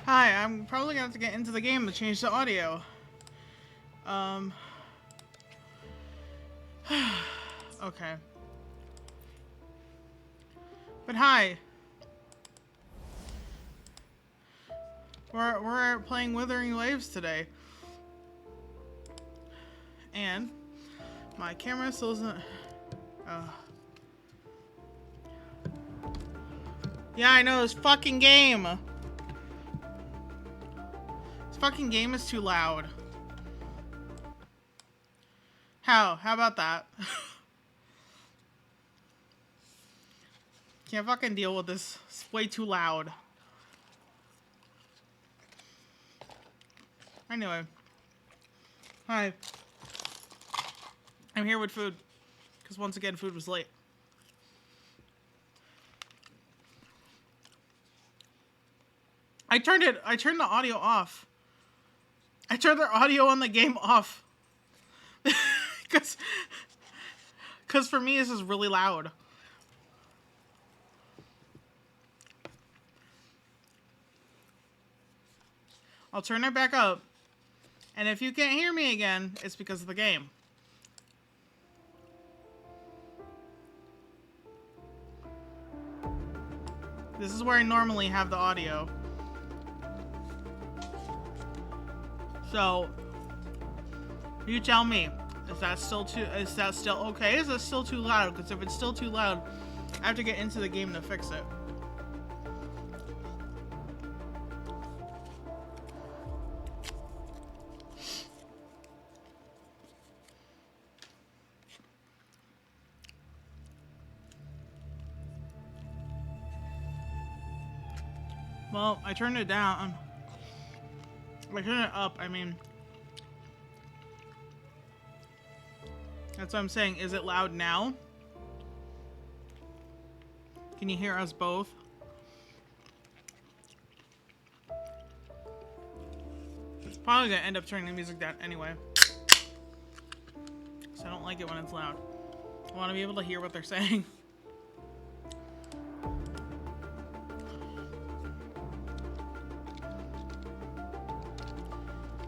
Hi, I'm probably gonna have to get into the game to change the audio. Okay. But hi. We're playing Wuthering Waves today. And my camera still isn't... Yeah, I know, this fucking game! This fucking game is too loud. How? How about that? Can't fucking deal with this. It's way too loud. Anyway. Hi. I'm here with food. Because once again, food was late. I turned the audio off. I turned the audio on the game off. Because for me, this is really loud. I'll turn it back up. And if you can't hear me again, it's because of the game. This is where I normally have the audio. So, you tell me, is that still okay? Is it still too loud? Because if it's still too loud, I have to get into the game to fix it. Well, I turned it down. I turned it up, I mean. That's what I'm saying. Is it loud now? Can you hear us both? Probably gonna end up turning the music down anyway. So I don't like it when it's loud. I want to be able to hear what they're saying.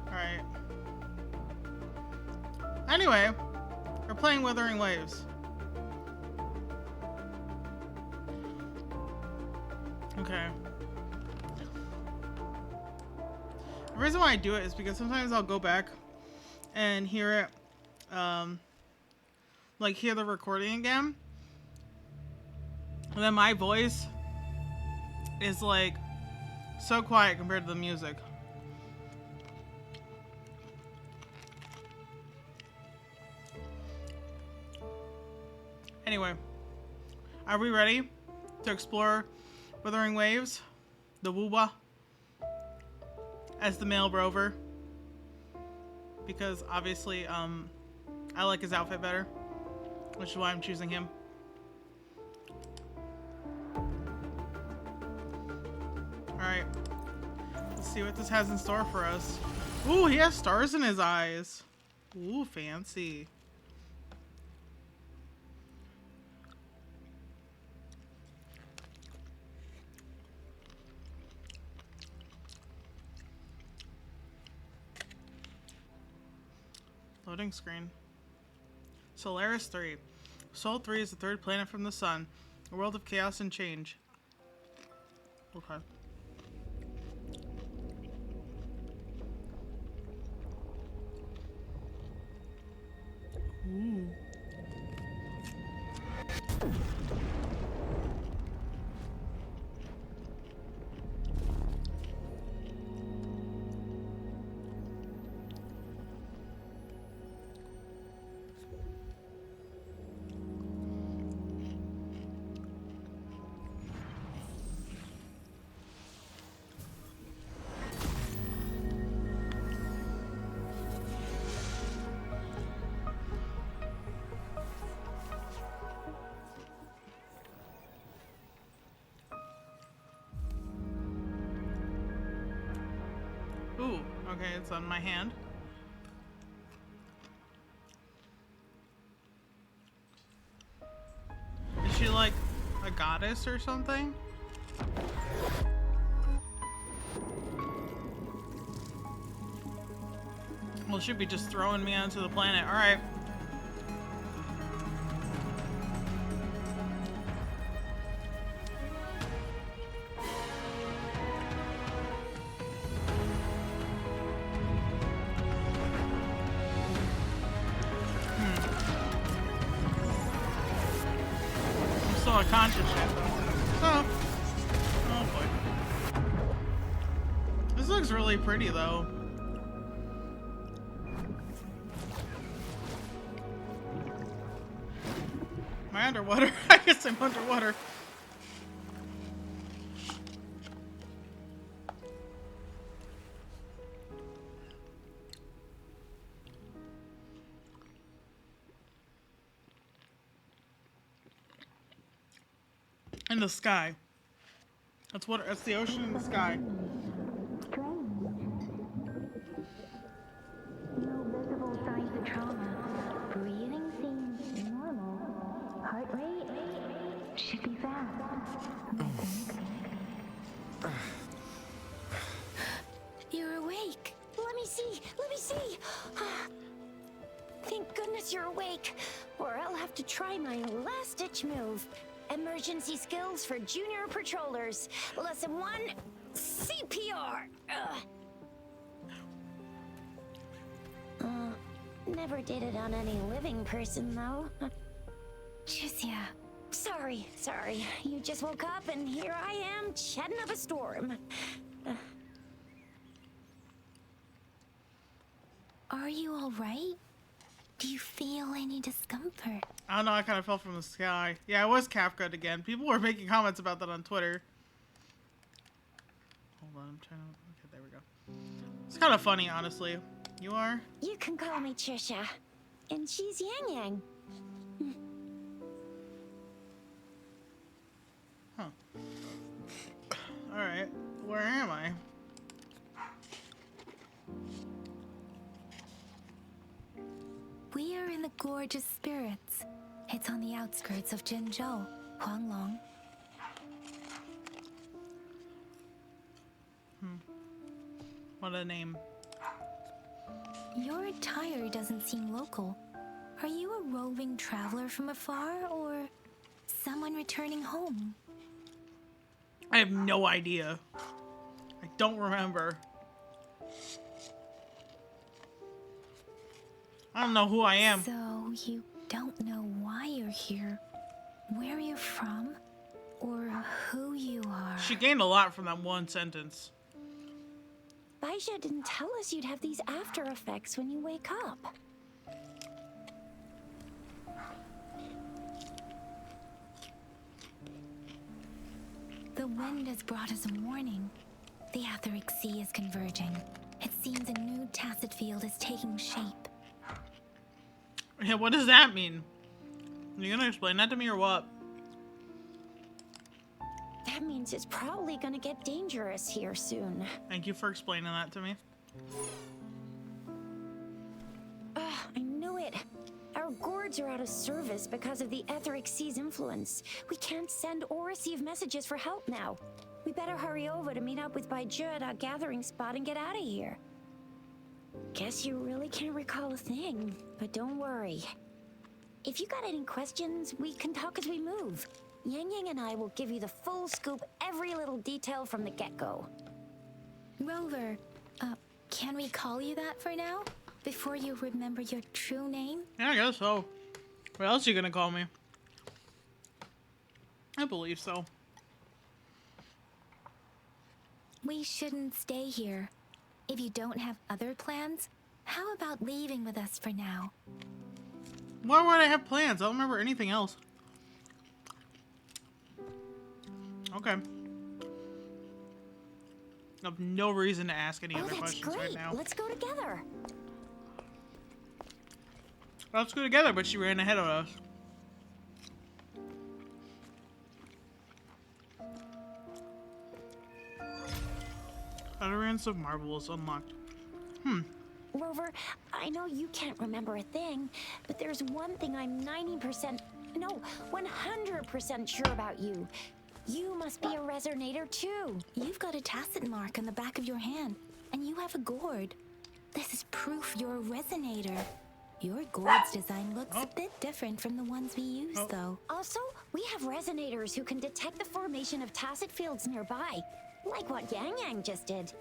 Alright. Anyway, we're playing Wuthering Waves. Okay. The reason why I do it is because sometimes I'll go back and hear it, like hear the recording again. And then my voice is like so quiet compared to the music. Anyway, are we ready to explore Wuthering Waves, the Wooba, as the male rover? Because obviously, I like his outfit better, which is why I'm choosing him. Alright, let's see what this has in store for us. Ooh, he has stars in his eyes. Ooh, fancy. Loading screen. Solaris 3. Sol 3 is the third planet from the sun. A world of chaos and change. Okay. Ooh. Ooh, okay, it's on my hand. Is she like a goddess or something? Well, should be just throwing me onto the planet. All right. I'm still unconscious yet, though. Oh. Oh, boy. This looks really pretty, though. Am I underwater? I guess I'm underwater. In the sky. That's what. That's the ocean in the sky. No visible signs of trauma. Breathing seems normal. Heart rate should be fast. You're awake. Let me see. Let me see. Thank goodness you're awake, or I'll have to try my last-ditch move. Emergency skills for junior patrollers. Lesson 1, CPR. Never did it on any living person, though. Jusia. Sorry. You just woke up, and here I am, chatting up a storm. Are you all right? Do you feel any discomfort? I don't know, I kind of fell from the sky. Yeah, it was Kafka again. People were making comments about that on Twitter. Hold on, I'm trying to... Okay, there we go. It's kind of funny, honestly. You are? You can call me Trisha. And she's Yang Yang. Huh. Alright, where am I? We are in the Gorge of Spirits. It's on the outskirts of Jinzhou, Huanglong. What a name. Your attire doesn't seem local. Are you a roving traveler from afar, or someone returning home? I have no idea. I don't remember. I don't know who I am. So you don't know why you're here, where you're from, or who you are. She gained a lot from that one sentence. Baisha didn't tell us you'd have these after effects when you wake up. The wind has brought us a warning. The Etheric Sea is converging. It seems a new tacit field is taking shape. Yeah, what does that mean? Are you gonna explain that to me or what? That means it's probably gonna get dangerous here soon. Thank you for explaining that to me. I knew it. Our gourds are out of service because of the Etheric Sea's influence. We can't send or receive messages for help now. We better hurry over to meet up with Baiju at our gathering spot and get out of here. Guess you really can't recall a thing, but don't worry. If you got any questions, we can talk as we move. Yang Yang and I will give you the full scoop, every little detail from the get-go. Rover, can we call you that for now? Before you remember your true name? Yeah, I guess so. What else are you gonna call me? I believe so. We shouldn't stay here. If you don't have other plans, how about leaving with us for now? Why would I have plans? I don't remember anything else. Okay. I have no reason to ask any other that's questions great. right now. Let's go together. Let's go together, but she ran ahead of us. Utterance of Marble is unlocked. Rover, I know you can't remember a thing, but there's one thing I'm 90%, no, 100% sure about you. You must be a resonator too. You've got a tacit mark on the back of your hand, and you have a gourd. This is proof you're a resonator. Your gourd's design looks a bit different from the ones we use, though. Also, we have resonators who can detect the formation of tacit fields nearby, like what Yang Yang just did.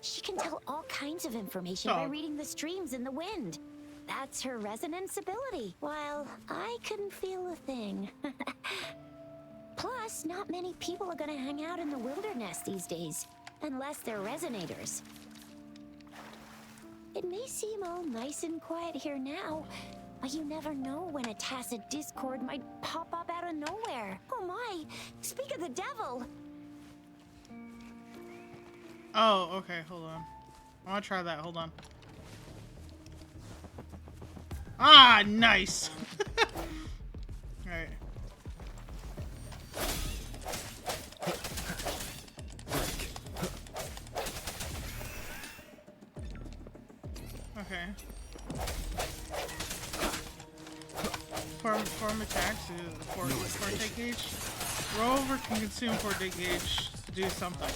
She can tell all kinds of information by reading the streams in the wind. That's her resonance ability, while I couldn't feel a thing. Plus, not many people are gonna hang out in the wilderness these days, unless they're resonators. It may seem all nice and quiet here now, but you never know when a tacit discord might pop up out of nowhere. Oh my, speak of the devil! Oh, okay, hold on. I wanna try that, hold on. Ah, nice! Alright. Okay. Form attacks is 4 hit gauge. Rover can consume 4 hit gauge to do something.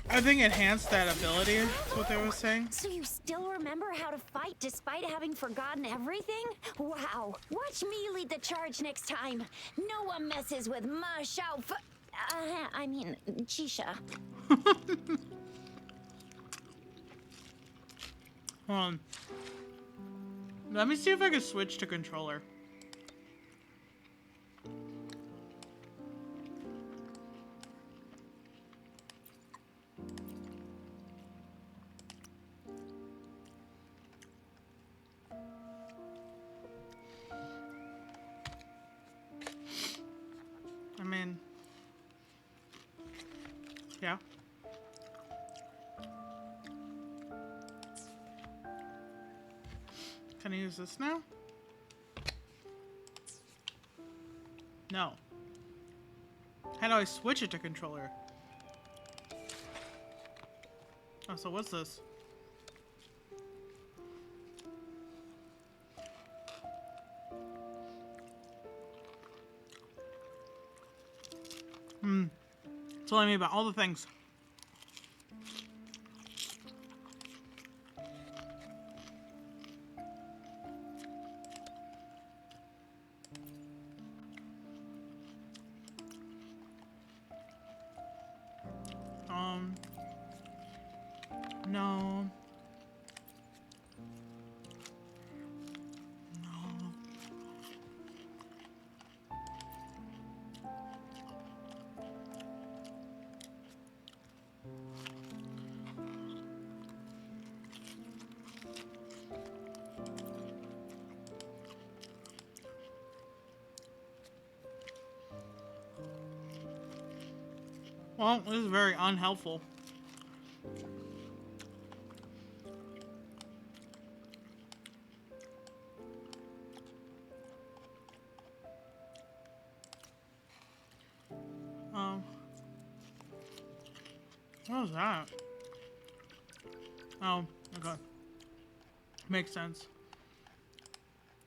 I think enhance that ability is what they were saying. So you still remember how to fight despite having forgotten everything? Wow. Watch me lead the charge next time. No one messes with Ma Xiao I mean, Chisha. Hold on. Let me see if I can switch to controller. I mean, yeah. Can I use this now? No. How do I switch it to controller? Oh, so what's this? It's telling me about all the things. No. Well, this is very unhelpful. What was that? Oh, okay. Makes sense.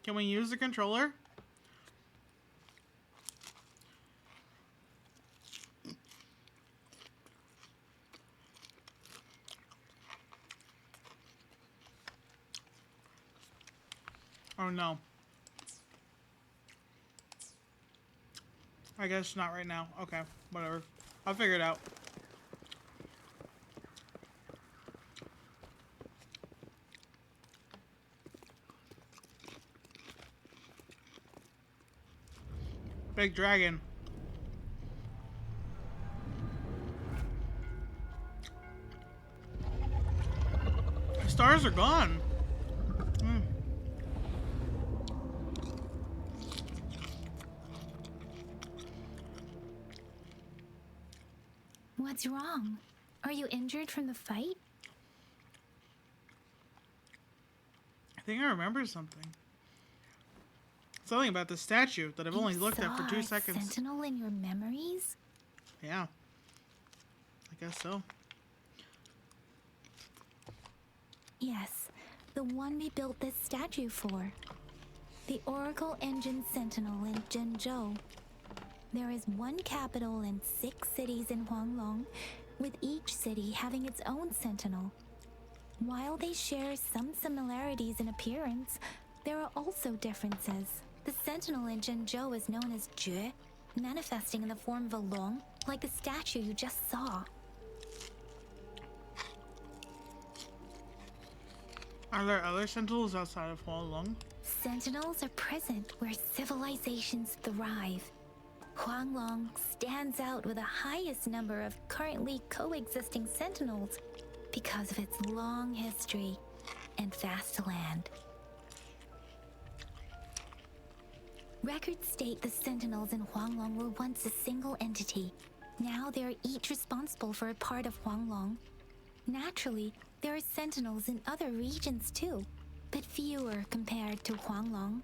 Can we use the controller? Oh no. I guess not right now. Okay, whatever. I'll figure it out. Big dragon. The stars are gone. What's wrong? Are you injured from the fight? I think I remember something. Something about the statue that I've only looked at for 2 seconds. Sentinel in your memories? Yeah. I guess so. Yes, the one we built this statue for. The Oracle Engine Sentinel in Zhenzhou. There is one capital and 6 cities in Huanglong, with each city having its own sentinel. While they share some similarities in appearance, there are also differences. The sentinel in Zhenzhou is known as Jue, manifesting in the form of a long, like the statue you just saw. Are there other sentinels outside of Huanglong? Sentinels are present where civilizations thrive. Huanglong stands out with the highest number of currently coexisting sentinels because of its long history and vast land. Records state the sentinels in Huanglong were once a single entity. Now they are each responsible for a part of Huanglong. Naturally, there are sentinels in other regions too, but fewer compared to Huanglong.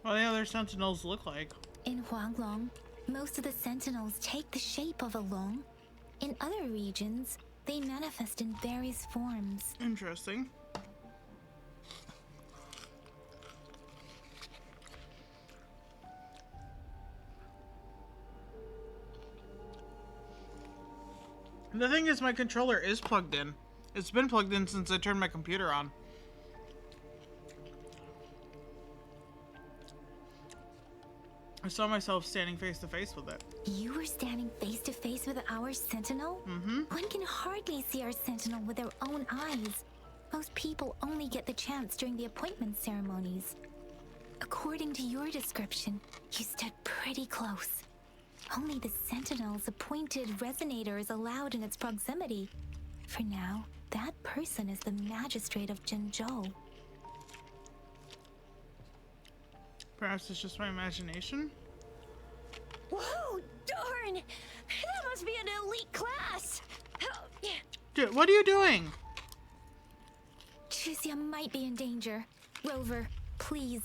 What do the other sentinels look like? In Huanglong, most of the sentinels take the shape of a long. In other regions, they manifest in various forms. Interesting. The thing is, my controller is plugged in. It's been plugged in since I turned my computer on. I saw myself standing face to face with it. You were standing face to face with our sentinel? Mm-hmm. One can hardly see our sentinel with their own eyes. Most people only get the chance during the appointment ceremonies. According to your description, you stood pretty close. Only the sentinel's appointed resonator is allowed in its proximity. For now, that person is the magistrate of Zhenzhou. Perhaps it's just my imagination? Whoa, darn! That must be an elite class! Dude, what are you doing? Tricia might be in danger. Rover, please.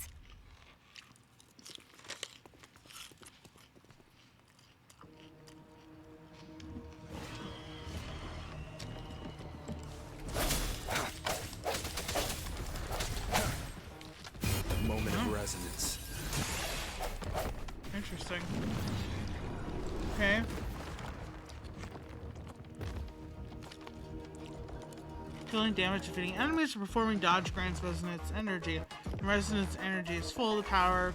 Moment of resonance. Interesting. Okay. Dealing damage to defeating enemies or performing dodge grants resonance energy. When resonance energy is full, the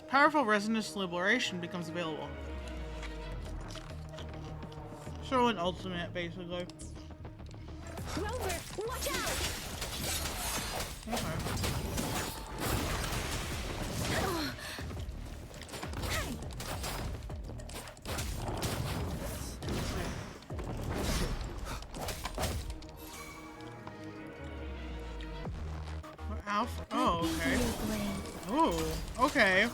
powerful resonance liberation becomes available. So an ultimate, basically. Rover, watch out! Okay. Alpha. Oh, okay. Oh, okay.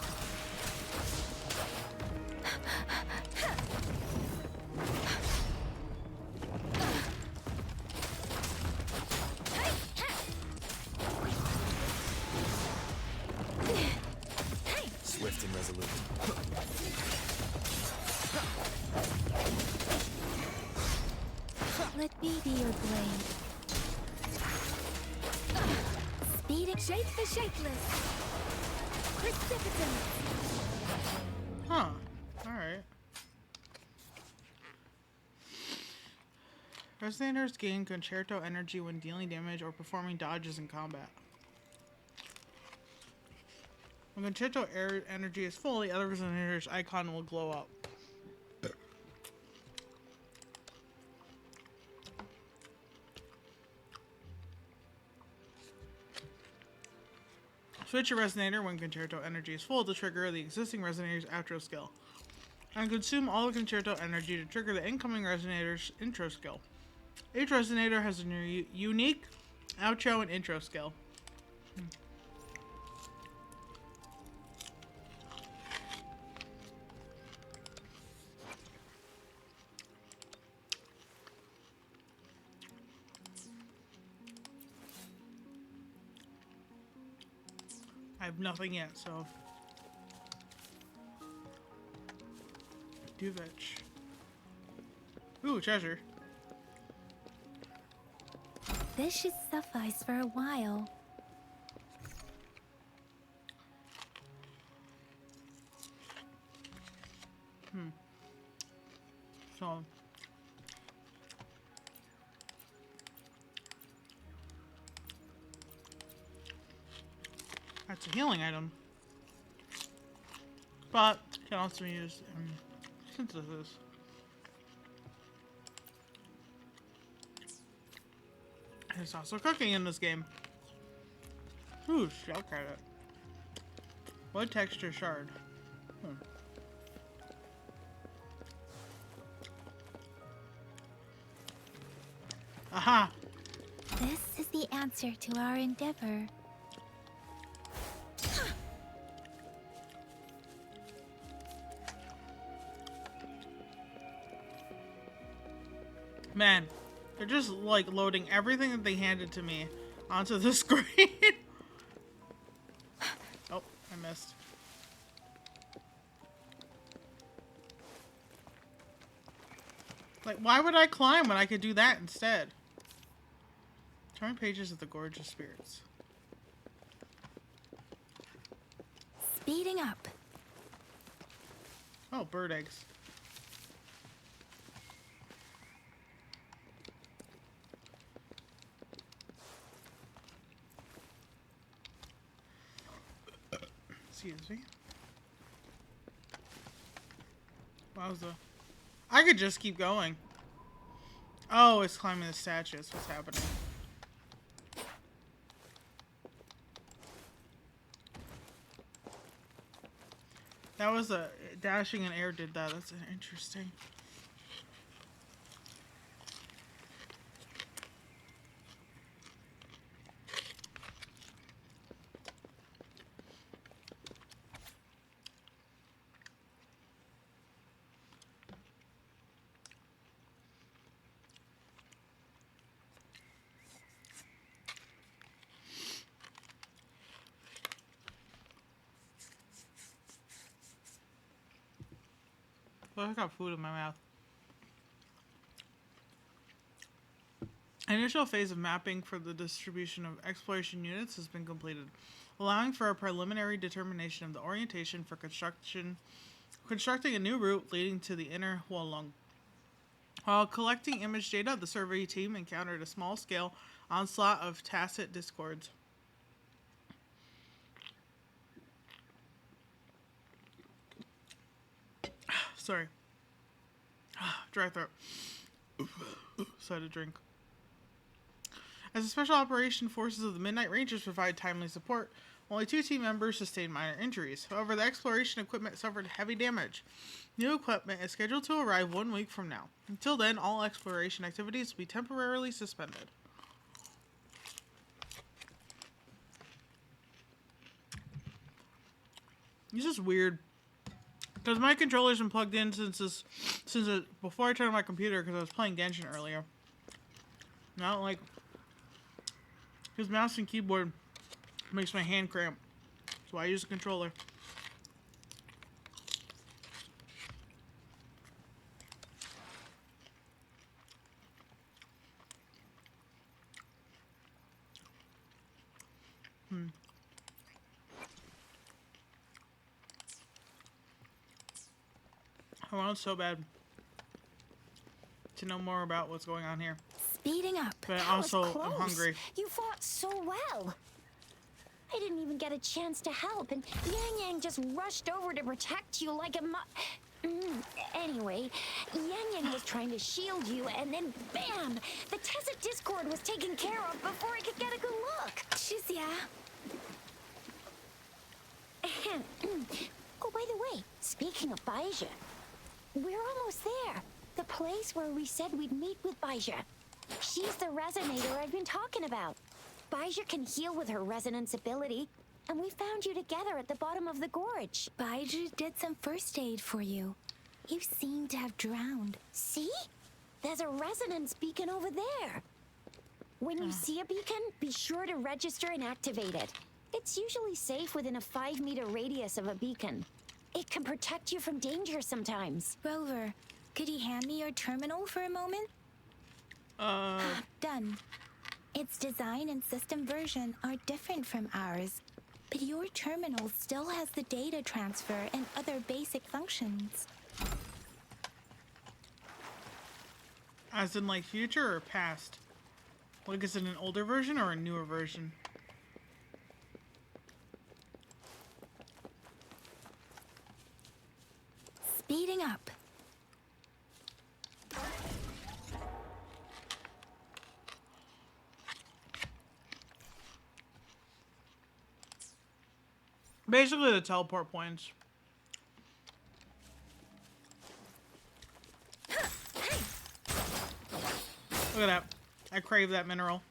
Swift and resolute. Let me be your blade. Speeding shape the shapeless. Precipitant. Huh. Alright. Resonators gain concerto energy when dealing damage or performing dodges in combat. When concerto energy is full, the other resonator's icon will glow up. Switch your resonator when concerto energy is full to trigger the existing resonator's outro skill. And consume all the concerto energy to trigger the incoming resonator's intro skill. Each resonator has a unique outro and intro skill. I have nothing yet, so. Duvich. Ooh, treasure. This should suffice for a while. So, That's a healing item. But can also be used in synthesis. There's also cooking in this game. Ooh, shell credit. Wood texture shard. Aha! This is the answer to our endeavor. Man, they're just like loading everything that they handed to me onto the screen. Oh, I missed. Like, why would I climb when I could do that instead? Turn pages of the gorgeous spirits. Speeding up. Oh, bird eggs. Excuse me. Wowza. I could just keep going. Oh, it's climbing the statue. That's what's happening. That was a dashing and air did that. That's interesting. Well, I got food in my mouth. Initial phase of mapping for the distribution of exploration units has been completed, allowing for a preliminary determination of the orientation for constructing a new route leading to the inner Hualong. While collecting image data, the survey team encountered a small-scale onslaught of tacit discords. Sorry. Dry throat. So I had to drink. As the Special Operation Forces of the Midnight Rangers provide timely support, only 2 team members sustained minor injuries. However, the exploration equipment suffered heavy damage. New equipment is scheduled to arrive 1 week from now. Until then, all exploration activities will be temporarily suspended. This is weird. Because my controller's been plugged in before I turned on my computer because I was playing Genshin earlier. Not like his mouse and keyboard makes my hand cramp, so I use a controller. I want so bad to know more about what's going on here. Speeding up. But That also, was I'm close. hungry. You fought so well. I didn't even get a chance to help, and Yang Yang just rushed over to protect you like a Anyway, Yang Yang was trying to shield you, and then bam! The Tessa Discord was taken care of before I could get a good look. Shizia. Oh, by the way, speaking of Baija, we're almost there. The place where we said we'd meet with Baija. She's the resonator I've been talking about. Baija can heal with her resonance ability, and we found you together at the bottom of the gorge. Baiju did some first aid for you. You seem to have drowned. See? There's a resonance beacon over there. When you see a beacon, be sure to register and activate it. It's usually safe within a 5-meter radius of a beacon. It can protect you from danger sometimes. Rover, could you hand me your terminal for a moment? Done. Its design and system version are different from ours, but your terminal still has the data transfer and other basic functions. As in, like, future or past? Like, is it an older version or a newer version? Speeding up. Basically, the teleport points. Look at that. I crave that mineral.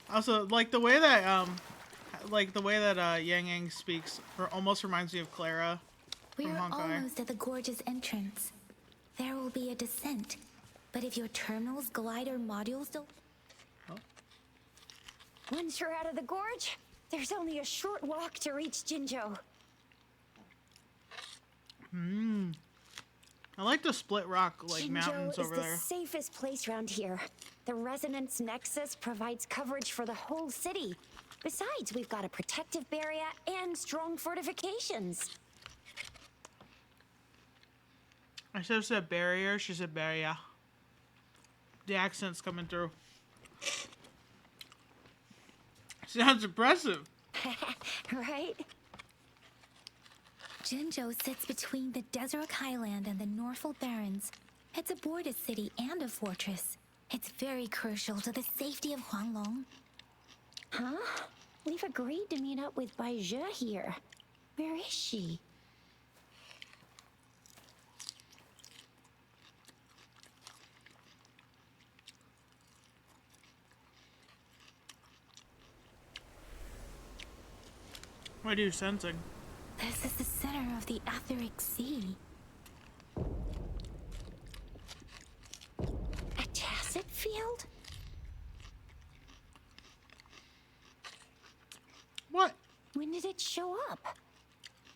Also, like the way that Yang Yang speaks, almost reminds me of Clara from We're Honkai. almost at the gorge's entrance. There will be a descent, but if your terminal's glider modules don't... Once you're out of the gorge, there's only a short walk to reach Jinzhou. I like the split rock mountains Jinzhou over is there. the safest place around here. The resonance nexus provides coverage for the whole city. Besides, we've got a protective barrier and strong fortifications. I should have said barrier. She said barrier. The accent's coming through. Sounds impressive. Right? Jinzhou sits between the Desert Highland and the Norfolk Barrens. It's a border city and a fortress. It's very crucial to the safety of Huanglong. Huh? We've agreed to meet up with Bai Zhe here. Where is she? What are you sensing? This is the center of the Etheric Sea. A tacit field? What? When did it show up?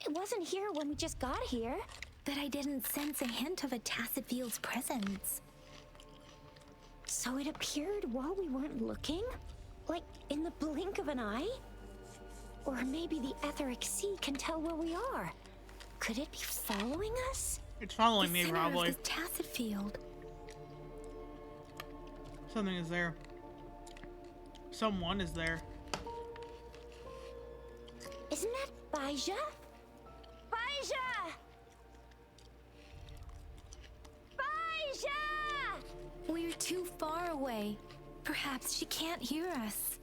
It wasn't here when we just got here. But I didn't sense a hint of a tacit field's presence. So it appeared while we weren't looking? Like in the blink of an eye? Or maybe the Etheric Sea can tell where we are. Could it be following us? It's following The me, center probably. of this tacit field. Something is there. Someone is there. Isn't that Bai Zhe? Bai Zhe! Bai Zhe! We're too far away. Perhaps she can't hear us.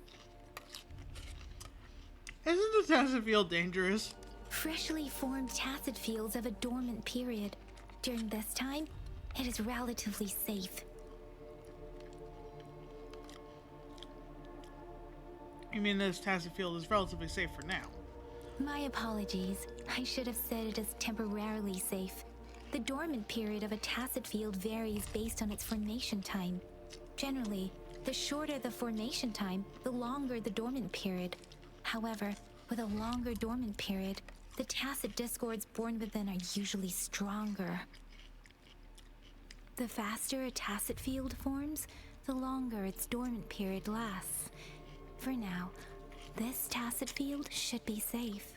Isn't the tacit field dangerous? Freshly formed tacit fields have a dormant period. During this time, it is relatively safe. You mean this tacit field is relatively safe for now? My apologies. I should have said it is temporarily safe. The dormant period of a tacit field varies based on its formation time. Generally, the shorter the formation time, the longer the dormant period. However, with a longer dormant period, the tacit discords born within are usually stronger. The faster a tacit field forms, the longer its dormant period lasts. For now, this tacit field should be safe.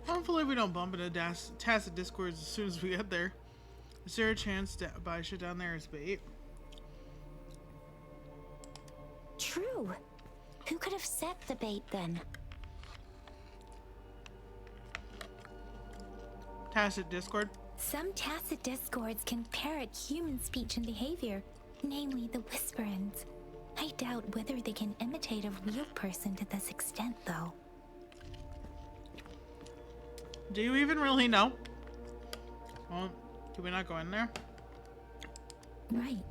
Hopefully we don't bump into tacit discords as soon as we get there. Is there a chance that Bai Zhe down there is bait? True. Who could have set the bait then? Tacit discord? Some tacit discords can parrot human speech and behavior, namely the whisperings. I doubt whether they can imitate a real person to this extent, though. Do you even really know? Well, do we not go in there? Right.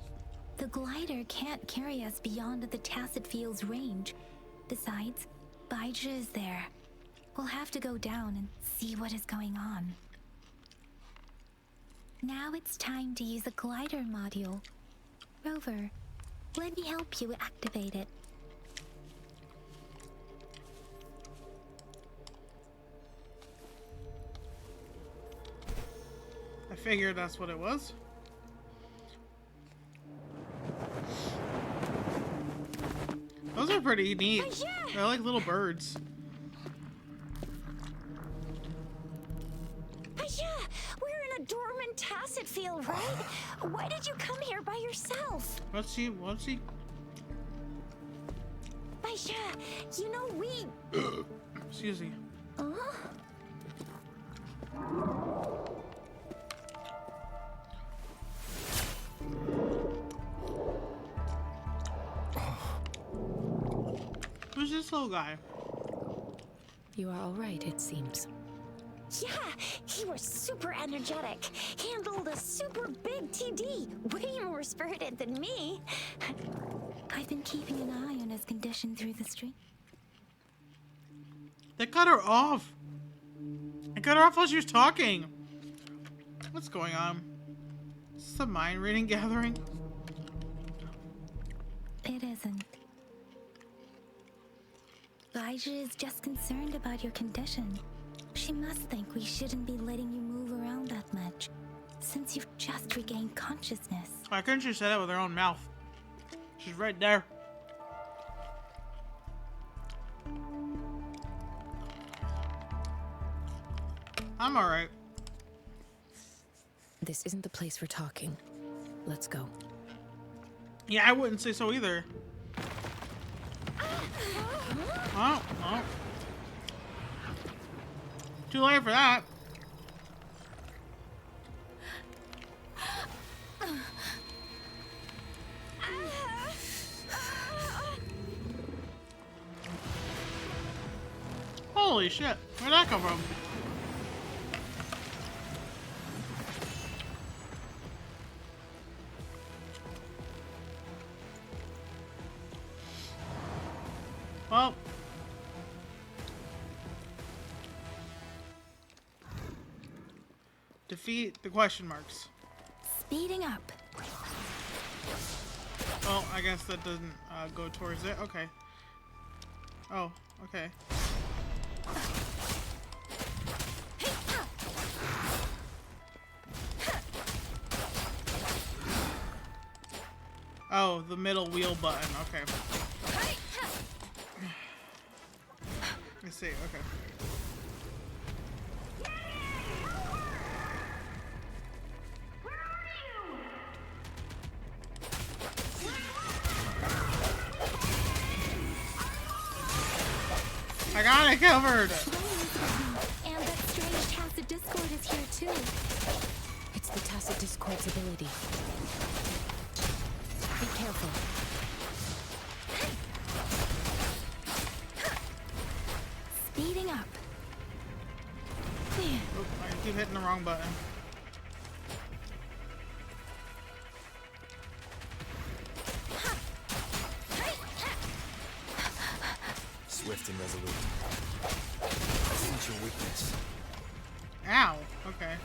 The glider can't carry us beyond the tacit field's range. Besides, Bai Zhe is there. We'll have to go down and see what is going on. Now it's time to use the glider module. Rover, let me help you activate it. I figured that's what it was. Those are pretty neat. Bai Zhe! They're like little birds. Bai Zhe! We're in a dormant tacit field, right? Why did you come here by yourself? What's he? Bai Baisha, you know we... Excuse me. Who's this little guy? You are all right, it seems. Yeah, he was super energetic. Handled a super big TD. Way more spirited than me. I've been keeping an eye on his condition through the stream. They cut her off. They cut her off while she was talking. What's going on? Is this a mind reading gathering? It isn't. Baija is just concerned about your condition. She must think we shouldn't be letting you move around that much, since you've just regained consciousness. Why couldn't she say that with her own mouth? She's right there. I'm alright. This isn't the place for talking. Let's go. Yeah, I wouldn't say so either. Oh, oh. Too late for that. Holy shit, where'd that come from? Well. Defeat the question marks. Speeding up. Well, I guess that doesn't go towards it. Okay. Oh, okay. Oh, the middle wheel button. Okay. I see. Okay. I got it covered. And that strange tacit discord is here too. It's the tacit discord's ability. Be careful. Speeding up. Oop, I keep hitting the wrong button. Swift and resolute. I sense your weakness. Ow. Okay.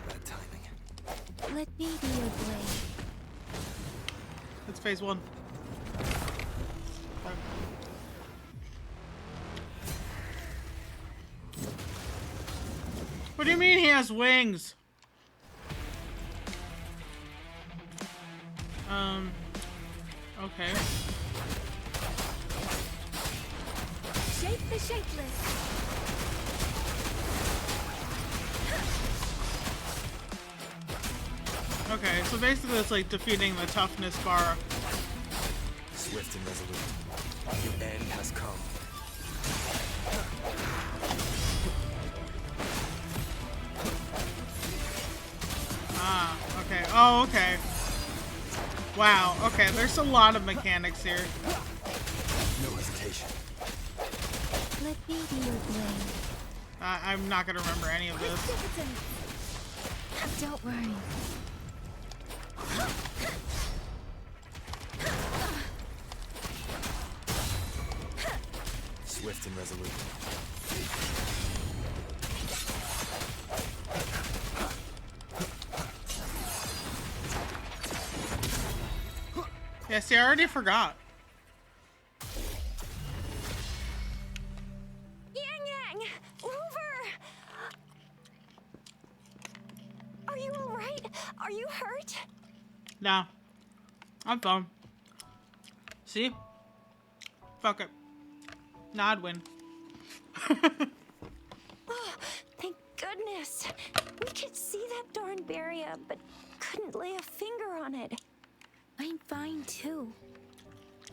Bad timing. Let me be your blade. It's phase one. What do you mean he has wings? Okay. Shape the shapeless. Okay, so basically it's like defeating the toughness bar. Swift and resolute. Your end has come. Ah, okay. Oh, okay. Wow, okay, there's a lot of mechanics here. No hesitation. Let me be your blade. I'm not gonna remember any of this. Don't worry. Swift and resolute. Yeah, see, I already forgot. Yang Yang! Over! Are you alright? Are you hurt? Nah. I'm fine. See? Fuck it. Nah, I'd win. goodness! We could see that darn barrier, but couldn't lay a finger on it. I'm fine too.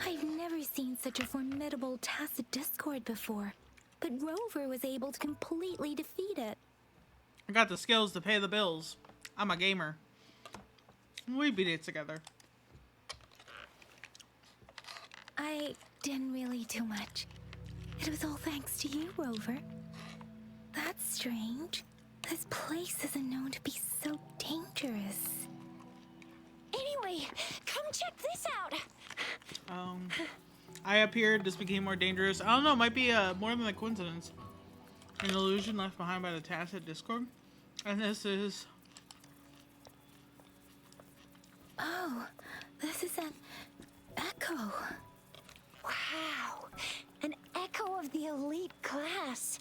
I've never seen such a formidable tacit discord before, but Rover was able to completely defeat it. I got the skills to pay the bills. I'm a gamer. We beat it together. I didn't really do much. It was all thanks to you, Rover. That's strange. This place isn't known to be so dangerous. Anyway, come check this out. I appeared. This became more dangerous. I don't know. It might be more than a coincidence. An illusion left behind by the tacit discord. And this is... Oh, this is an echo. Wow, an echo of the elite class.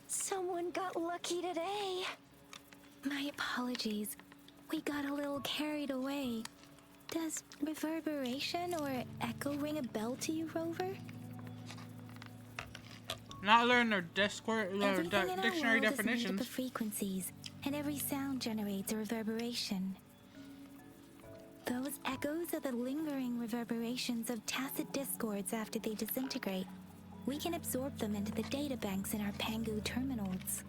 Someone got lucky today. My apologies. We got a little carried away. Does reverberation or echo ring a bell to you, Rover? Not learn their Discord, their Everything in our dictionary world is made up definitions. of frequencies, and every sound generates a reverberation. Those echoes are the lingering reverberations of tacit discords after they disintegrate. We can absorb them into the databanks in our Pangu terminals.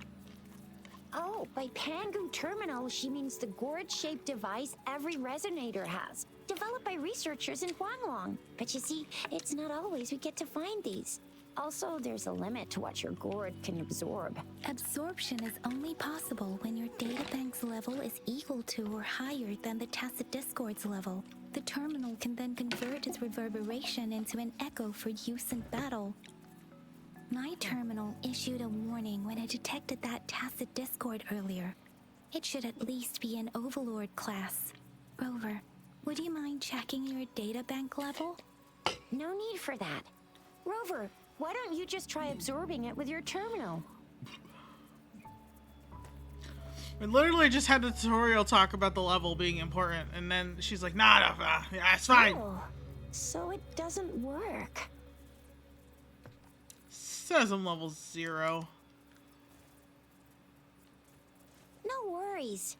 Oh, by Pangu Terminal, she means the gourd-shaped device every resonator has, developed by researchers in Huanglong. But you see, it's not always we get to find these. Also, there's a limit to what your gourd can absorb. Absorption is only possible when your databank's level is equal to or higher than the tacit discord's level. The terminal can then convert its reverberation into an echo for use in battle. My terminal issued a warning when it detected that tacit discord earlier. It should at least be an Overlord class. Rover, would you mind checking your databank level? No need for that. Rover, why don't you just try absorbing it with your terminal? We literally just had the tutorial talk about the level being important, and then she's like, nah, yeah, it's fine. Oh, so it doesn't work. Says I'm level 0. No worries.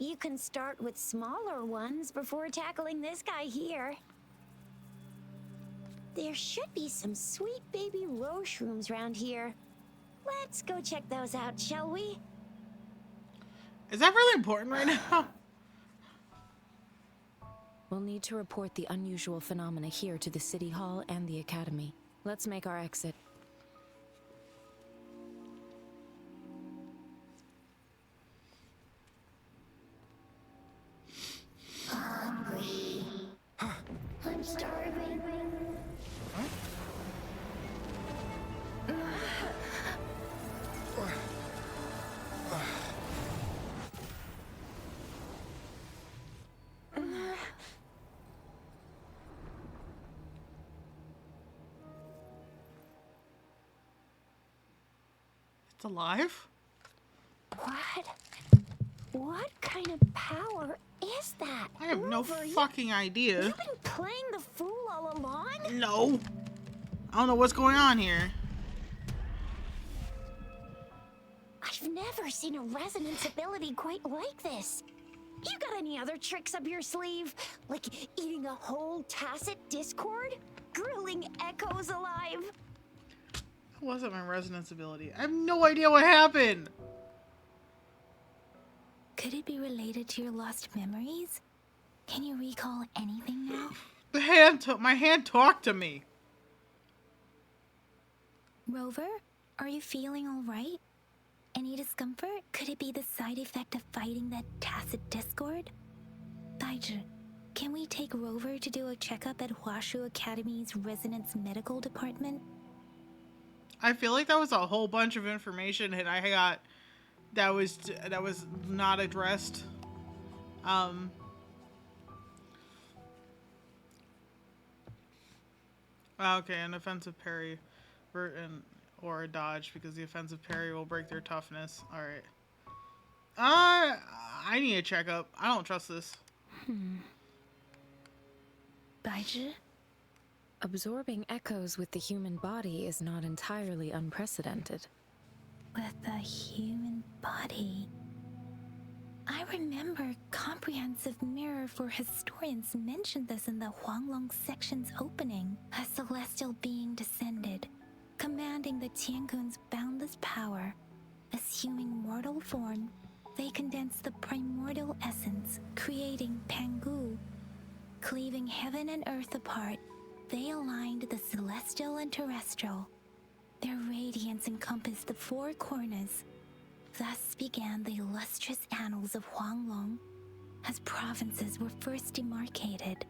You can start with smaller ones before tackling this guy here. There should be some sweet baby roshrooms around here. Let's go check those out, shall we? Is that really important right now? We'll need to report the unusual phenomena here to the City Hall and the Academy. Let's make our exit. I'm starving. It's alive? What? What kind of power is that? I have no Rover, fucking idea. You've been playing the fool all along? No. I don't know what's going on here. I've never seen a resonance ability quite like this. You got any other tricks up your sleeve? Like eating a whole tacit discord? Grilling echoes alive? That wasn't my resonance ability. I have no idea what happened. Could it be related to your lost memories? Can you recall anything now? My hand talked to me. Rover, are you feeling all right? Any discomfort? Could it be the side effect of fighting that tacit discord? Daiju, can we take Rover to do a checkup at Huashu Academy's Resonance Medical Department? I feel like that was a whole bunch of information and I got that was not addressed. Okay, an offensive parry or a dodge because the offensive parry will break their toughness. All right. I need a checkup. I don't trust this. Daiju? Absorbing echoes with the human body is not entirely unprecedented. with a human body. I remember Comprehensive Mirror for Historians mentioned this in the Huanglong section's opening. A celestial being descended, commanding the Tiangun's boundless power. Assuming mortal form, they condensed the primordial essence, creating Pangu. Cleaving heaven and earth apart, they aligned the celestial and terrestrial. Their radiance encompassed the four corners. Thus began the illustrious annals of Huanglong, as provinces were first demarcated.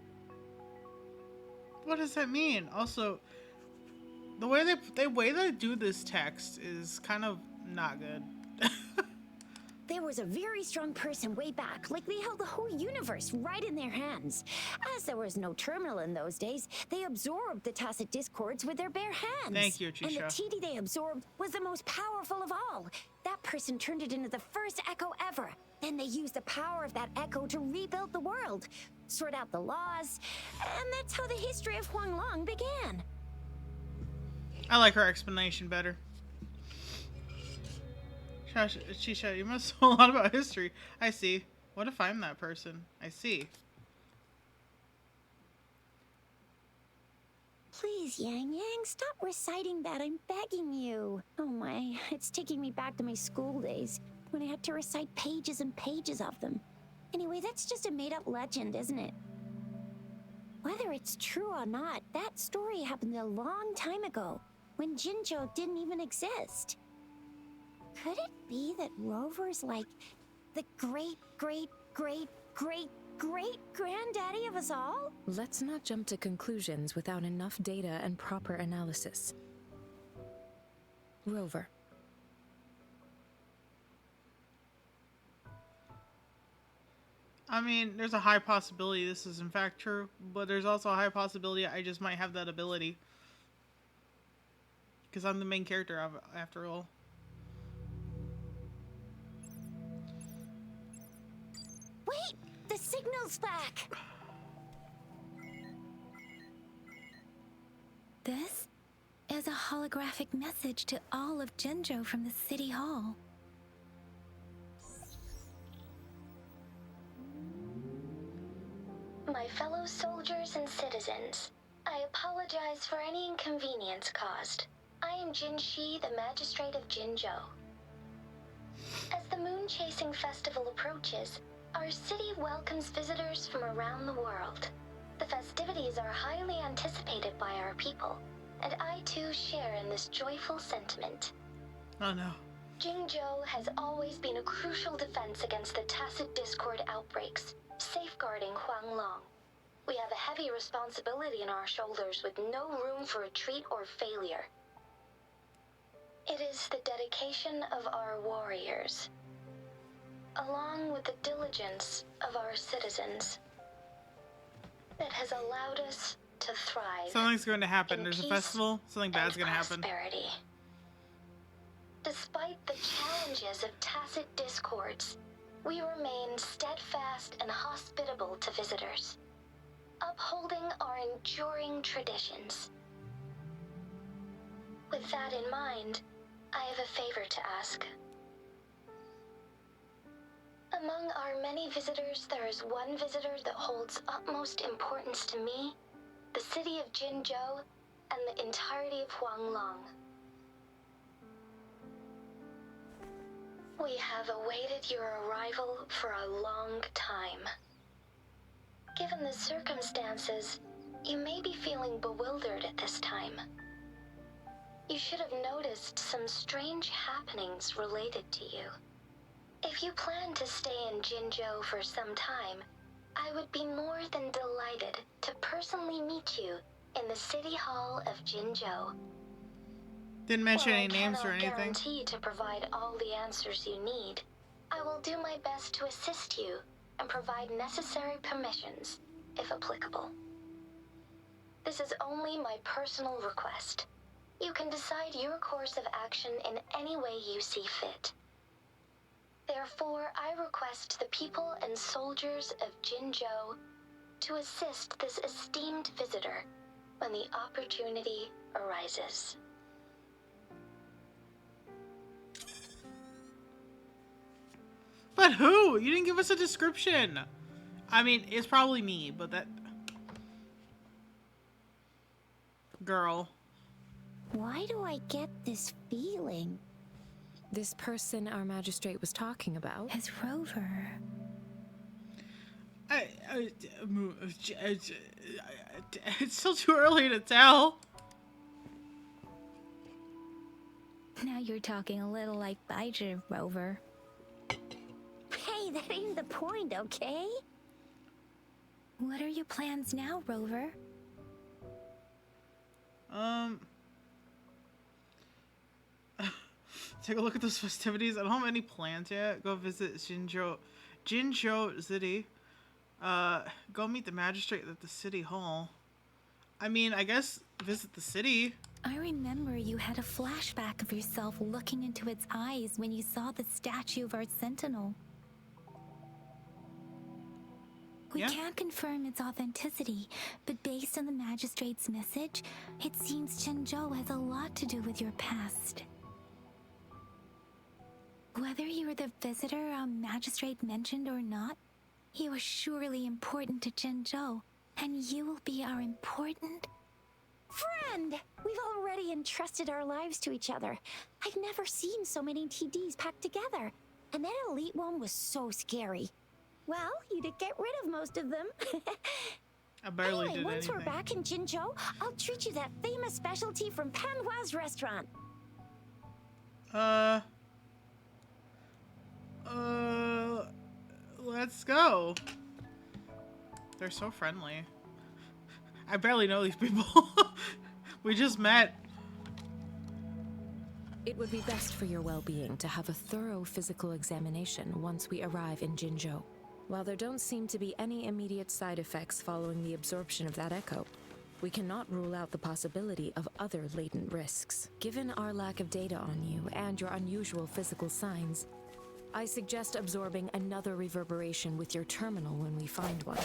What does that mean? Also, the way they do this text is kind of not good. There was a very strong person way back, like they held the whole universe right in their hands. As there was no terminal in those days, they absorbed the tacit discords with their bare hands. Thank you, And the Chisha. TD they absorbed was the most powerful of all. That person turned it into the first echo ever. Then they used the power of that echo to rebuild the world, sort out the laws, and that's how the history of Huanglong began. I like her explanation better. Shisha, you must know a lot about history. I see. What if I'm that person? I see. Please, Yang Yang, stop reciting that. I'm begging you. Oh my, it's taking me back to my school days when I had to recite pages and pages of them. Anyway, that's just a made-up legend, isn't it? Whether it's true or not, that story happened a long time ago, when Jinzhou didn't even exist. Could it be that Rover's like the great-great-great-great-great-granddaddy of us all? Let's not jump to conclusions without enough data and proper analysis. Rover. I mean, there's a high possibility this is in fact true, but there's also a high possibility I just might have that ability. Because I'm the main character after all. Wait! The signal's back! This is a holographic message to all of Jinzhou from the City Hall. My fellow soldiers and citizens, I apologize for any inconvenience caused. I am Jin Shi, the magistrate of Jinzhou. As the Moon Chasing Festival approaches, our city welcomes visitors from around the world. The festivities are highly anticipated by our people, and I too share in this joyful sentiment. Oh no. Jinzhou has always been a crucial defense against the tacit discord outbreaks, safeguarding Huanglong. We have a heavy responsibility on our shoulders with no room for retreat or failure. It is the dedication of our warriors, along with the diligence of our citizens, that has allowed us to thrive. Something's going to happen. in There's a peace festival. Something bad's and going to happen. prosperity. Despite the challenges of tacit discords, we remain steadfast and hospitable to visitors, upholding our enduring traditions. With that in mind, I have a favor to ask. Among our many visitors, there is one visitor that holds utmost importance to me, the city of Jinzhou, and the entirety of Huanglong. We have awaited your arrival for a long time. Given the circumstances, you may be feeling bewildered at this time. You should have noticed some strange happenings related to you. If you plan to stay in Jinzhou for some time, I would be more than delighted to personally meet you in the City Hall of Jinzhou. Didn't mention While any names or I cannot anything. guarantee to provide all the answers you need, I will do my best to assist you and provide necessary permissions, if applicable. This is only my personal request. You can decide your course of action in any way you see fit. Therefore, I request the people and soldiers of Jinzhou to assist this esteemed visitor when the opportunity arises. But who? You didn't give us a description. I mean, it's probably me, but that... Girl. Why do I get this feeling? This person our magistrate was talking about. As Rover. It's still too early to tell. Now you're talking a little like Bijah, Rover. Hey, that ain't the point, okay? What are your plans now, Rover? Take a look at those festivities. I don't have any plans yet. Go visit Jinzhou City. Go meet the magistrate at the city hall. I mean, I guess visit the city. I remember you had a flashback of yourself looking into its eyes when you saw the statue of our sentinel. We can't confirm its authenticity, but based on the magistrate's message, it seems Jinzhou has a lot to do with your past. Whether you were the visitor our magistrate mentioned or not, you are surely important to Jinzhou, and you will be our important... Friend! We've already entrusted our lives to each other. I've never seen so many TDs packed together. And that elite one was so scary. Well, you did get rid of most of them. I barely did once anything. we're back in Jinzhou, I'll treat you that famous specialty from Panhua's restaurant. Let's go. They're so friendly. I barely know these people. We just met. It would be best for your well-being to have a thorough physical examination once we arrive in Jinzhou. While there don't seem to be any immediate side effects following the absorption of that echo, we cannot rule out the possibility of other latent risks. Given our lack of data on you and your unusual physical signs, I suggest absorbing another reverberation with your terminal when we find one.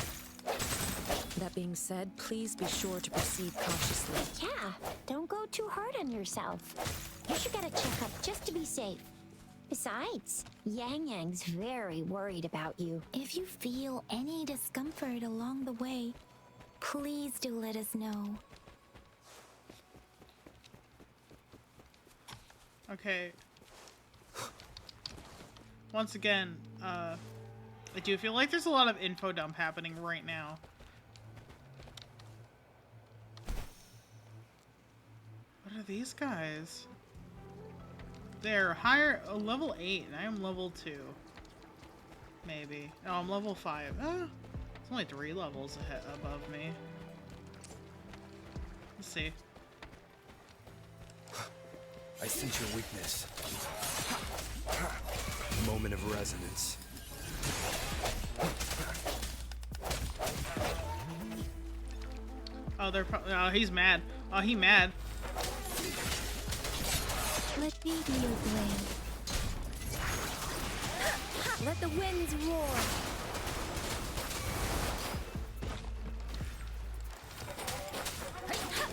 That being said, please be sure to proceed cautiously. Yeah, don't go too hard on yourself. You should get a checkup just to be safe. Besides, Yang Yang's very worried about you. If you feel any discomfort along the way, please do let us know. Okay. Once again, I do feel like there's a lot of info dump happening right now. What are these guys? They're higher, level 8, and I am level 2. Maybe. No, I'm level 5. It's only 3 levels ahead above me. Let's see. I sense your weakness. Moment of resonance. Oh, they're probably. Oh, he's mad. Oh, he mad. Let me be your blade. Let the winds roar.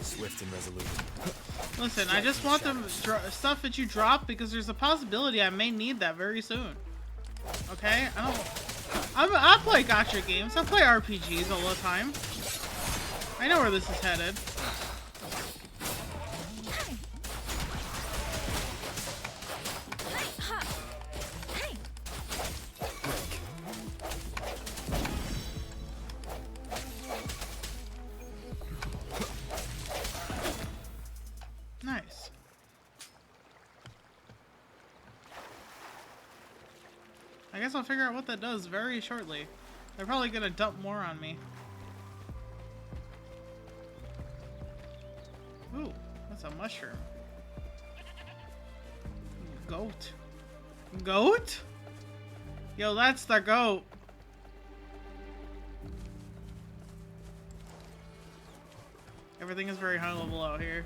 Swift and resolute. Listen, I just want the stuff that you drop because there's a possibility I may need that very soon. Okay? I play gacha games. I play RPGs all the time. I know where this is headed. Nice. I guess I'll figure out what that does very shortly. They're probably gonna dump more on me. Ooh, that's a mushroom. Goat. Goat? Yo, that's the goat. Everything is very high level out here.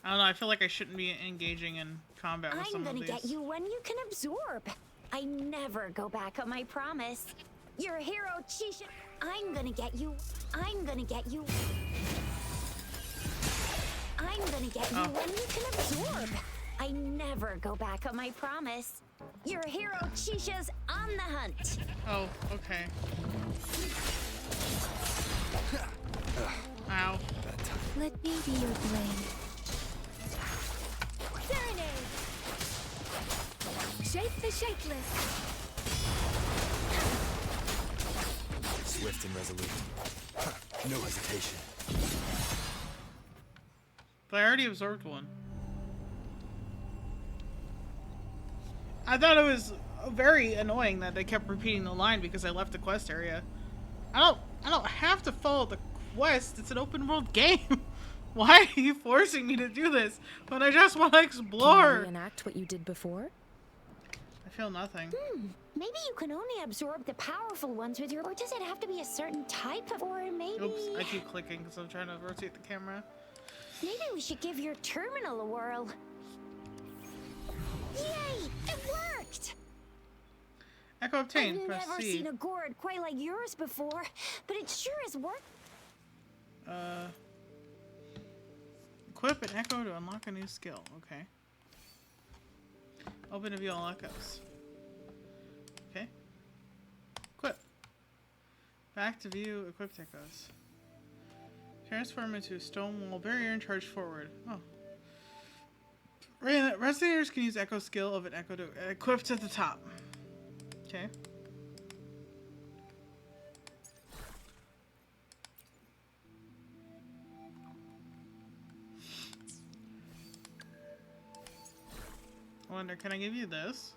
I don't know, I feel like I shouldn't be engaging in combat with some of these. I'm gonna get you when you can absorb. I never go back on my promise. You're a hero, Chisha. I'm gonna get you. I'm gonna get you. I'm gonna get you when you can absorb. I never go back on my promise. Your hero Chisha's on the hunt. Oh, okay. Ow. Let me be your blade. Serenade! Shake the shapeless. Swift and resolute. No hesitation. But I already absorbed one. I thought it was very annoying that they kept repeating the line because I left the quest area. I don't have to follow the quest. It's an open world game. Why are you forcing me to do this when I just want to Can you explore? reenact what you did before? I feel nothing. Maybe you can only absorb the powerful ones with your... Or does it have to be a certain type of... Or maybe... Oops, I keep clicking because I'm trying to rotate the camera. Maybe we should give your terminal a whirl. Yay! It worked! Echo obtained. I've Press never C. seen a gourd quite like yours before, but it sure is work. Equip an echo to unlock a new skill. Okay. Open to view all echoes. Okay. Equip. Back to view equipped echoes. Transform into a stone wall barrier and charge forward. Oh. Resonators can use echo skill of an echo to equipped at the top. Okay. I wonder, can I give you this?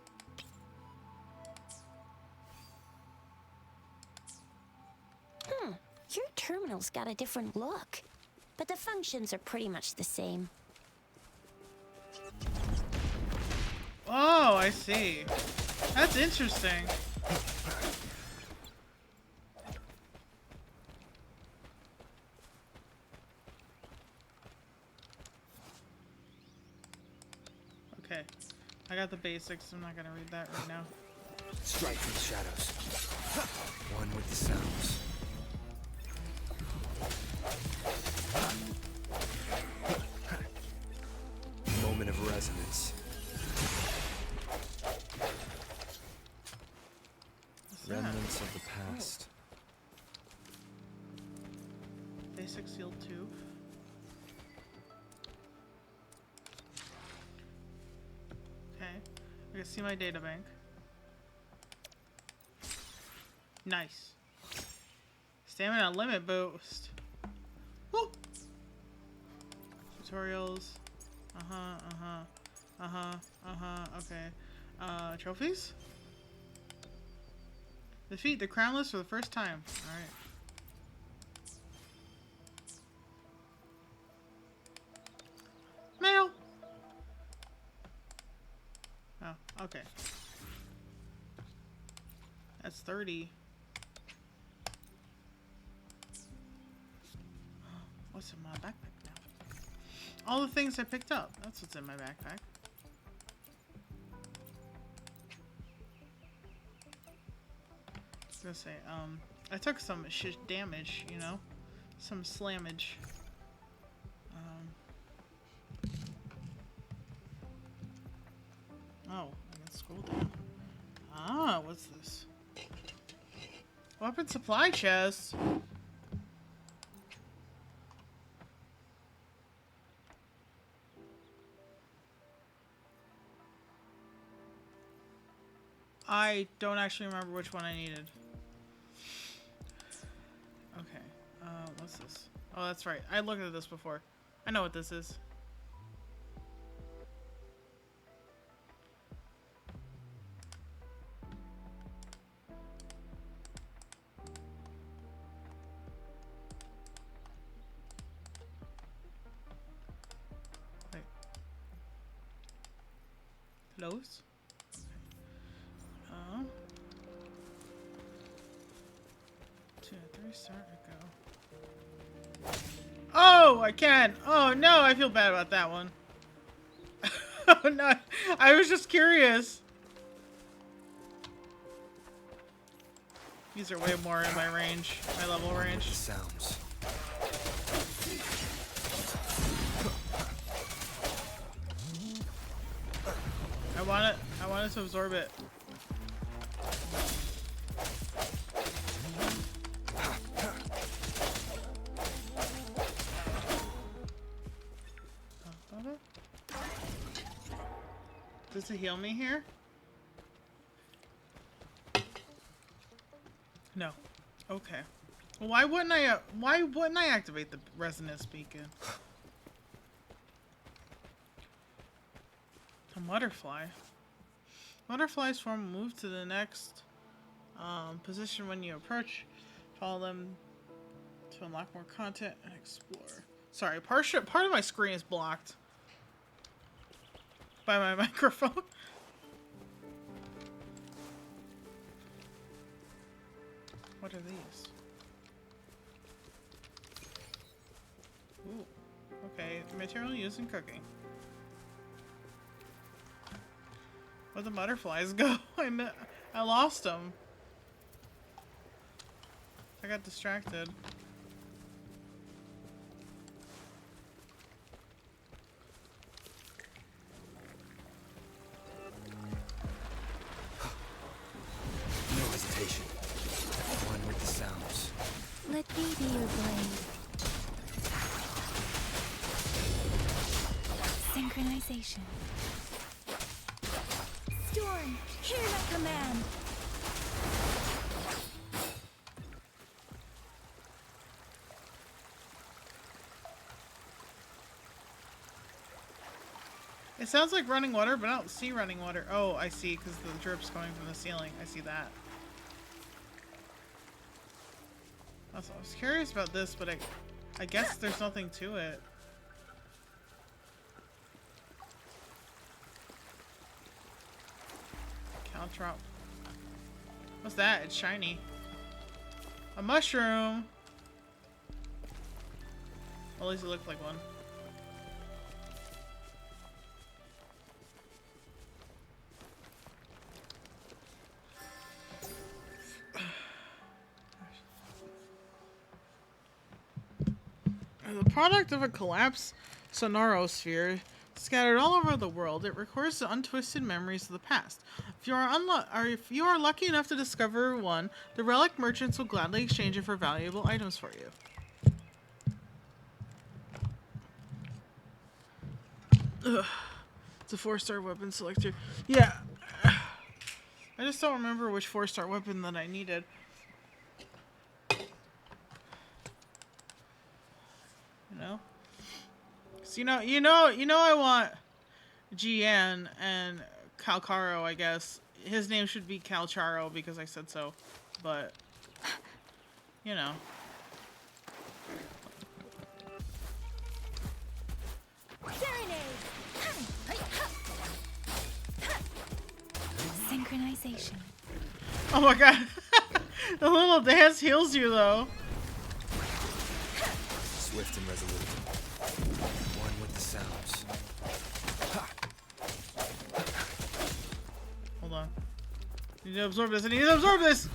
Your terminal's got a different look, but the functions are pretty much the same. Oh, I see. That's interesting. Okay. I got the basics. I'm not gonna read that right now. Strike from the shadows. One with the sounds. Moment of resonance. What's that? Remnants of the past. Basic sealed tube. Okay. I can see my data bank. Nice. Stamina limit boost. Woo! Tutorials. Okay. Trophies? Defeat the crownless for the first time. Alright. Mail! Oh, okay. That's 30. What's in my backpack now? All the things I picked up. That's what's in my backpack. I was gonna say, I took some damage, you know? Some slammage. Oh, I can scroll down. Ah, what's this? Weapon supply chest. I don't actually remember which one I needed. Okay, what's this? Oh, that's right. I looked at this before. I know what this is. Wait. Close? 2, 3, start, go. Oh, I can! Oh no, I feel bad about that one. Oh no, I was just curious. These are way more in my range, my level range. The sounds. wanted to absorb it. Does it heal me here? No. Okay. Why wouldn't I activate the resonance beacon? A butterfly. Butterflies form move to the next position when you approach. Follow them to unlock more content and explore. Sorry, part of my screen is blocked by my microphone. What are these? Ooh. Okay, material used in cooking. Where'd the butterflies go? I lost them. I got distracted. No hesitation. One with the sounds. Let me be your blade. Synchronization. Storm, hear my command. It sounds like running water, but I don't see running water. Oh, I see, because the drip's coming from the ceiling. I see that. Also, I was curious about this, but I guess there's nothing to it. Calcharo. What's that? It's shiny. A mushroom! Well, at least it looked like one. The product of a collapsed sonorosphere scattered all over the world, it records the untwisted memories of the past. If you are lucky enough to discover one, the relic merchants will gladly exchange it for valuable items for you. Ugh. It's a 4-star weapon selector. Yeah. I just don't remember which 4-star weapon that I needed. You know? So you know I want Jiyan and Calcharo, I guess. His name should be Calcharo because I said so. But you know. Synchronization. Oh my god. The little dance heals you though. Swift and resolute. One with the sounds. Hold on. I need to absorb this. I need to absorb this!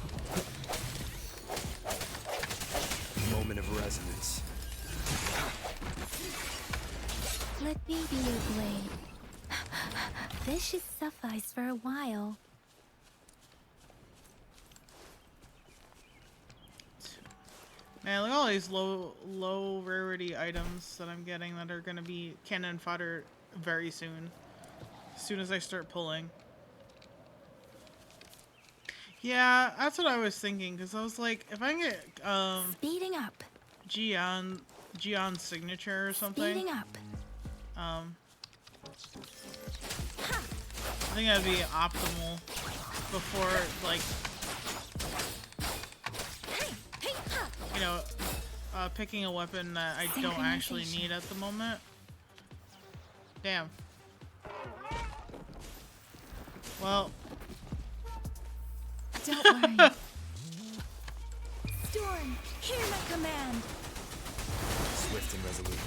Moment of resonance. Let me be your blade. This should suffice for a while. Man, look at all these low rarity items that I'm getting that are gonna be cannon fodder very soon. As soon as I start pulling. Yeah, that's what I was thinking, because I was like, if I can get Speeding up. Jiyan's signature or something. Speeding up. I think that'd be optimal before, like, you know, picking a weapon that I don't actually need at the moment. Damn. Well. Don't worry. Storm, hear my command. Swift and resolute.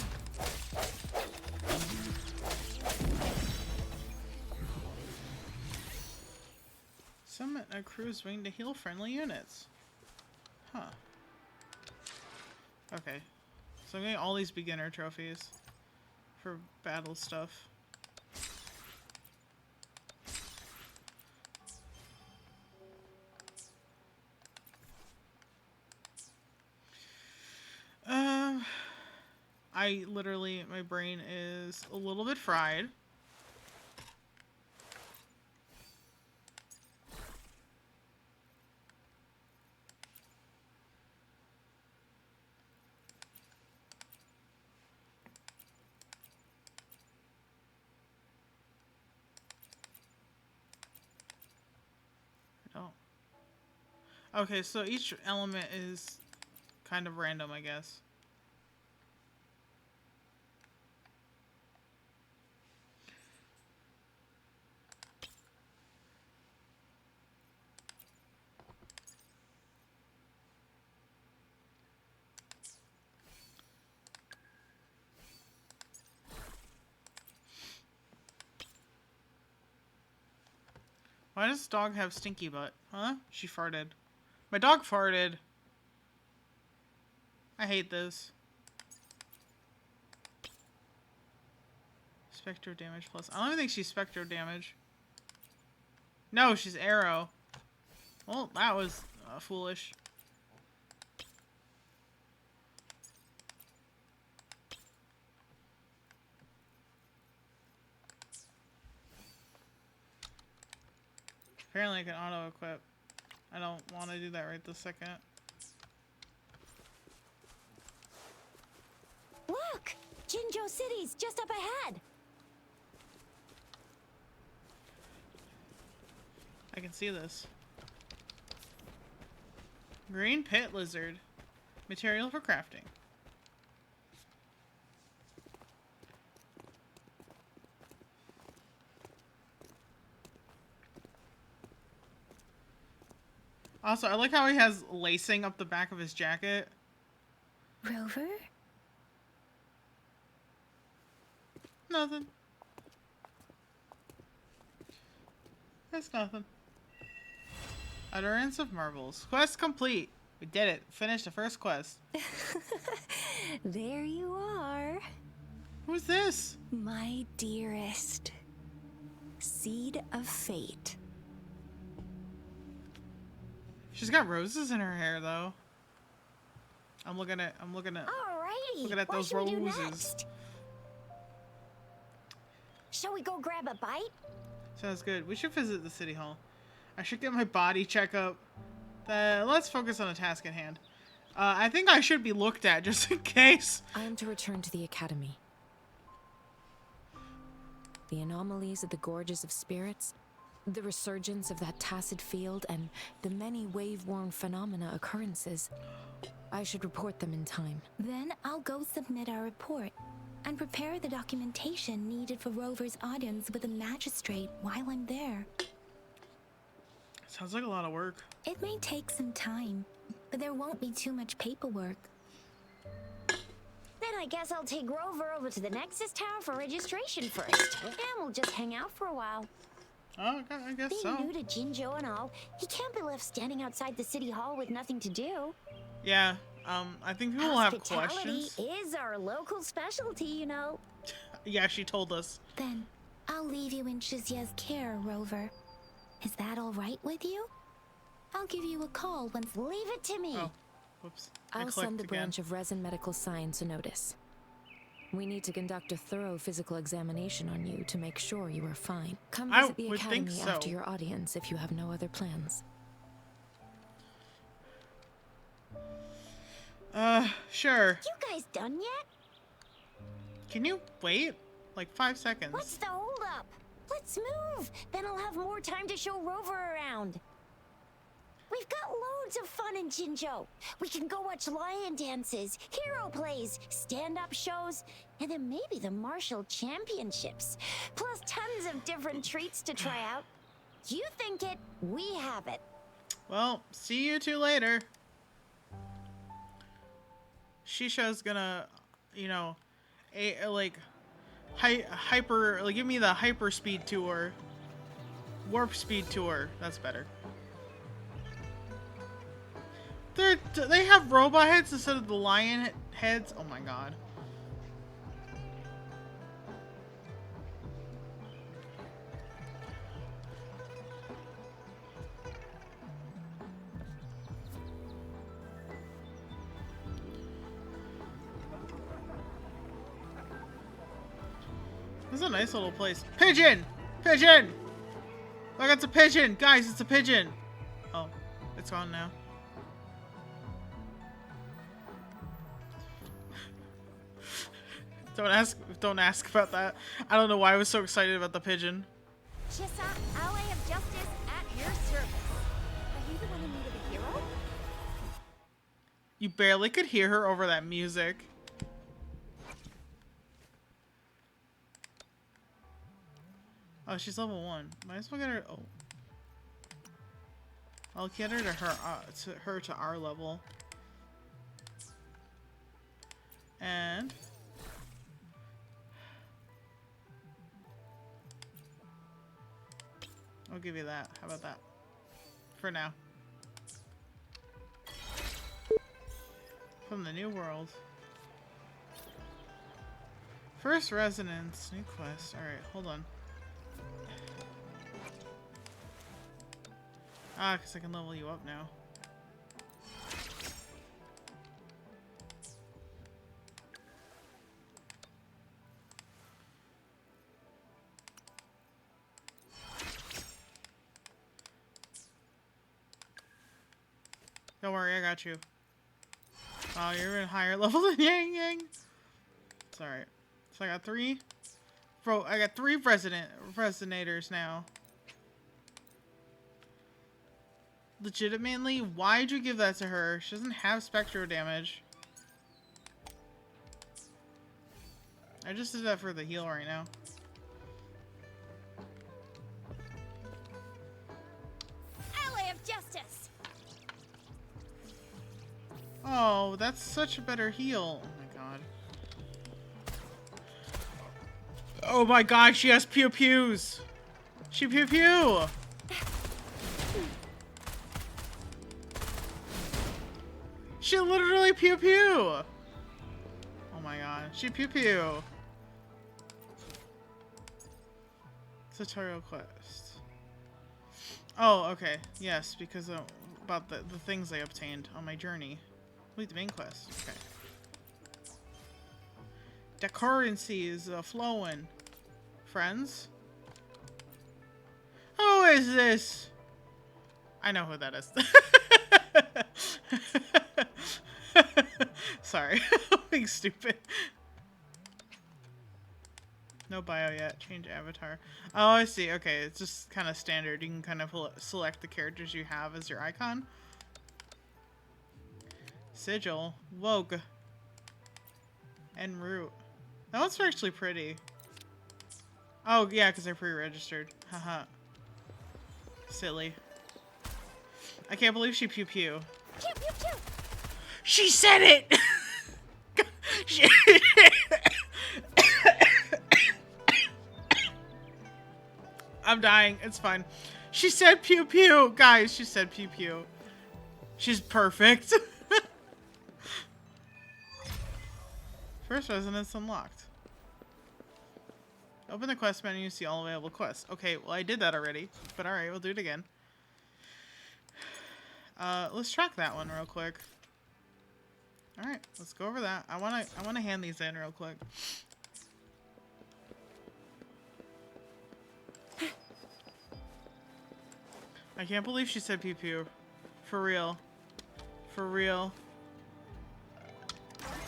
Summon a cruise wing to heal friendly units. Huh. Okay. So I'm getting all these beginner trophies for battle stuff. I literally, my brain is a little bit fried. Oh. Okay, so each element is kind of random, I guess. Why does this dog have stinky butt? Huh? She farted. My dog farted. I hate this. Spectro damage plus. I don't even think she's spectro damage. No, she's arrow. Well, that was foolish. Apparently I can auto-equip. I don't want to do that right this second. Look! Jinzhou City's just up ahead. I can see this. Green pit lizard. Material for crafting. Also, I like how he has lacing up the back of his jacket. Rover? Nothing. That's nothing. Utterance of Marvels. Quest complete. We did it. Finished the first quest. There you are, Who's this? my dearest. Seed of Fate. She's got roses in her hair, though. I'm looking at Alrighty. Looking at what those should we do roses. next? Shall we go grab a bite? Sounds good. We should visit the city hall. I should get my body checkup. Let's focus on the task at hand. I think I should be looked at just in case. I am to return to the academy. The anomalies of the gorges of spirits, the resurgence of that tacit field, and the many wave-worn phenomena occurrences. I should report them in time. Then I'll go submit our report and prepare the documentation needed for Rover's audience with the magistrate while I'm there. Sounds like a lot of work. It may take some time, but there won't be too much paperwork. Then I guess I'll take Rover over to the Nexus Tower for registration first. And we'll just hang out for a while. Oh, okay, I guess Being so. new to Jinzhou and all, he can't be left standing outside the city hall with nothing to do. Yeah, I think people will have Hospitality questions. is our local specialty, you know. Yeah, she told us. Then I'll leave you in Shizia's care, Rover. Is that all right with you? I'll give you a call once. Leave it to me. Oh, whoops. I I'll clicked send the again. branch of Resin Medical Science a notice. We need to conduct a thorough physical examination on you to make sure you are fine. Come I visit the would think academy so. after your audience if you have no other plans. Sure. You guys done yet? Can you wait? Like 5 seconds. What's the holdup? Let's move. Then I'll have more time to show Rover around. We've got loads of fun in Jinzhou. We can go watch lion dances, hero plays, stand-up shows, and then maybe the martial championships. Plus tons of different treats to try out. You think it, we have it. Well, see you two later. Shisha's gonna, you know, hyper, give me the hyper speed tour. Warp speed tour. That's better. They have robot heads instead of the lion heads. Oh my god. This is a nice little place. Pigeon! Pigeon! Look, it's a pigeon! Guys, it's a pigeon! Oh, it's gone now. Don't ask about that. I don't know why I was so excited about the pigeon. Chissa, ally of justice at your service. Are you the one in need of a hero? You barely could hear her over that music. Oh, she's level 1. Might as well get her. Oh, I'll get her to our level. And I'll give you that. How about that? For now. From the new world. First residence. New quest. Alright, hold on. Ah, because I can level you up now. Don't worry, I got you. Oh, you're in higher level than Yang Yang. It's alright. So I got 3. Bro, I got 3 resonators now. Legitimately, why'd you give that to her? She doesn't have spectro damage. I just did that for the heal right now. Ally of justice. Oh, that's such a better heal. Oh my god. Oh my god, she has pew pews. She pew pew. She literally pew pew. Oh my god, she pew pew. Tutorial quest. Oh, okay. Yes, because about the things I obtained on my journey. Wait, the main quest. Okay. The currency is flowing. Friends? Who is this? I know who that is. Sorry. I'm being stupid. No bio yet. Change avatar. Oh, I see. Okay, it's just kind of standard. You can kind of select the characters you have as your icon. Sigil. Vogue. En route. That one's actually pretty. Oh, yeah, because they're pre-registered. Haha. Silly. I can't believe she pew pew. Pew, pew, pew. She said it! I'm dying. It's fine. She said pew pew. Guys, she said pew pew. She's perfect. First resonance unlocked. Open the quest menu, see all available quests. Okay, well I did that already, but alright, we'll do it again. Let's track that one real quick. Alright, let's go over that. I wanna hand these in real quick. I can't believe she said pew pew. For real. For real.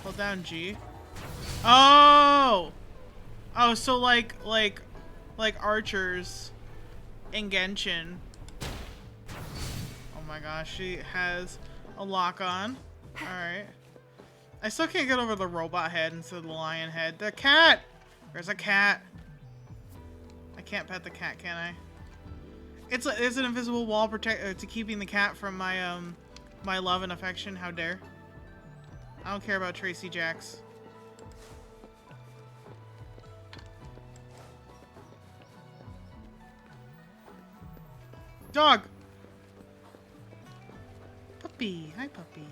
Hold down G. Oh! Oh, so like archers in Genshin. Oh my gosh, she has a lock on. Alright. I still can't get over the robot head instead of the lion head. The cat! There's a cat. I can't pet the cat, can I? It's an invisible wall to keeping the cat from my my love and affection. How dare? I don't care about Tracy Jacks. Dog! Puppy. Hi, puppy.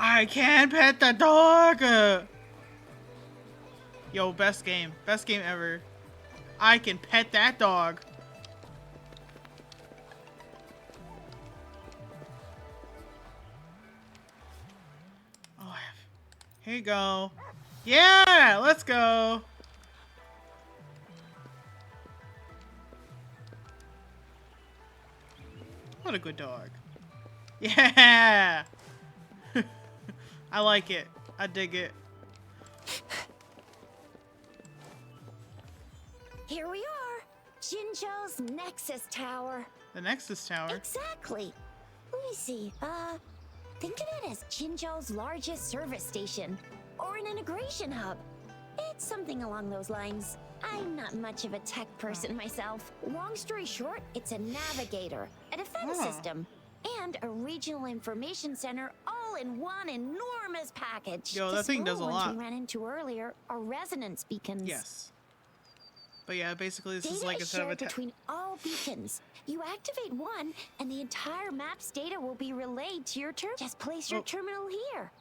I can pet the dog! Yo, best game. Best game ever. I can pet that dog. Oh, here you go. Yeah! Let's go! What a good dog. Yeah! I like it. I dig it. Here we are. Jinzhou's Nexus Tower. The Nexus Tower. Exactly. Let me see. Think of it as Jinzhou's largest service station. Or an integration hub. It's something along those lines. I'm not much of a tech person myself. Long story short, it's a navigator, a defense system, and a regional information center all in one enormous package. Yo, that thing does a lot. We ran into earlier are resonance beacons. Yes. But yeah, basically this is Data like is a shared between all beacons. You activate one, and the entire map's data will be relayed to your terminal. Just place your terminal here.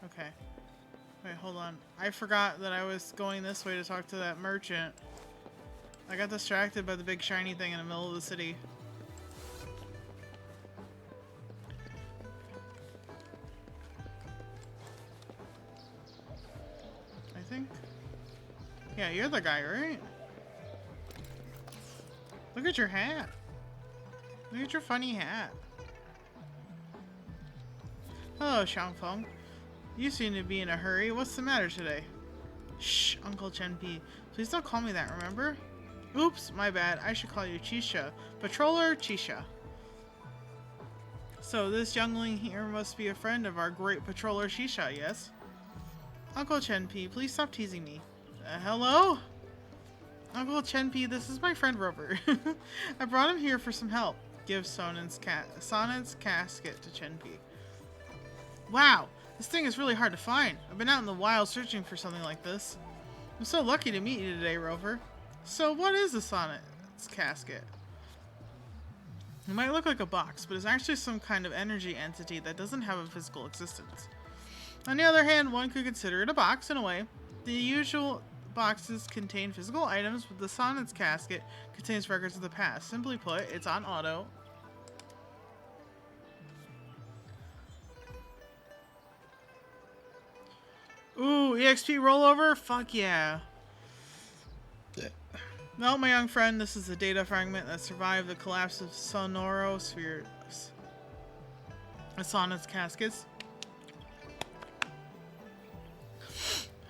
Okay. Wait, hold on. I forgot that I was going this way to talk to that merchant. I got distracted by the big shiny thing in the middle of the city. I think. Yeah, you're the guy, right? Look at your hat. Look at your funny hat. Hello, Shangfeng. You seem to be in a hurry. What's the matter today? Shh, Uncle Chenpi. Please don't call me that, remember? Oops, my bad. I should call you Chisha. Patroller Chisha. So this youngling here must be a friend of our great patroller Chisha, yes? Uncle Chenpi, please stop teasing me. Hello? Uncle Chenpi, this is my friend Rover. I brought him here for some help. Give Sonan's casket to Chenpi. Wow! This thing is really hard to find. I've been out in the wild searching for something like this. I'm so lucky to meet you today, Rover. So what is the Sonnet's casket? It might look like a box, but it's actually some kind of energy entity that doesn't have a physical existence. On the other hand, one could consider it a box in a way. The usual boxes contain physical items, but the Sonnet's casket contains records of the past. Simply put, it's on auto. Ooh, EXP rollover? Fuck yeah. Well, my young friend, this is a data fragment that survived the collapse of Sonorospheres. Sonnet's caskets.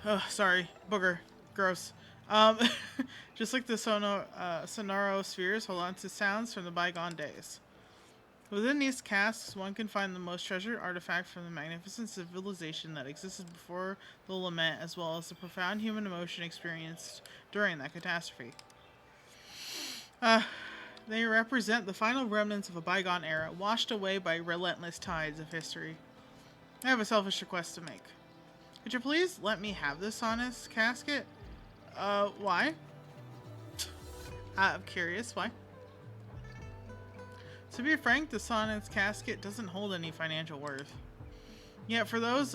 Oh, sorry. Booger. Gross. Just like the Sonorospheres, hold on to sounds from the bygone days. Within these casks, one can find the most treasured artifact from the magnificent civilization that existed before the lament, as well as the profound human emotion experienced during that catastrophe. They represent the final remnants of a bygone era, washed away by relentless tides of history. I have a selfish request to make. Could you please let me have this Sonnet's casket? Why? I'm curious, why? To be frank, the Sonnet's casket doesn't hold any financial worth. Yet for those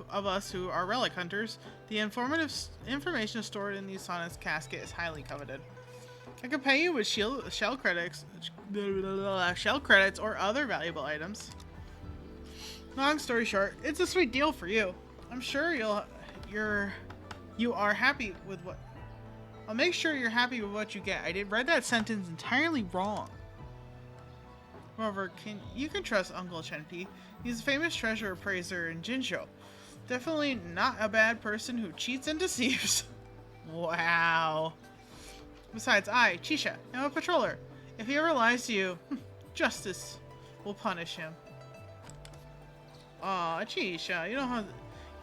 of us who are relic hunters, the information stored in the Sonnet's casket is highly coveted. I could pay you with shell credits or other valuable items. Long story short, it's a sweet deal for you. I'm sure you are happy with what. I'll make sure you're happy with what you get. I read that sentence entirely wrong. However, you can trust Uncle Chenpi. He's a famous treasure appraiser in Jinzhou. Definitely not a bad person who cheats and deceives. Wow. Besides, I, Chisha, am a patroller. If he ever lies to you, justice will punish him. Aw, Chisha, you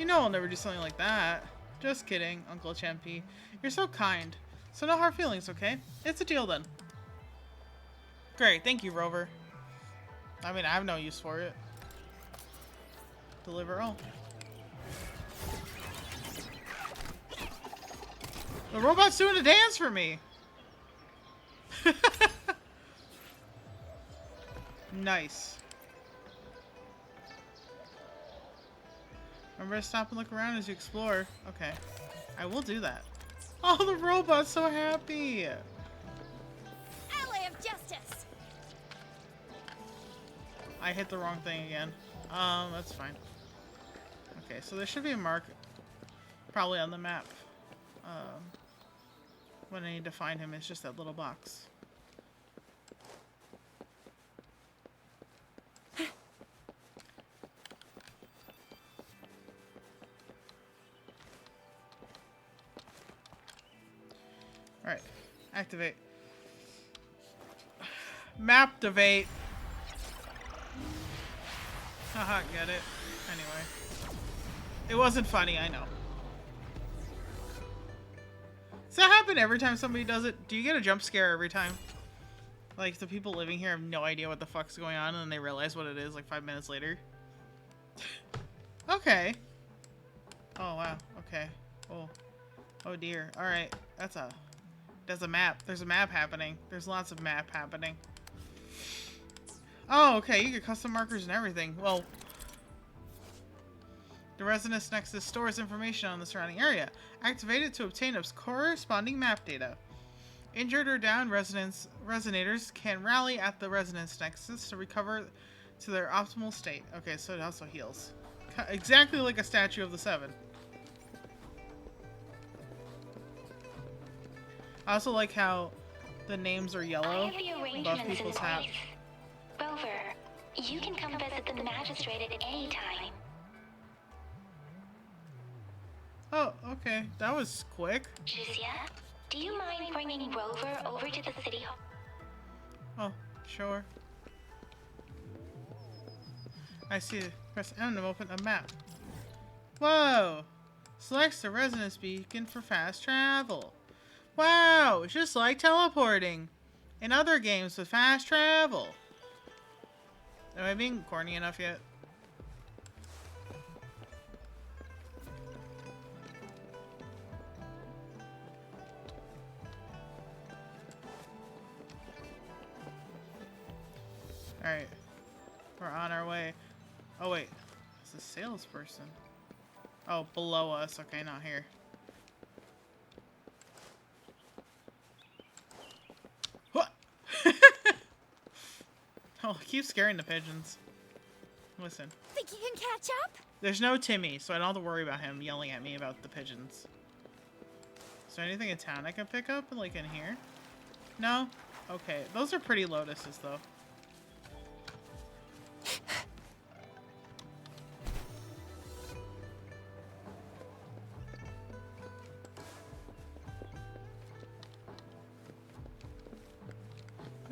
know I'll never do something like that. Just kidding, Uncle Chenpi. You're so kind. So no hard feelings, okay? It's a deal then. Great, thank you, Rover. I mean, I have no use for it. Deliver all. The robot's doing a dance for me! Nice. Remember to stop and look around as you explore. Okay. I will do that. Oh, the robot's so happy! Alley of Justice! I hit the wrong thing again. That's fine. Okay, so there should be a mark probably on the map. when I need to find him, it's just that little box. Alright, activate. Maptivate. Haha, get it. Anyway. It wasn't funny, I know. Does that happen every time somebody does it? Do you get a jump scare every time? Like, the people living here have no idea what the fuck's going on, and then they realize what it is like 5 minutes later? Okay. Oh, wow. Okay. Oh. Oh, dear. Alright. There's a map. There's a map happening. There's lots of map happening. Oh, okay. You get custom markers and everything. Well, the Resonance Nexus stores information on the surrounding area. Activate it to obtain its corresponding map data. Injured or downed resonators can rally at the Resonance Nexus to recover to their optimal state. Okay, so it also heals. Exactly like a statue of the Seven. I also like how the names are yellow above people's hats. Rover, you can come visit the magistrate at any time. Oh, okay. That was quick. Jiyan, do you mind bringing Rover over to the city hall? Oh, sure. I see. Press M to open a map. Whoa! Selects the resonance beacon for fast travel. Wow! It's just like teleporting in other games with fast travel. Am I being corny enough yet? Alright. We're on our way. Oh wait. It's a salesperson. Oh, below us. Okay, not here. What? Oh, keep scaring the pigeons. Listen. Think you can catch up? There's no Timmy, so I don't have to worry about him yelling at me about the pigeons. Is there anything in town I can pick up, like in here? No? Okay. Those are pretty lotuses, though.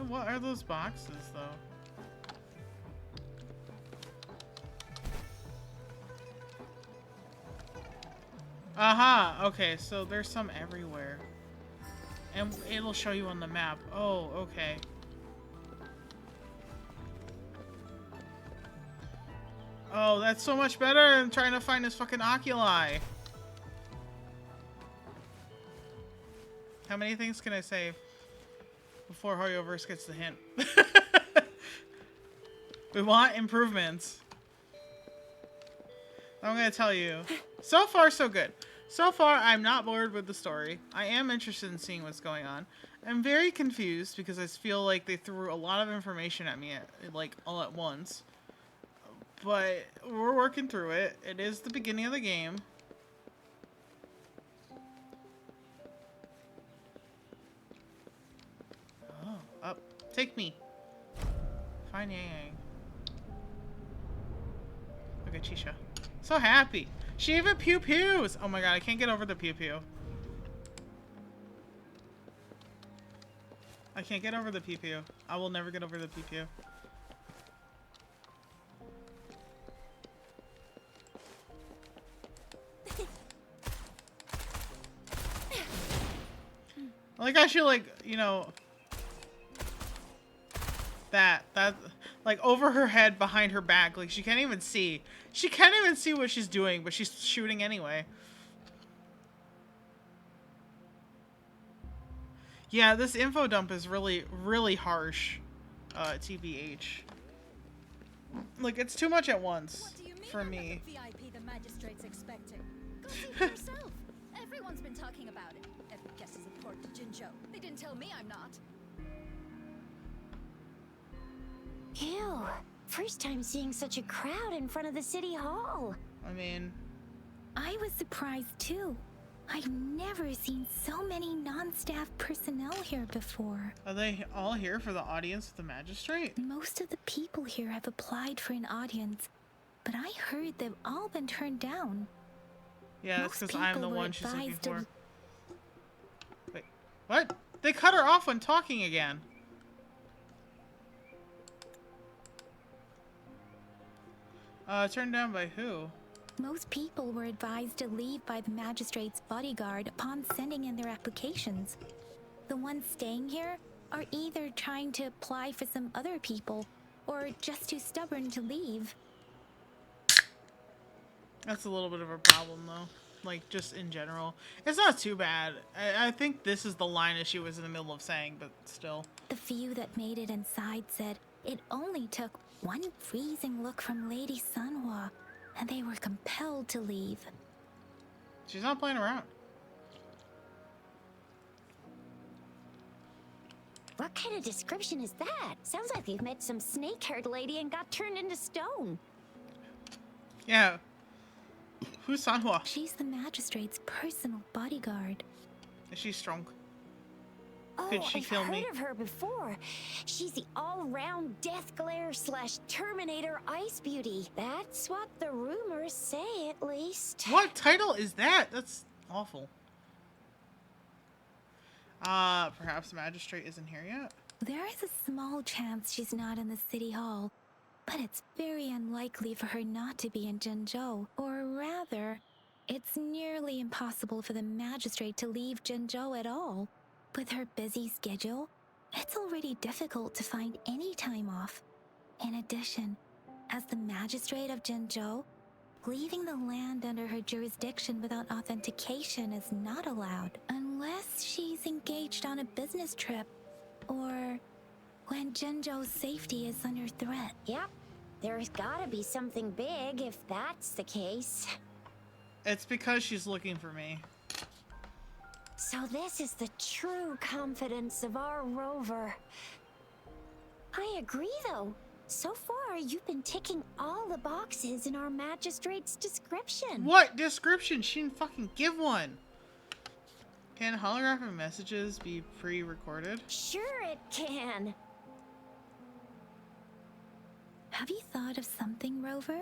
What are those boxes, though? Aha! Okay, so there's some everywhere. And it'll show you on the map. Oh, okay. Oh, that's so much better than trying to find this fucking oculi. How many things can I save before Horioverse gets the hint? We want improvements. I'm gonna tell you. So far, so good. So far, I'm not bored with the story. I am interested in seeing what's going on. I'm very confused because I feel like they threw a lot of information at me, like, all at once. But we're working through it. It is the beginning of the game. Oh, up. Take me. Fine Yang. Look at Chisha. So happy. She even pew-pews. Oh my god, I can't get over the pew-pew. I can't get over the pew-pew. I will never get over the pew-pew. Like, I feel like, you know, that, like, over her head, behind her back, like, she can't even see. She can't even see what she's doing, but she's shooting anyway. Yeah, this info dump is really, really harsh, TBH. Like, it's too much at once for me. VIP the magistrate's expecting. Go see for yourself. Everyone's been talking about it. Every guest is important to Jinzhou. They didn't tell me I'm not. Ew. First time seeing such a crowd in front of the city hall. I mean... I was surprised too. I've never seen so many non-staff personnel here before. Are they all here for the audience with the magistrate? Most of the people here have applied for an audience, but I heard they've all been turned down. Yeah, it's Most because I'm the people were one she's looking advised for. to- Wait, what? They cut her off when talking again. Turned down by who? Most people were advised to leave by the magistrate's bodyguard upon sending in their applications. The ones staying here are either trying to apply for some other people or just too stubborn to leave. That's a little bit of a problem, though. Like, just in general. It's not too bad. I think this is the line she was in the middle of saying, but still. The few that made it inside said it only took one freezing look from Lady Sanhua, and they were compelled to leave. She's not playing around. What kind of description is that? Sounds like they've met some snake-haired lady and got turned into stone. Yeah. Who's Sanhua? She's the magistrate's personal bodyguard. Is she strong? Oh, Could she I've kill heard me? of her before. She's the all-round Death Glare / Terminator Ice Beauty. That's what the rumors say, at least. What title is that? That's awful. Perhaps the magistrate isn't here yet? There is a small chance she's not in the city hall, but it's very unlikely for her not to be in Jinzhou. Or rather, it's nearly impossible for the magistrate to leave Jinzhou at all. With her busy schedule, it's already difficult to find any time off. In addition, as the magistrate of Jinzhou, leaving the land under her jurisdiction without authentication is not allowed unless she's engaged on a business trip or when Jinzhou's safety is under threat. Yep. There's gotta be something big if that's the case. It's because she's looking for me. So this is the true confidence of our rover. I agree, though. So far, you've been ticking all the boxes in our magistrate's description. What description? She didn't fucking give one. Can holographic messages be pre-recorded? Sure it can. Have you thought of something, Rover?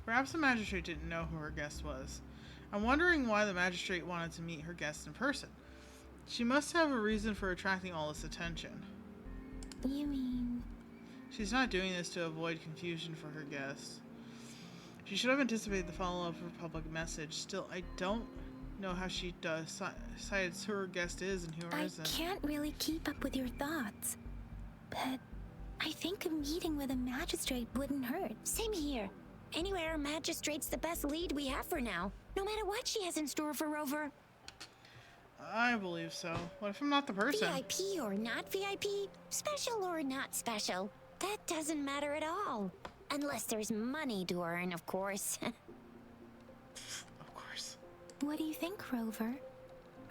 Perhaps the magistrate didn't know who her guest was. I'm wondering why the magistrate wanted to meet her guest in person. She must have a reason for attracting all this attention. You mean... She's not doing this to avoid confusion for her guests. She should have anticipated the follow-up of her public message. Still, I don't know how she decides who her guest is and who I isn't. can't really keep up with your thoughts, but I think a meeting with a magistrate wouldn't hurt. Same here. Anyway, our magistrate's the best lead we have for now. No matter what she has in store for Rover. I believe so. What if I'm not the person? VIP or not VIP, special or not special, that doesn't matter at all. Unless there's money to earn, of course. Of course. What do you think, Rover?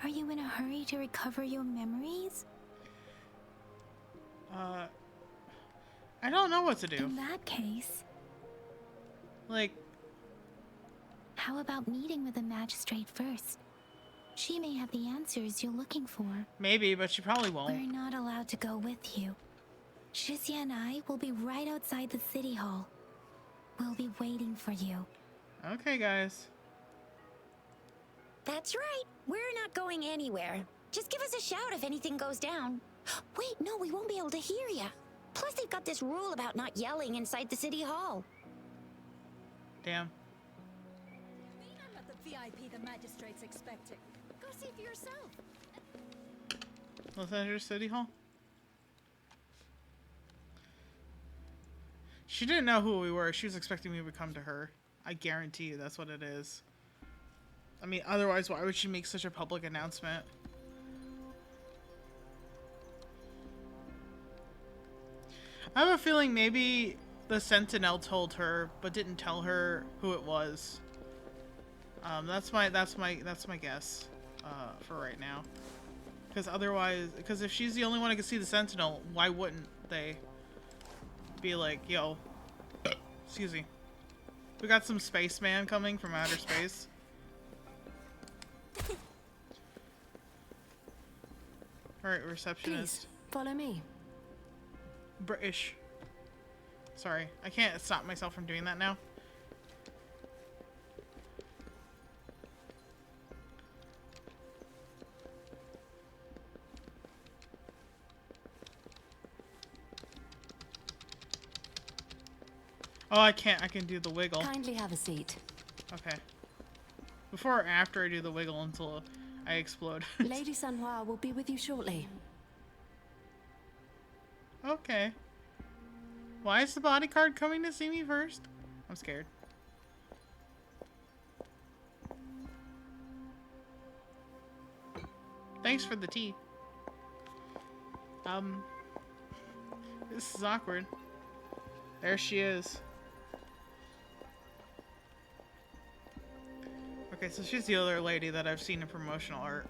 Are you in a hurry to recover your memories? I don't know what to do. In that case, Like, how about meeting with the magistrate first? She may have the answers you're looking for. maybe, but she probably won't. We're not allowed to go with you. Shizia and I will be right outside the city hall. We'll be waiting for you. Okay, guys. That's right. We're not going anywhere. Just give us a shout if anything goes down. Wait, no, we won't be able to hear ya. Plus, they've got this rule about not yelling inside the city hall. Damn. mean I'm not the VIP the magistrate's expecting? Go see for yourself. Los Angeles City Hall? She didn't know who we were. She was expecting me to come to her. I guarantee you that's what it is. I mean, otherwise, why would she make such a public announcement? I have a feeling maybe the Sentinel told her, but didn't tell her who it was. That's my guess for right now. Because otherwise, because if she's the only one who can see the Sentinel, why wouldn't they be like, yo, excuse me, we got some spaceman coming from outer space. Alright, receptionist. Please, follow me. British. Sorry, I can't stop myself from doing that now. Oh, I can't. I can do the wiggle. Kindly have a seat. Okay. Before or after I do the wiggle until I explode. Lady Sanhua will be with you shortly. Okay. Why is the bodyguard coming to see me first? I'm scared. Thanks for the tea. This is awkward. There she is. Okay, so she's the other lady that I've seen in promotional art.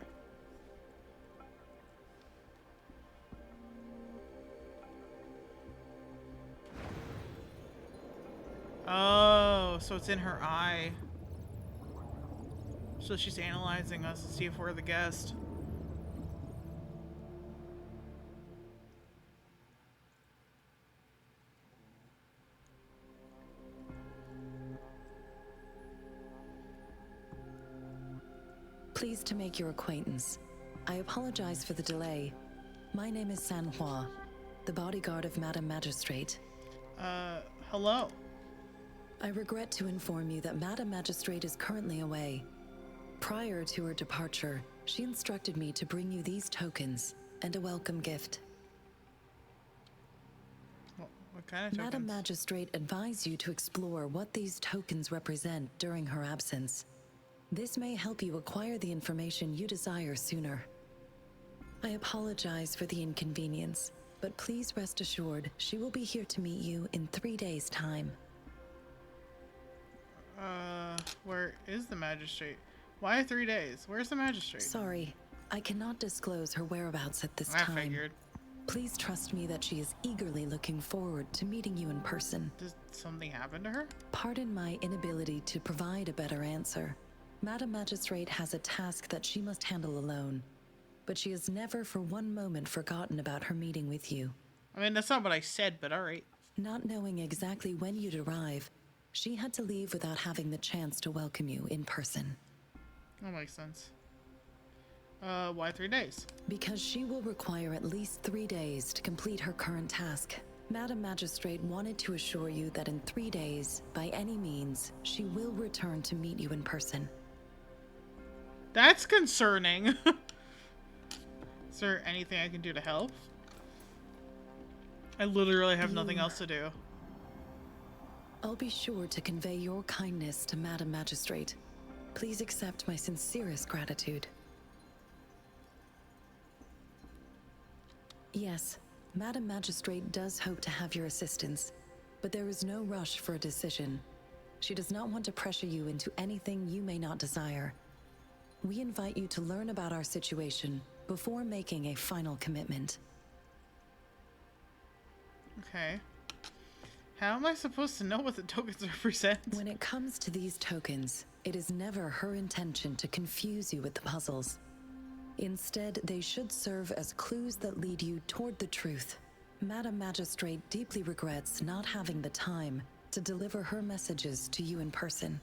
Oh, so it's in her eye. So she's analyzing us to see if we're the guest. Pleased to make your acquaintance. I apologize for the delay. My name is Sanhua, the bodyguard of Madam Magistrate. Hello. I regret to inform you that Madam Magistrate is currently away. Prior to her departure, she instructed me to bring you these tokens and a welcome gift. What kind of tokens? Madam Magistrate advised you to explore what these tokens represent during her absence. This may help you acquire the information you desire sooner. I apologize for the inconvenience, but please rest assured she will be here to meet you in 3 days' time. Where is the magistrate? Why 3 days? Where's the magistrate? Sorry, I cannot disclose her whereabouts at this I time. figured. Please trust me that she is eagerly looking forward to meeting you in person. Did something happen to her? Pardon my inability to provide a better answer. Madam Magistrate has a task that she must handle alone, but she has never for one moment forgotten about her meeting with you. I mean, that's not what I said, but alright. Not knowing exactly when you'd arrive, she had to leave without having the chance to welcome you in person. That makes sense. Why 3 days? Because she will require at least 3 days to complete her current task. Madam Magistrate wanted to assure you that in 3 days, by any means, she will return to meet you in person. That's concerning. Is there anything I can do to help? I literally have nothing else to do. I'll be sure to convey your kindness to Madam Magistrate. Please accept my sincerest gratitude. Yes, Madam Magistrate does hope to have your assistance, but there is no rush for a decision. She does not want to pressure you into anything you may not desire. We invite you to learn about our situation before making a final commitment. Okay. How am I supposed to know what the tokens represent? When it comes to these tokens, it is never her intention to confuse you with the puzzles. Instead, they should serve as clues that lead you toward the truth. Madam Magistrate deeply regrets not having the time to deliver her messages to you in person.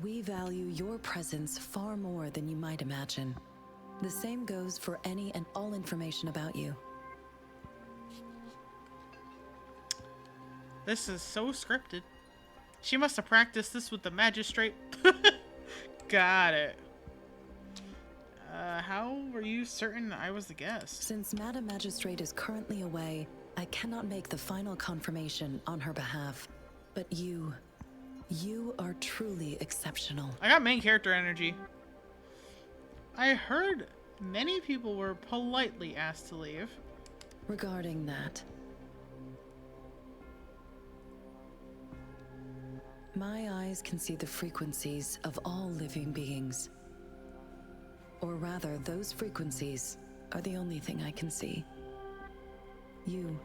We value your presence far more than you might imagine. The same goes for any and all information about you. This is so scripted. She must have practiced this with the magistrate. Got it. How were you certain I was the guest? Since Madam Magistrate is currently away, I cannot make the final confirmation on her behalf. But you are truly exceptional. I got main character energy. I heard many people were politely asked to leave. Regarding that, my eyes can see the frequencies of all living beings. Or rather, those frequencies are the only thing I can see. You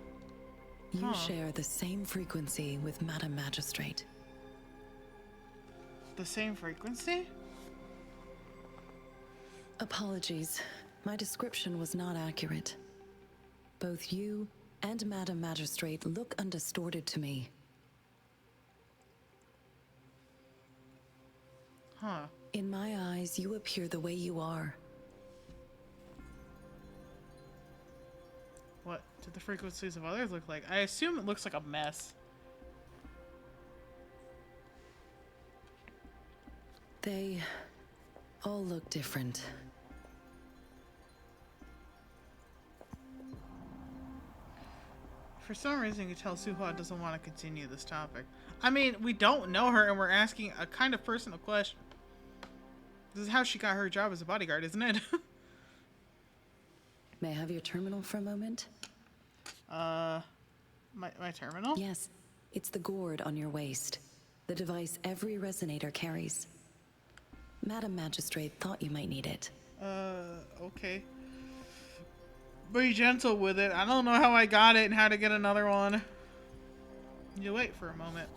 share the same frequency with Madam Magistrate. The same frequency? Apologies. My description was not accurate. Both you and Madam Magistrate look undistorted to me. Huh. In my eyes, you appear the way you are. What do the frequencies of others look like? I assume it looks like a mess. They all look different. For some reason, you can tell Suha doesn't want to continue this topic. I mean, we don't know her, and we're asking a kind of personal question. This is how she got her job as a bodyguard, isn't it? May I have your terminal for a moment? My terminal? Yes, it's the gourd on your waist. The device every resonator carries. Madam Magistrate thought you might need it. Okay. Be gentle with it. I don't know how I got it and how to get another one. You wait for a moment.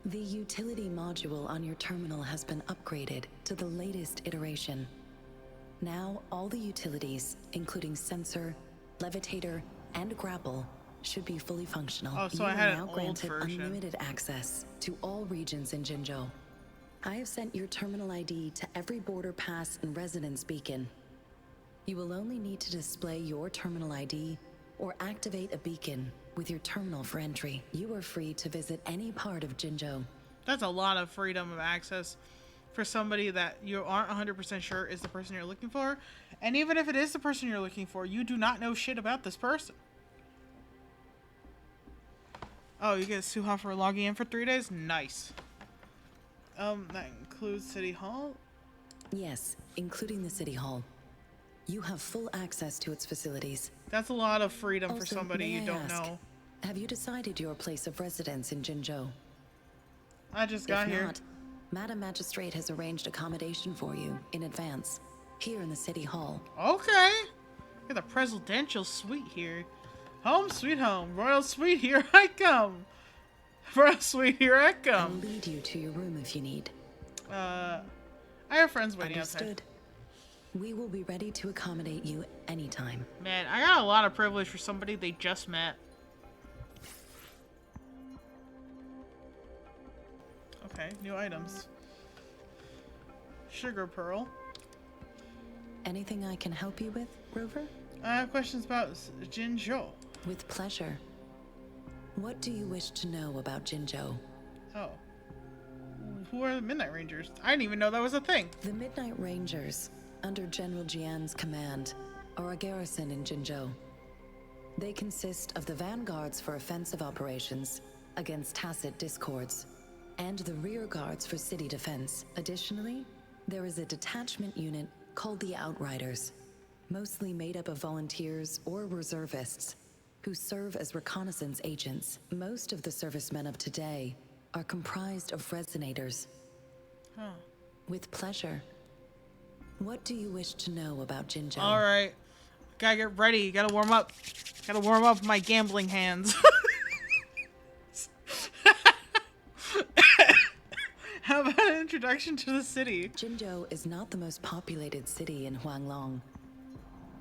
The utility module on your terminal has been upgraded to the latest iteration. Now, all the utilities, including sensor, levitator, and grapple, should be fully functional. Oh, so you I had are an now old granted version. unlimited access to all regions in Jinzhou. I have sent your terminal ID to every border pass and residence beacon. You will only need to display your terminal ID or activate a beacon with your terminal for entry. You are free to visit any part of Jinzhou. That's a lot of freedom of access for somebody that you aren't 100% sure is the person you're looking for. And even if it is the person you're looking for, you do not know shit about this person. Oh, you get Suha for logging in for 3 days? Nice. That includes City Hall? Yes, including the City Hall. You have full access to its facilities. That's a lot of freedom for Also, somebody may you I don't ask, know. Have you decided your place of residence in Jinzhou? I just got If here. not, Madam Magistrate has arranged accommodation for you in advance, here in the City Hall. Okay. Got the presidential suite here. Home sweet home. Royal suite, here I come. Royal suite, here I I'll come. lead you to your room if you need. I have friends waiting outside. Understood. We will be ready to accommodate you anytime. Man, I got a lot of privilege for somebody they just met. Okay, new items. Sugar pearl. Anything I can help you with, Rover? I have questions about Jinzhou. With pleasure. What do you wish to know about Jinzhou? Oh. Who are the Midnight Rangers? I didn't even know that was a thing. The Midnight Rangers, under General Jiyan's command, are a garrison in Jinzhou. They consist of the vanguards for offensive operations against tacit discords, and the rear guards for city defense. Additionally, there is a detachment unit called the Outriders, mostly made up of volunteers or reservists who serve as reconnaissance agents. Most of the servicemen of today are comprised of resonators. Huh. With pleasure. What do you wish to know about Jinzhou? Alright. Gotta get ready. Gotta warm up. Gotta warm up my gambling hands. How about an introduction to the city? Jinzhou is not the most populated city in Huanglong.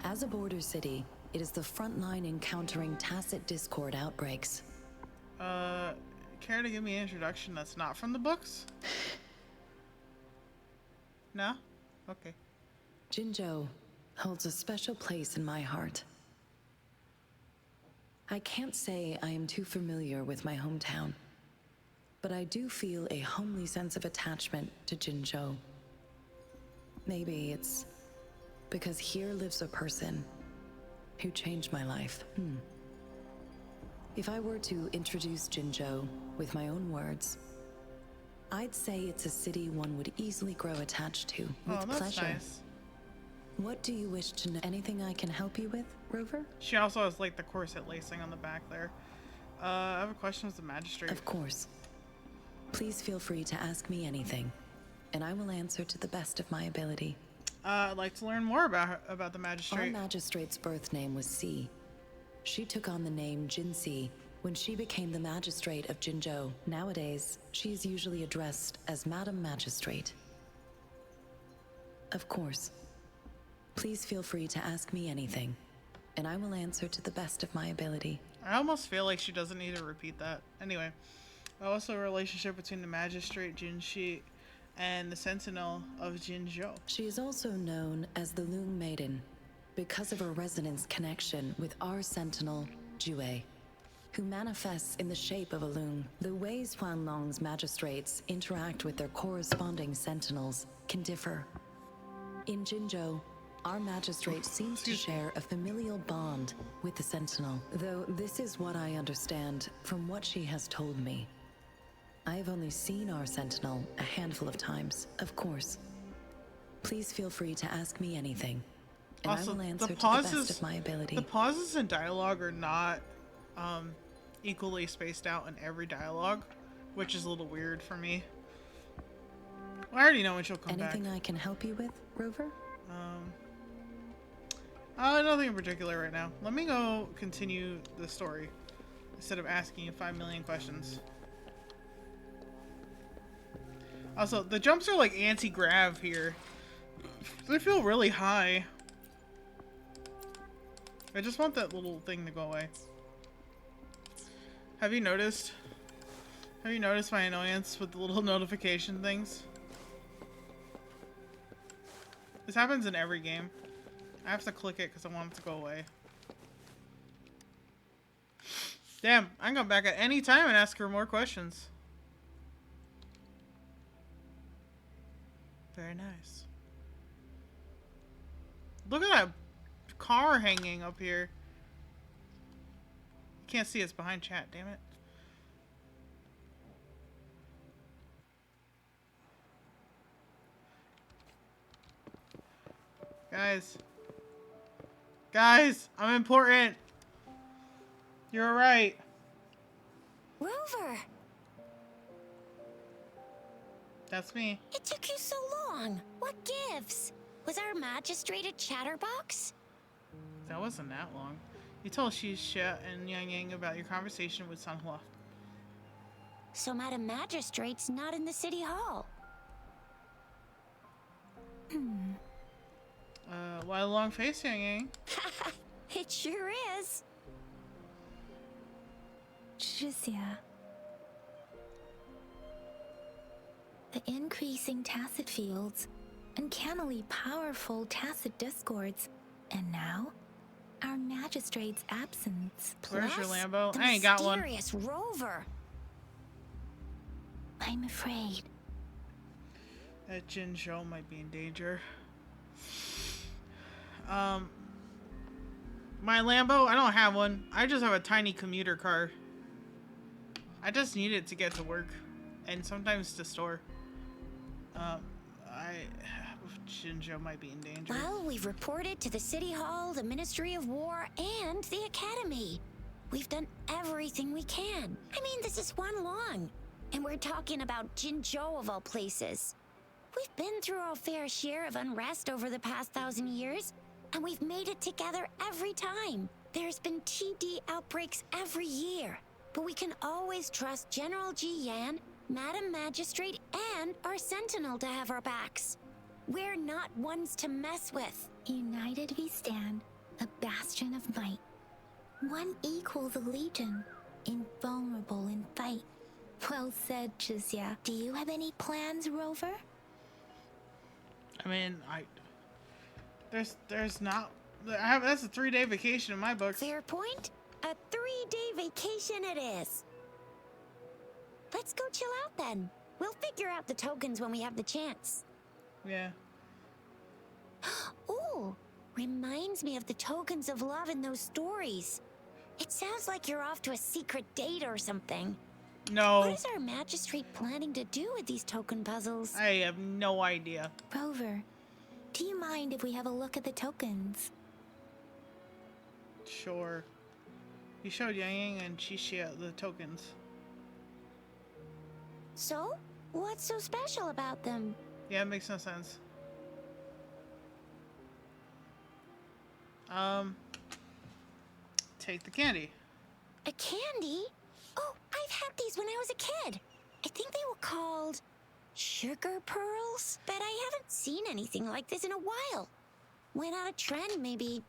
As a border city, it is the front line in countering tacit discord outbreaks. Care to give me an introduction that's not from the books? No? Okay. Jinzhou holds a special place in my heart. I can't say I am too familiar with my hometown, but I do feel a homely sense of attachment to Jinzhou. Maybe it's because here lives a person who changed my life. If I were to introduce Jinzhou with my own words, I'd say it's a city one would easily grow attached to. With Oh, that's pleasure. nice. What do you wish to know? Anything I can help you with, Rover? She also has like the corset lacing on the back there. I have a question with the magistrate. Of course. Please feel free to ask me anything, and I will answer to the best of my ability. I'd like to learn more about her, about the Our magistrate. magistrate's birth name was Si. She took on the name Jinsi when she became the magistrate of Jinzhou. Nowadays, she is usually addressed as Madam Magistrate. Of course. Please feel free to ask me anything, and I will answer to the best of my ability. I almost feel like she doesn't need to repeat that. Anyway, also a relationship between the magistrate Jinshi and the sentinel of Jinzhou. She is also known as the Loong Maiden because of her resonance connection with our sentinel, Jue, who manifests in the shape of a loon. The ways Huanlong's magistrates interact with their corresponding sentinels can differ. In Jinzhou, our magistrate seems to share a familial bond with the sentinel, though this is what I understand from what she has told me. I have only seen our sentinel a handful of times, of course. Please feel free to ask me anything, and Also, I will answer the to the best of my ability. The pauses in dialogue are not equally spaced out in every dialogue, which is a little weird for me. Well, I already know when she'll come back. Anything I can help you with, Rover? Nothing in particular right now. Let me go continue the story instead of asking you 5 million questions. Also, the jumps are like anti-grav here. They feel really high. I just want that little thing to go away. Have you noticed? Have you noticed my annoyance with the little notification things? This happens in every game. I have to click it because I want it to go away. Damn, I can go back at any time and ask her more questions. Very nice. Look at that car hanging up here. Can't see it's behind chat, damn it. Guys, I'm important. You're right. Rover, That's me. it took you so long. What gives? Was our magistrate a chatterbox? That wasn't that long. You told Xia and Yang Yang about your conversation with Sanhua. So Madam Magistrate's not in the city hall. Why the long face, Yang Yang? It sure is. Jiyan. The increasing tacit fields, uncannily powerful tacit discords, and now our magistrate's absence. Where's your Plus, Lambo? the I ain't got one. mysterious Rover. I'm afraid. That Jinzhou might be in danger. My Lambo? I don't have one. I just have a tiny commuter car. I just need it to get to work. And sometimes to store. Jinzhou might be in danger. Well, we've reported to the City Hall, the Ministry of War, and the Academy. We've done everything we can. I mean, this is one long. And we're talking about Jinzhou of all places. We've been through our fair share of unrest over the past 1,000 years, and we've made it together every time. There's been TD outbreaks every year, but we can always trust General Jiyan, Madam Magistrate, and our Sentinel to have our backs. We're not ones to mess with. United we stand, a bastion of might. One equals a legion, invulnerable in fight. Well said, Jiyan. Do you have any plans, Rover? I mean, there's not. That's a 3-day vacation in my books. Fair point. A 3-day vacation it is. Let's go chill out then. We'll figure out the tokens when we have the chance. Yeah. Ooh, reminds me of the tokens of love in those stories. It sounds like you're off to a secret date or something. No. What is our magistrate planning to do with these token puzzles? I have no idea. Rover, do you mind if we have a look at the tokens? Sure. You showed Yang Yang and Xixia the tokens. So, what's so special about them? Yeah, it makes no sense. Take the candy. A candy? Oh, I've had these when I was a kid. I think they were called Sugar pearls? Bet I haven't seen anything like this in a while. Went out of trend, maybe.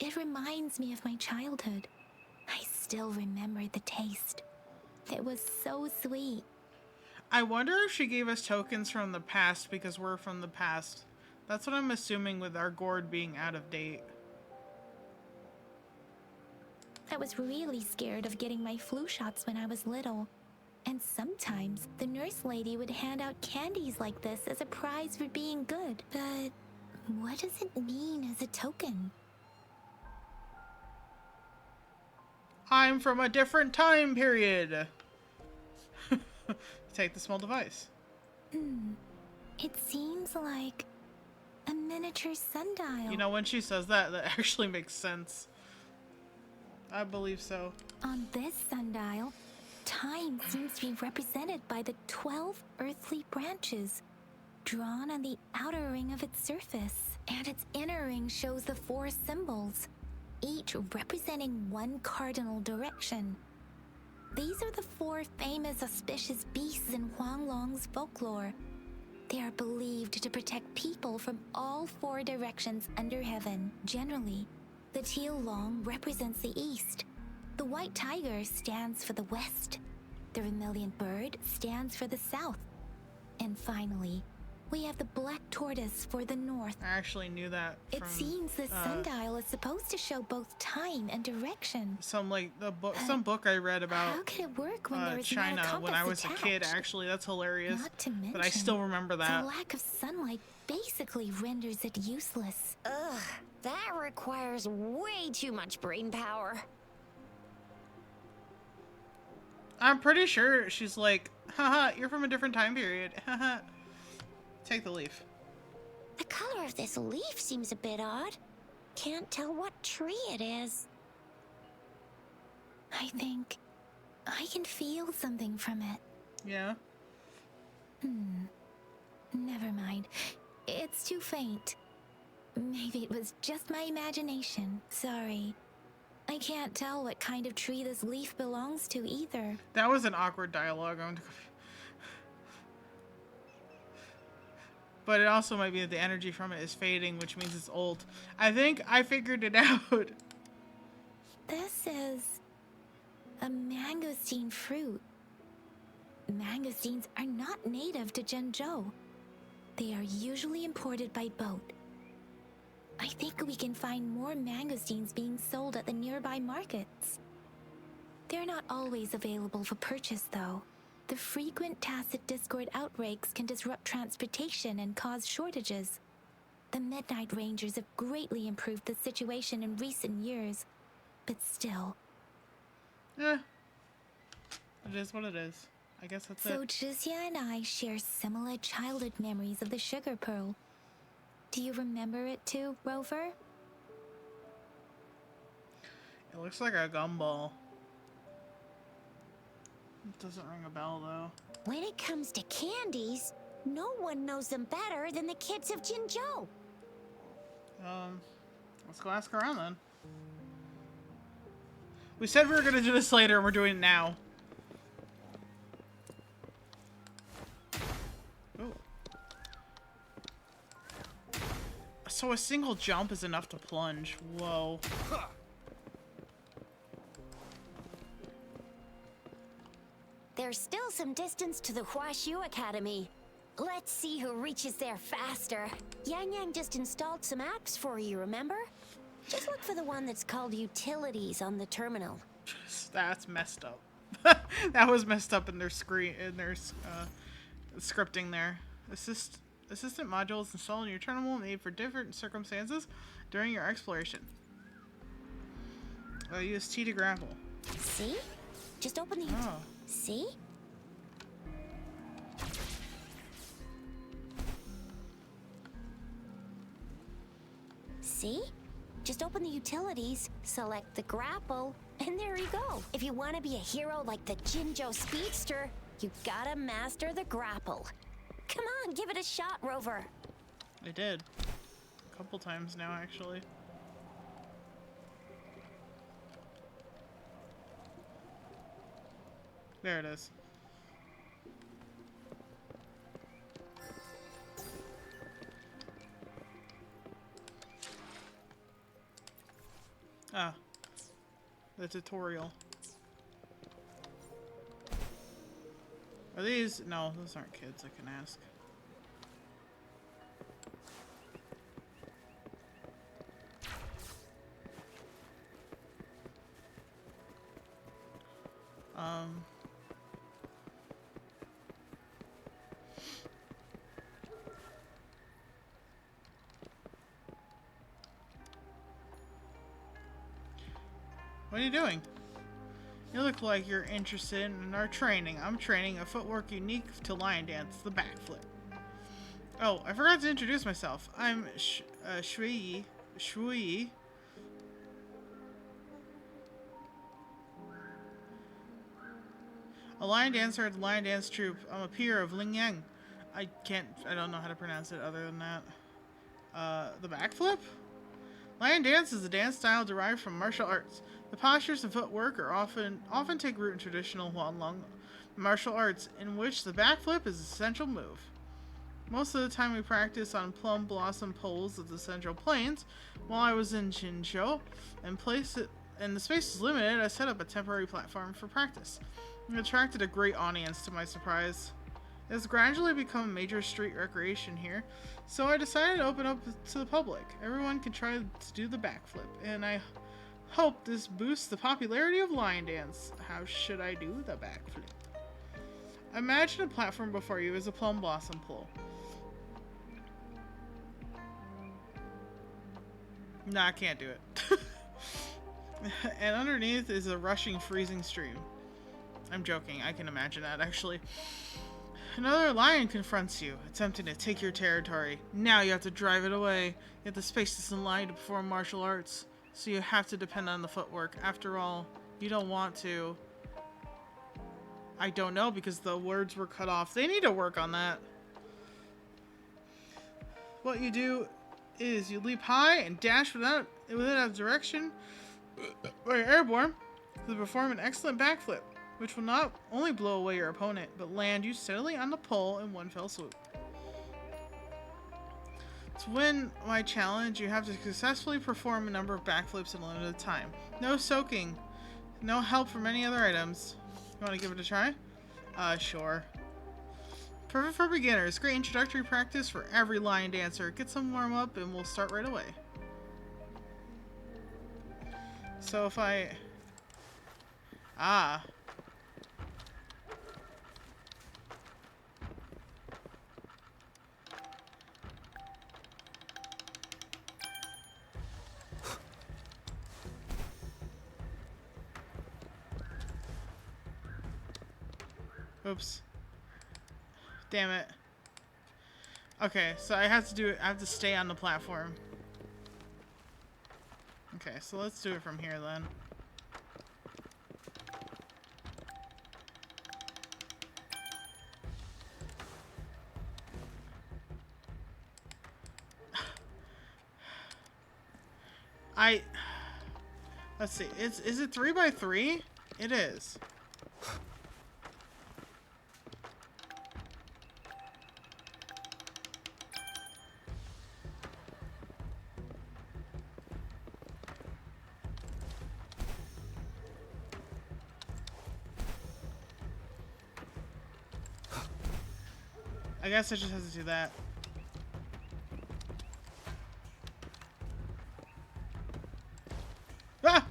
It reminds me of my childhood. I still remember the taste. It was so sweet. I wonder if she gave us tokens from the past because we're from the past. That's what I'm assuming with our gourd being out of date. I was really scared of getting my flu shots when I was little. And sometimes the nurse lady would hand out candies like this as a prize for being good. But what does it mean as a token? I'm from a different time period. Take the small device. It seems like a miniature sundial. You know, when she says that, that actually makes sense. I believe so. On this sundial, time seems to be represented by the 12 earthly branches drawn on the outer ring of its surface. And its inner ring shows the 4 symbols, each representing one cardinal direction. These are the 4 famous auspicious beasts in Huanglong's folklore. They are believed to protect people from all 4 directions under heaven. Generally, the teal long represents the east. The white tiger stands for the west. The vermilion bird stands for the south. And finally, we have the black tortoise for the north. I actually knew that from, It seems this sundial is supposed to show both time and direction. some book I read about How could it work when there is China no when I was compass a kid. attached? Actually, that's hilarious. Not to mention, But I still remember that. the lack of sunlight basically renders it useless. Ugh, that requires way too much brain power. I'm pretty sure she's like, haha, you're from a different time period. Haha. Take the leaf. The color of this leaf seems a bit odd. Can't tell what tree it is. I think I can feel something from it. Yeah. Never mind. It's too faint. Maybe it was just my imagination. Sorry. I can't tell what kind of tree this leaf belongs to either. That was an awkward dialogue. But it also might be that the energy from it is fading, which means it's old. I think I figured it out. This is a mangosteen fruit. Mangosteens are not native to Zhengzhou. They are usually imported by boat. I think we can find more mangosteens being sold at the nearby markets. They're not always available for purchase, though. The frequent tacit discord outbreaks can disrupt transportation and cause shortages. The Midnight Rangers have greatly improved the situation in recent years, but still. Eh. It is what it is. I guess that's So it. Jiyan and I share similar childhood memories of the sugar pearl. Do you remember it too, Rover? It looks like a gumball. It doesn't ring a bell, though. When it comes to candies, no one knows them better than the kids of Jinzhou. Let's go ask around then. We said we were gonna do this later, and we're doing it now. Oh. So a single jump is enough to plunge. Whoa. There's still some distance to the Huaxu Academy. Let's see who reaches there faster. Yang Yang just installed some apps for you, remember? Just look for the one that's called Utilities on the terminal. That's messed up. That was messed up in their scripting there. Assistant modules installed in your terminal made for different circumstances during your exploration. Use T to grapple. See? Just open the... Oh. See? See? Just open the utilities, select the grapple, and there you go. If you want to be a hero like the Jinzhou Speedster, you gotta master the grapple. Come on, give it a shot, Rover. I did. A couple times now, actually. There it is. the tutorial. Are these? No, those aren't kids. I can ask. What are you doing? You look like you're interested in our training. I'm training a footwork unique to lion dance, the backflip. Oh, I forgot to introduce myself. I'm Shui. A lion dancer at the lion dance troupe. I'm a peer of Ling Yang. I don't know how to pronounce it other than that. The backflip? Lion dance is a dance style derived from martial arts. The postures and footwork are often take root in traditional Huanlong martial arts, in which the backflip is an essential move. Most of the time we practice on plum blossom poles of the Central Plains. While I was in Jinzhou and the space is limited, I set up a temporary platform for practice. It attracted a great audience to my surprise. It has gradually become a major street recreation here, so I decided to open up to the public. Everyone can try to do the backflip, and I hope this boosts the popularity of lion dance. How should I do the backflip? Imagine a platform before you is a plum blossom pole. Nah, I can't do it. And underneath is a rushing, freezing stream. I'm joking, I can imagine that actually. Another lion confronts you, attempting to take your territory. Now you have to drive it away, yet the space isn't allowed to perform martial arts, so you have to depend on the footwork. After all, you don't want to. I don't know, because the words were cut off. They need to work on that. What you do is you leap high and dash within a direction where you're airborne to perform an excellent backflip, which will not only blow away your opponent, but land you steadily on the pole in one fell swoop. To win my challenge, you have to successfully perform a number of backflips in a limited time. No soaking, no help from any other items. You want to give it a try? Sure. Perfect for beginners. Great introductory practice for every lion dancer. Get some warm up and we'll start right away. So if I... Oops. Damn it. Okay, so I have to do it. I have to stay on the platform. Okay, so let's do it from here then. Let's see. Is it 3x3? It is. I guess I just have to do that. Ah!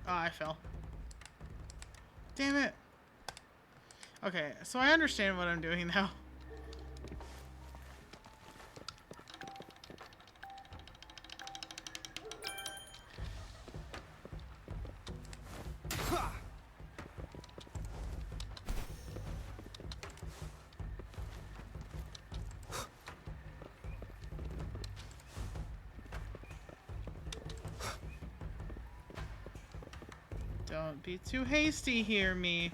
Oh, I fell. Damn it. Okay, so I understand what I'm doing now. Don't be too hasty here, me.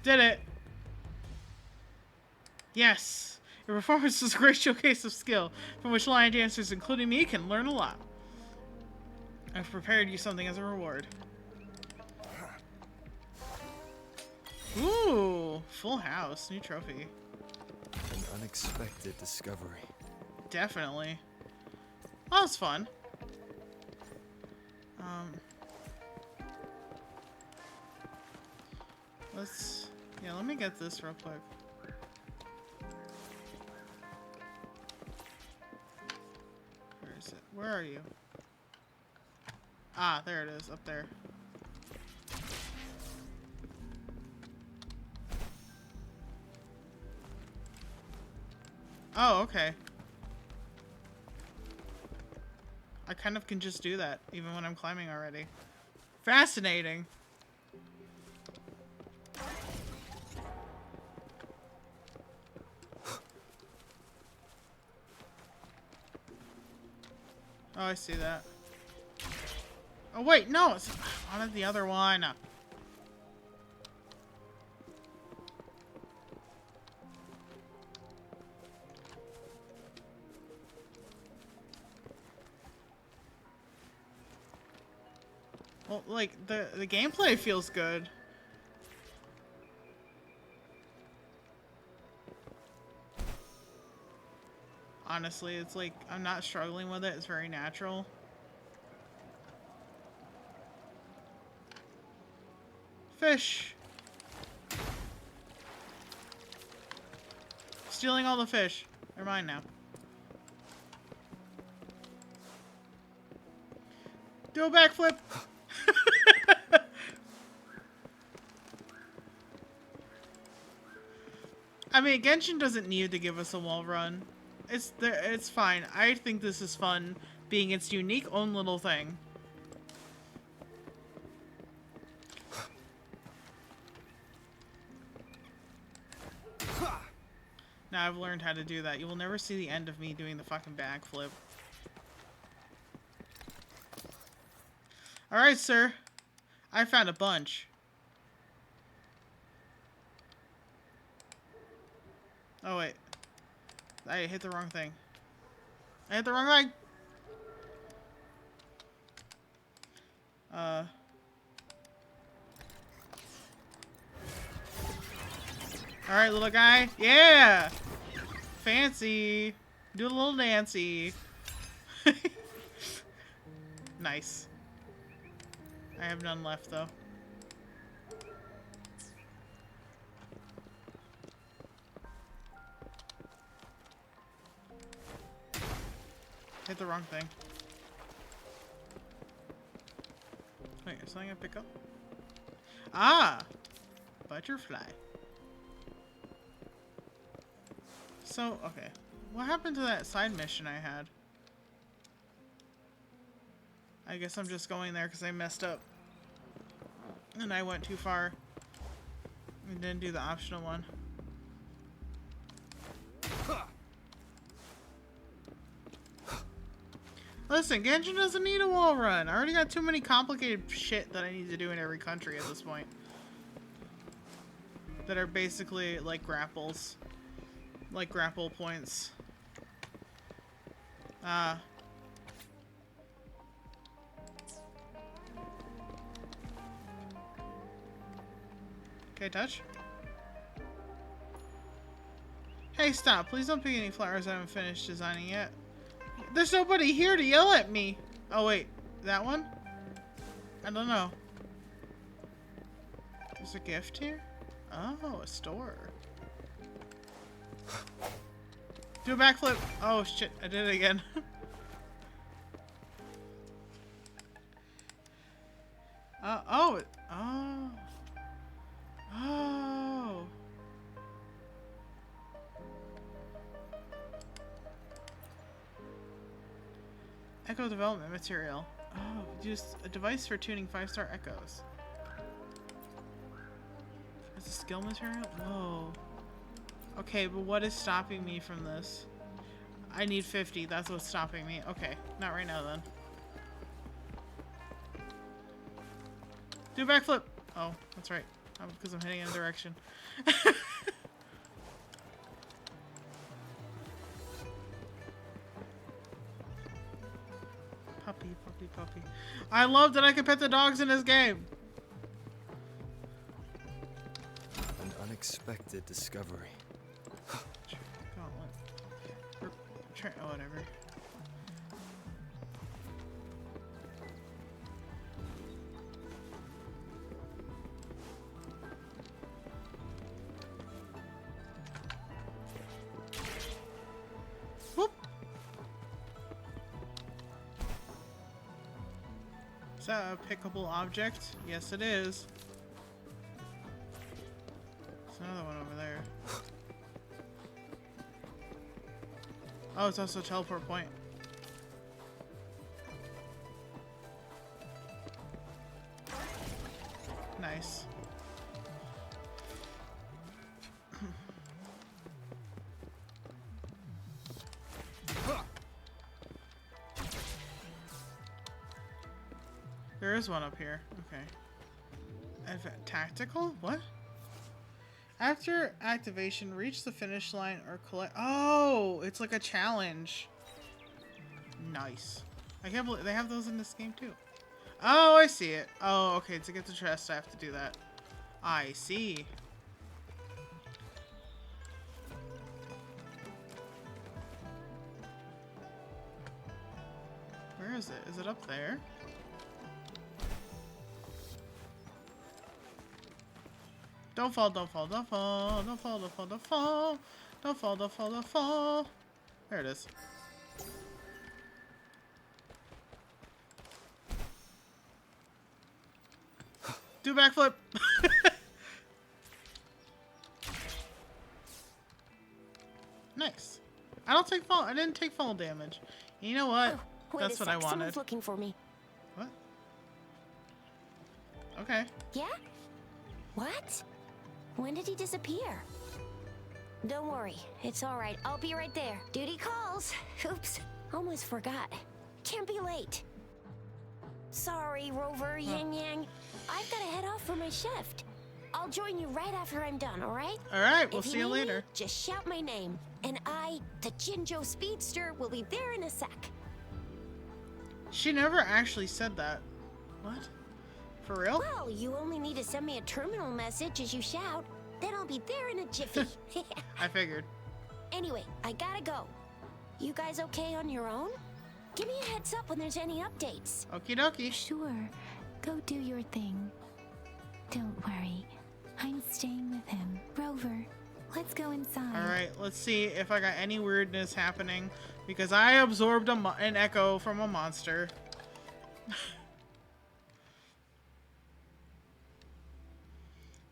Did it! Yes! Your performance is a great showcase of skill, from which lion dancers, including me, can learn a lot. I've prepared you something as a reward. Ooh! Full house. New trophy. Unexpected discovery. Definitely. That was fun. Let me get this real quick. Where is it? Where are you? Ah, there it is, up there. Oh, okay. I kind of can just do that, even when I'm climbing already. Fascinating. Oh, I see that. Oh, wait, no! It's I wanted the other one. Well, like, the gameplay feels good. Honestly, it's like, I'm not struggling with it. It's very natural. Fish! Stealing all the fish. They're mine now. Do a backflip! I mean, Genshin doesn't need to give us a wall run. It's fine. I think this is fun, being its unique own little thing. Now I've learned how to do that. You will never see the end of me doing the fucking backflip. Alright, sir. I found a bunch. Oh, wait. I hit the wrong thing. I hit the wrong thing! Alright, little guy. Yeah! Fancy. Do a little dancy. Nice. I have none left, though. Hit the wrong thing. Wait, is something I pick up? Ah! Butterfly. So, okay. What happened to that side mission I had? I guess I'm just going there because I messed up. And I went too far. And didn't do the optional one. Listen, Genshin doesn't need a wall run. I already got too many complicated shit that I need to do in every country at this point. That are basically like grapples. Like grapple points. Okay, touch. Hey, stop. Please don't pick any flowers I haven't finished designing yet. There's nobody here to yell at me. Oh, wait. That one? I don't know. There's a gift here? Oh, a store. Do a backflip. Oh, shit. I did it again. Oh. Oh. Oh. Echo development material. Oh, use a device for tuning 5-star echoes. It's a skill material? Whoa. Okay, but what is stopping me from this? I need 50. That's what's stopping me. Okay, not right now then. Do a backflip! Oh, that's right. Because I'm heading in a direction. Puppy, puppy, puppy. I love that I can pet the dogs in this game. An unexpected discovery. Go. Oh, whatever. Whoop. Is that a pickable object? Yes, it is. There's another one over there. Oh, it's also a teleport point. Nice. There is one up here. Okay. Tactical? What? After activation, reach the finish line or collect. Oh, it's like a challenge. Nice. I can't believe they have those in this game too. Oh, I see it. Oh, okay. To get the chest, I have to do that. I see. Where is it? Is it up there? Don't fall, don't fall, don't fall, don't fall, don't fall, don't fall, don't fall, don't fall, don't fall. There it is. Do backflip. Nice. I didn't take fall damage. You know what? Wait That's a what I sec, wanted. Someone's looking for me. What? Okay. Yeah? What? When did he disappear? Don't worry, it's all right. I'll be right there. Duty calls. Oops, almost forgot. Can't be late. Sorry, Rover, Yin Yang. I've got to head off for my shift. I'll join you right after I'm done, all right? All right, we'll If see you need me, later. just shout my name, and I, the Jinjo Speedster, will be there in a sec. She never actually said that. What? For real? Well, you only need to send me a terminal message as you shout. Then I'll be there in a jiffy. I figured. Anyway, I gotta go. You guys okay on your own? Give me a heads up when there's any updates. Okie dokie. Sure. Go do your thing. Don't worry. I'm staying with him. Rover, let's go inside. Alright, let's see if I got any weirdness happening. Because I absorbed an echo from a monster.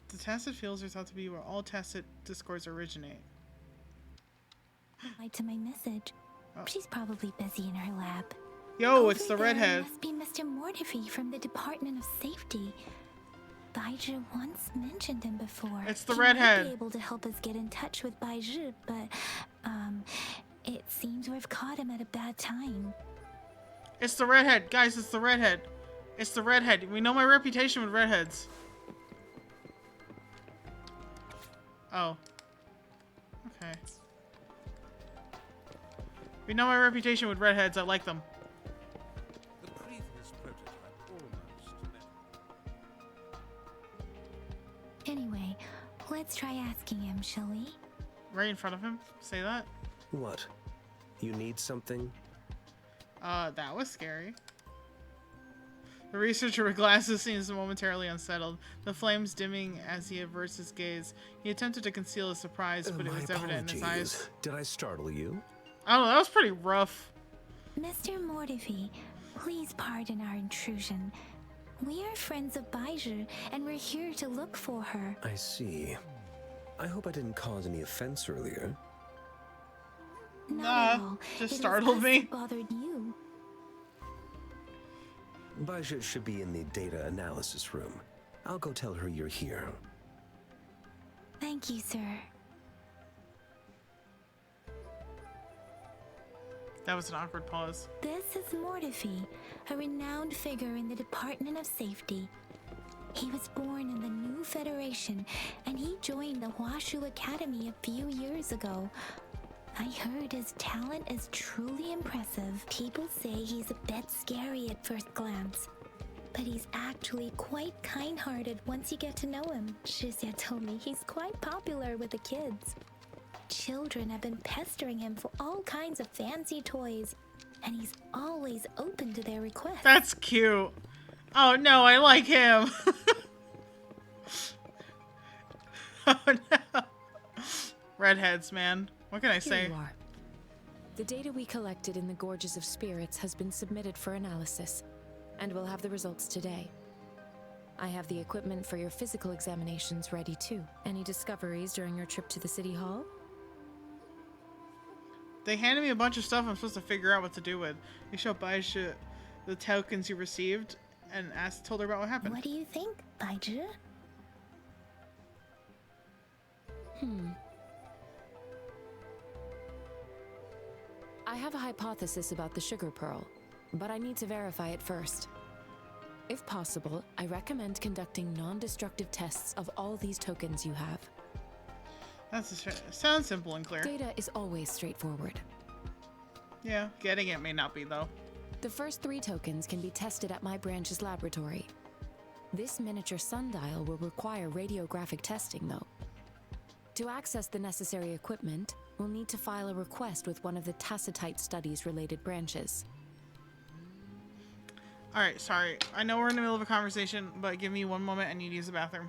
The tacit fields are thought to be where all tacit discords originate. To my message. Oh. She's probably busy in her lab. Yo, it's Over the there redhead. Must be Mr. Mortifi from the Department of Safety. Baizhi once mentioned him before. It's the He redhead. might be able to help us get in touch with Baizhi, but it seems we've caught him at a bad time. It's the redhead. Guys, it's the redhead. It's the redhead. We know my reputation with redheads. Oh. Okay. We know my reputation with redheads. I like them. The previous prototype almost met. Anyway, let's try asking him, shall we? Right in front of him. Say that. What? You need something? That was scary. The researcher with glasses seems momentarily unsettled, the flames dimming as he averts his gaze. He attempted to conceal his surprise, but it My was evident in his eyes. apologies. Did I startle you? Oh, that was pretty rough. Mr. Mortifi, please pardon our intrusion. We are friends of Baizhi, and we're here to look for her. I see. I hope I didn't cause any offense earlier. Not Nah, at all. just It was startled us me. that bothered you. Baizhi should be in the data analysis room. I'll go tell her you're here. Thank you, sir. That was an awkward pause. This is Mortifi, a renowned figure in the Department of Safety. He was born in the new Federation, and he joined the Huashu Academy a few years ago. I heard his talent is truly impressive. People say he's a bit scary at first glance, but he's actually quite kind-hearted once you get to know him. Shizia told me he's quite popular with the kids. children have been pestering him for all kinds of fancy toys, and he's always open to their requests. That's cute. Oh no, I like him. Oh no. Redheads, man. What can I say? Here you are. The data we collected in the Gorges of Spirits has been submitted for analysis, and we'll have the results today. I have the equipment for your physical examinations ready too. Any discoveries during your trip to the City Hall? They handed me a bunch of stuff I'm supposed to figure out what to do with. You show Baizhi the tokens you received and told her about what happened. What do you think, Baizhi? I have a hypothesis about the sugar pearl, but I need to verify it first. If possible, I recommend conducting non-destructive tests of all these tokens you have. Sounds simple and clear. Data is always straightforward. Yeah, getting it may not be though. The first 3 tokens can be tested at my branch's laboratory. This miniature sundial will require radiographic testing though. To access the necessary equipment, we'll need to file a request with one of the Tacitite studies related branches. Alright, sorry. I know we're in the middle of a conversation, but give me one moment. I need to use the bathroom.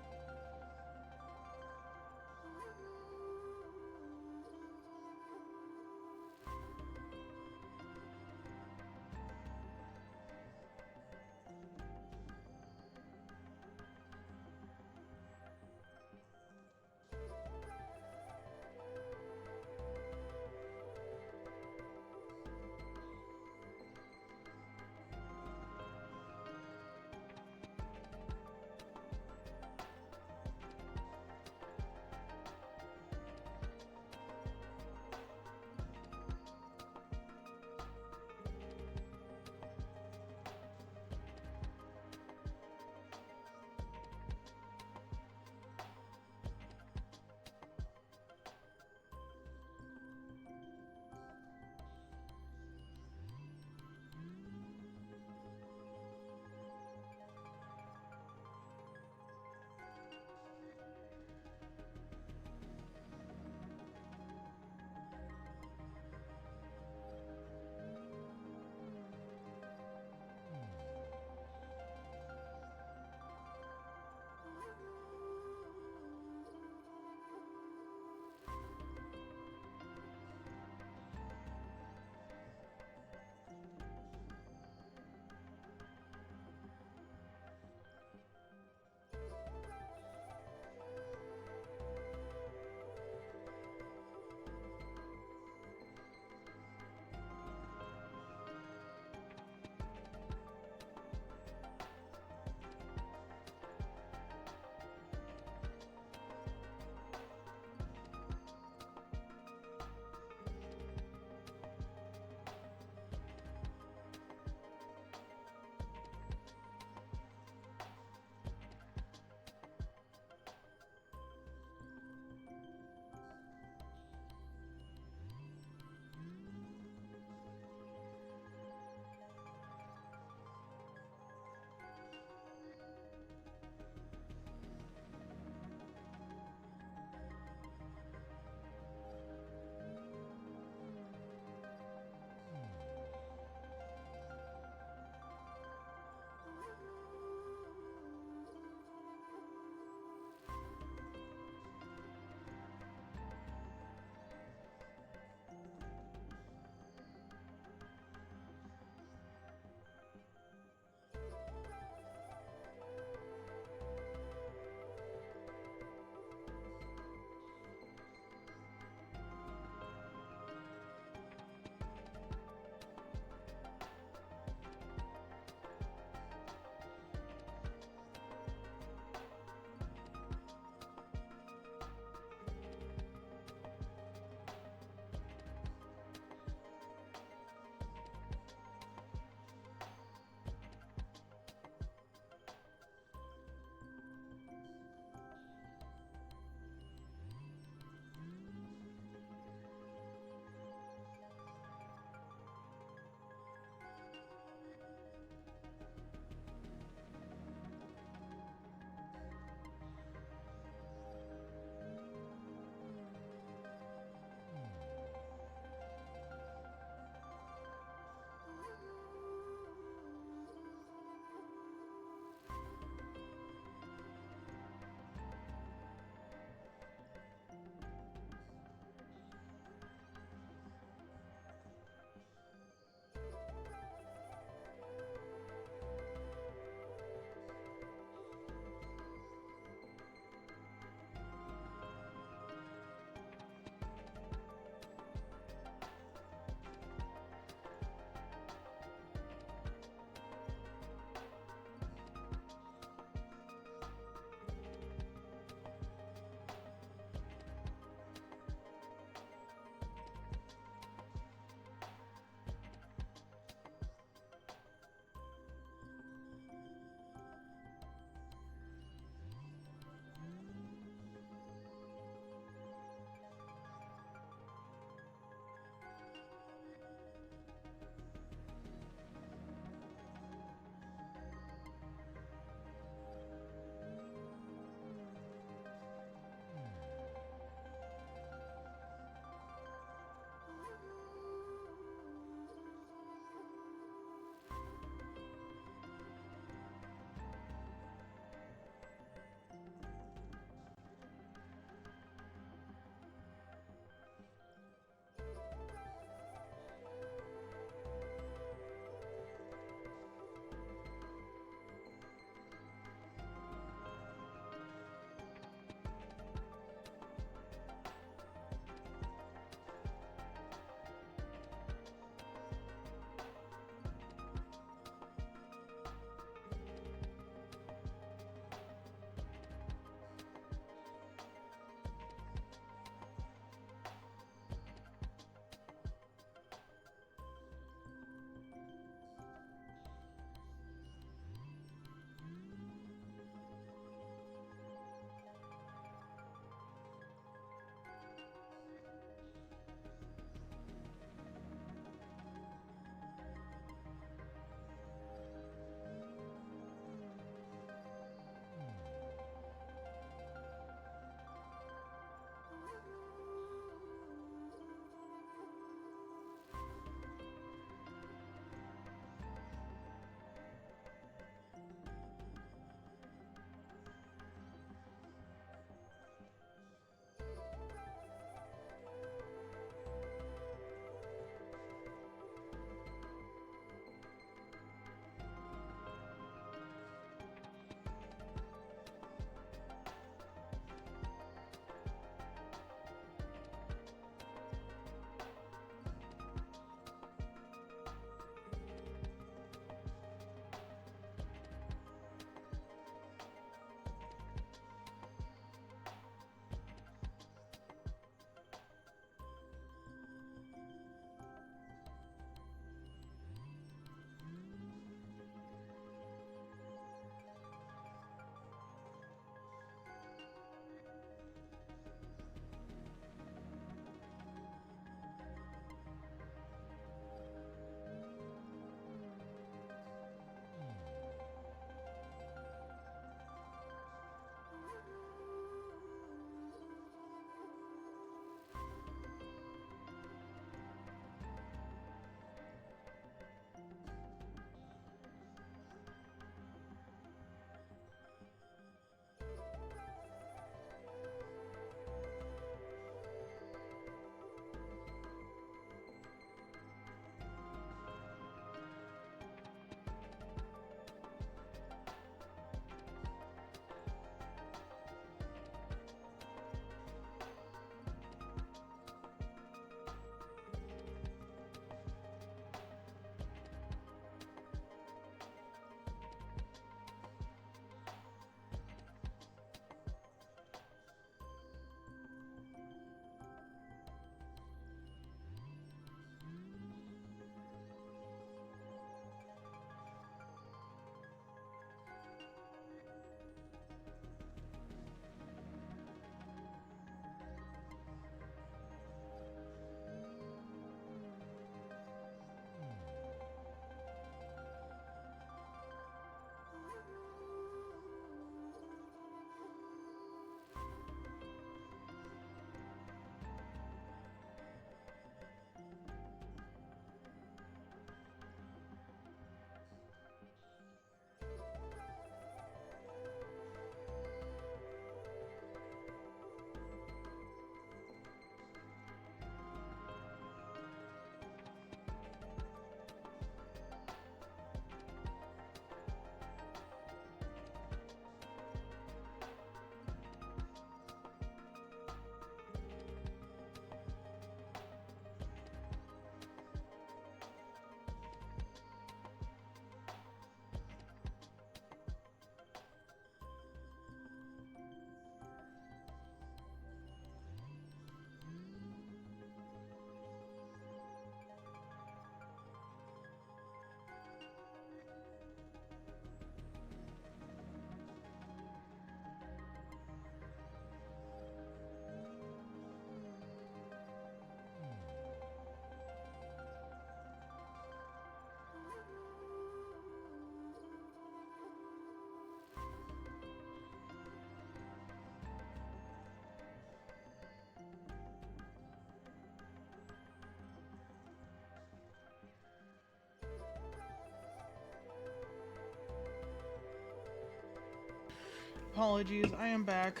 apologies. I am back.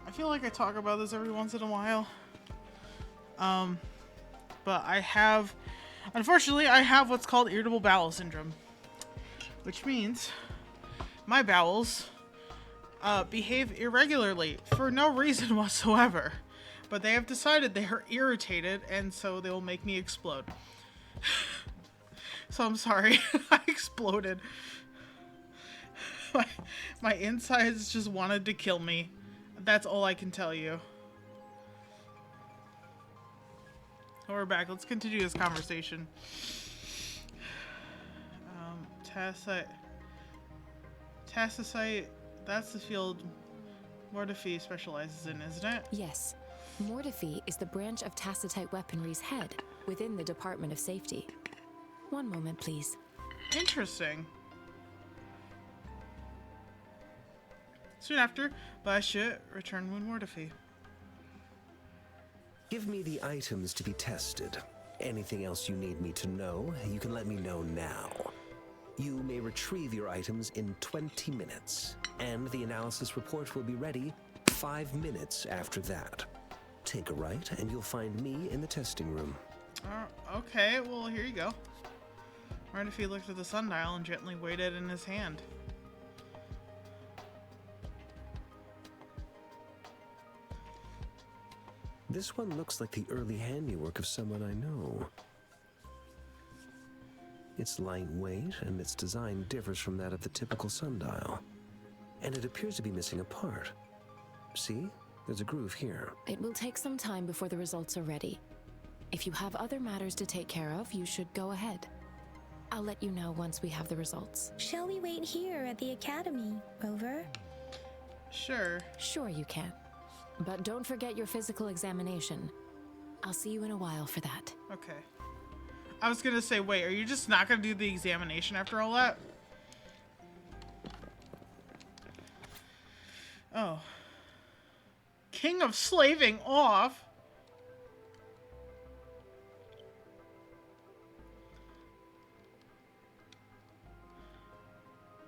I feel like I talk about this every once in a while. But I have, unfortunately, I have what's called irritable bowel syndrome, which means my bowels behave irregularly for no reason whatsoever. But they have decided they are irritated, and so they will make me explode. So I'm sorry, I exploded. My insides just wanted to kill me. That's all I can tell you. We're back. Let's continue this conversation. Tacite, that's the field Mortefi specializes in, isn't it? Yes. Mortefi is the branch of Tacitite weaponry's head within the Department of Safety. One moment, please. Interesting. Soon after, Basha returned with Mortefi. Give me the items to be tested. Anything else you need me to know, you can let me know now. You may retrieve your items in 20 minutes, and the analysis report will be ready 5 minutes after that. Take a right, and you'll find me in the testing room. Okay, well, here you go. Mortefi looked at the sundial and gently weighed it in his hand. This one looks like the early handiwork of someone I know. It's lightweight, and its design differs from that of the typical sundial. And it appears to be missing a part. See? There's a groove here. It will take some time before the results are ready. If you have other matters to take care of, you should go ahead. I'll let you know once we have the results. Shall we wait here at the academy, Rover? Sure. Sure you can. But don't forget your physical examination. I'll see you in a while for that. Okay. I was gonna say, wait, are you just not gonna do the examination after all that? Oh. King of slaving off?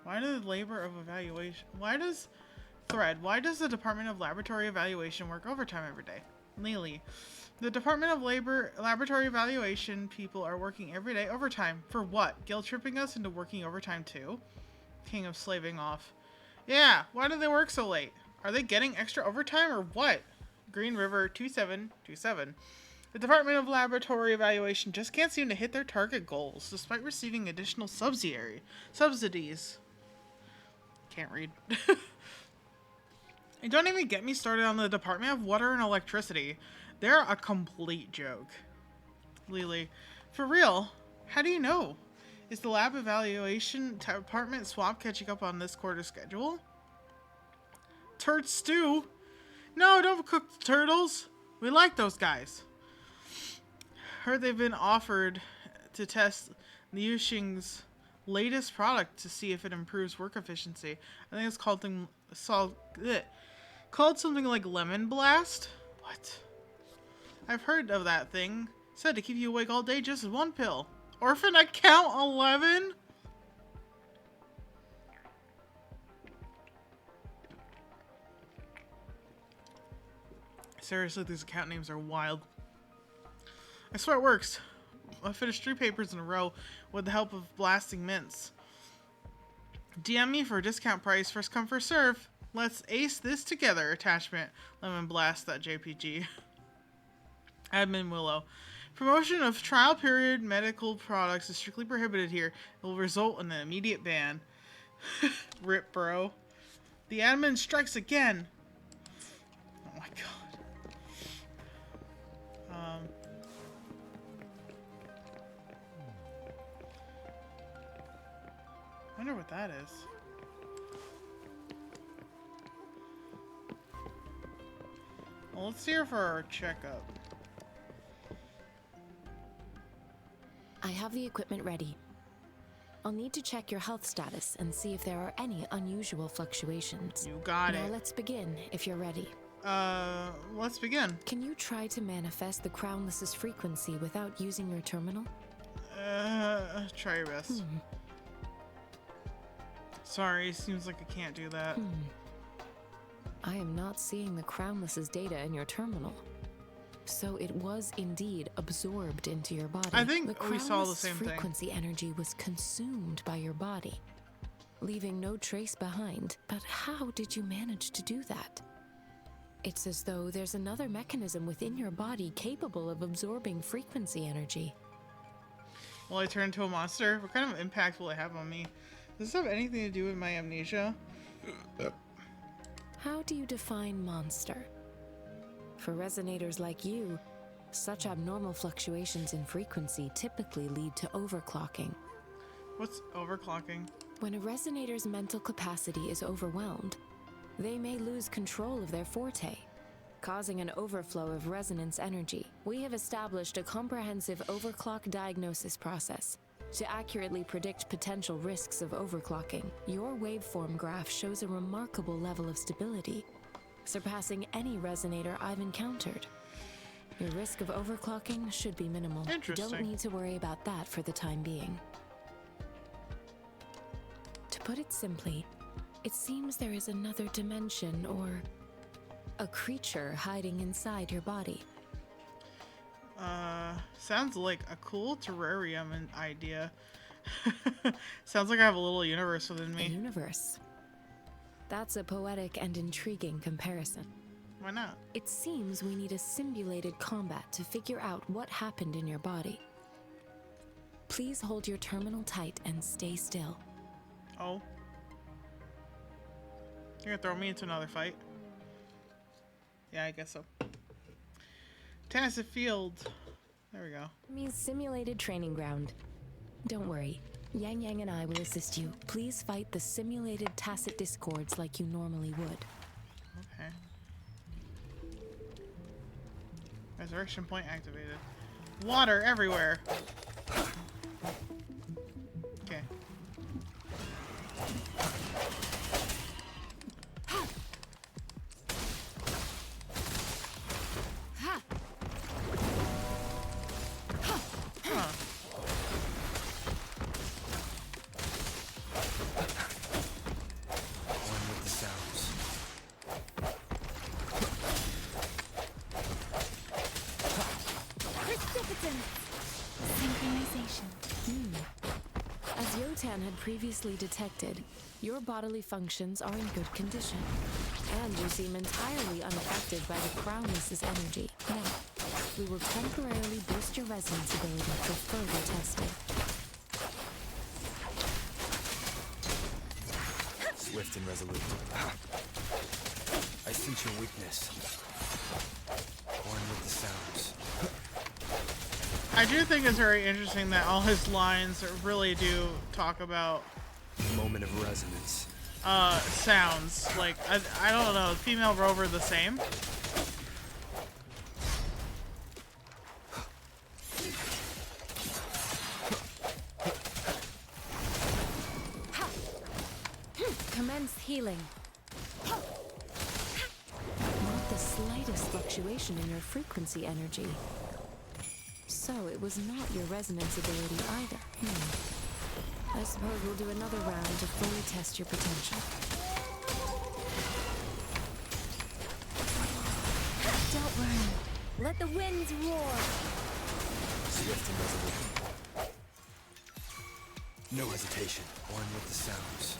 Why does labor of evaluation... Why does the Department of Laboratory Evaluation work overtime every day? Lily. The Department of Laboratory Evaluation people are working every day overtime. For what? Guilt tripping us into working overtime too? King of slaving off. Yeah, why do they work so late? Are they getting extra overtime or what? Green River 2727. The Department of Laboratory Evaluation just can't seem to hit their target goals, despite receiving additional subsidies. Can't read. And don't even get me started on the Department of Water and Electricity. They're a complete joke. Lily. For real? How do you know? Is the lab evaluation department swap catching up on this quarter's schedule? Turd stew? No, don't cook the turtles. We like those guys. Heard they've been offered to test Liu Xing's latest product to see if it improves work efficiency. I think it's called something like Lemon Blast? What? I've heard of that thing. Said to keep you awake all day just with one pill. Orphan at count 11? Seriously, these account names are wild. I swear it works. I finished 3 papers in a row with the help of blasting mints. DM me for a discount price. First come, first serve. Let's ace this together. Attachment lemonblast.jpg. Admin Willow. Promotion of trial period medical products is strictly prohibited here. It will result in an immediate ban. Rip, bro. The admin strikes again. Oh my god. I wonder what that is. Well, let's see her for our checkup. I have the equipment ready. I'll need to check your health status and see if there are any unusual fluctuations. You got it. Now let's begin, if you're ready. Let's begin. Can you try to manifest the Crownless's frequency without using your terminal? Try your best. Sorry, seems like I can't do that. I am not seeing the Crownless's data in your terminal. So it was indeed absorbed into your body. I think the we saw the Crownless's same thing. frequency energy was consumed by your body, leaving no trace behind. But how did you manage to do that? It's as though there's another mechanism within your body capable of absorbing frequency energy. Will I turn into a monster? What kind of impact will it have on me? Does this have anything to do with my amnesia? How do you define monster? For resonators like you, such abnormal fluctuations in frequency typically lead to overclocking. What's overclocking? When a resonator's mental capacity is overwhelmed, they may lose control of their forte, causing an overflow of resonance energy. We have established a comprehensive overclock diagnosis process to accurately predict potential risks of overclocking. Your waveform graph shows a remarkable level of stability, surpassing any resonator I've encountered. Your risk of overclocking should be minimal. Interesting. Don't need to worry about that for the time being. To put it simply, it seems there is another dimension or a creature hiding inside your body. Sounds like a cool terrarium idea. Sounds like I have a little universe within A me. universe. That's a poetic and intriguing comparison. Why not? It seems we need a simulated combat to figure out what happened in your body. Please hold your terminal tight and stay still. Oh. You're gonna throw me into another fight? Yeah, I guess so. Tacit field. There we go. Means simulated training ground. Don't worry. Yang Yang and I will assist you. Please fight the simulated tacit discords like you normally would. Okay. Resurrection point activated. Water everywhere. Okay. One with the sounds. Precipitance! Synchronization. As Yotan had previously detected, your bodily functions are in good condition, and you seem entirely unaffected by the Crownless's energy. Now, we will temporarily boost your resonance ability for further testing. Swift and resolute. I sense your weakness. One with the sounds. I do think it's very interesting that all his lines really do talk about Moment of resonance. sounds. Like, I don't know, female rover the same? Commence healing. Not the slightest fluctuation in your frequency energy. So it was not your resonance ability either. I suppose we'll do another round to fully test your potential. Don't worry. Let the winds roar. Swift and resolute. No hesitation. One with the sounds.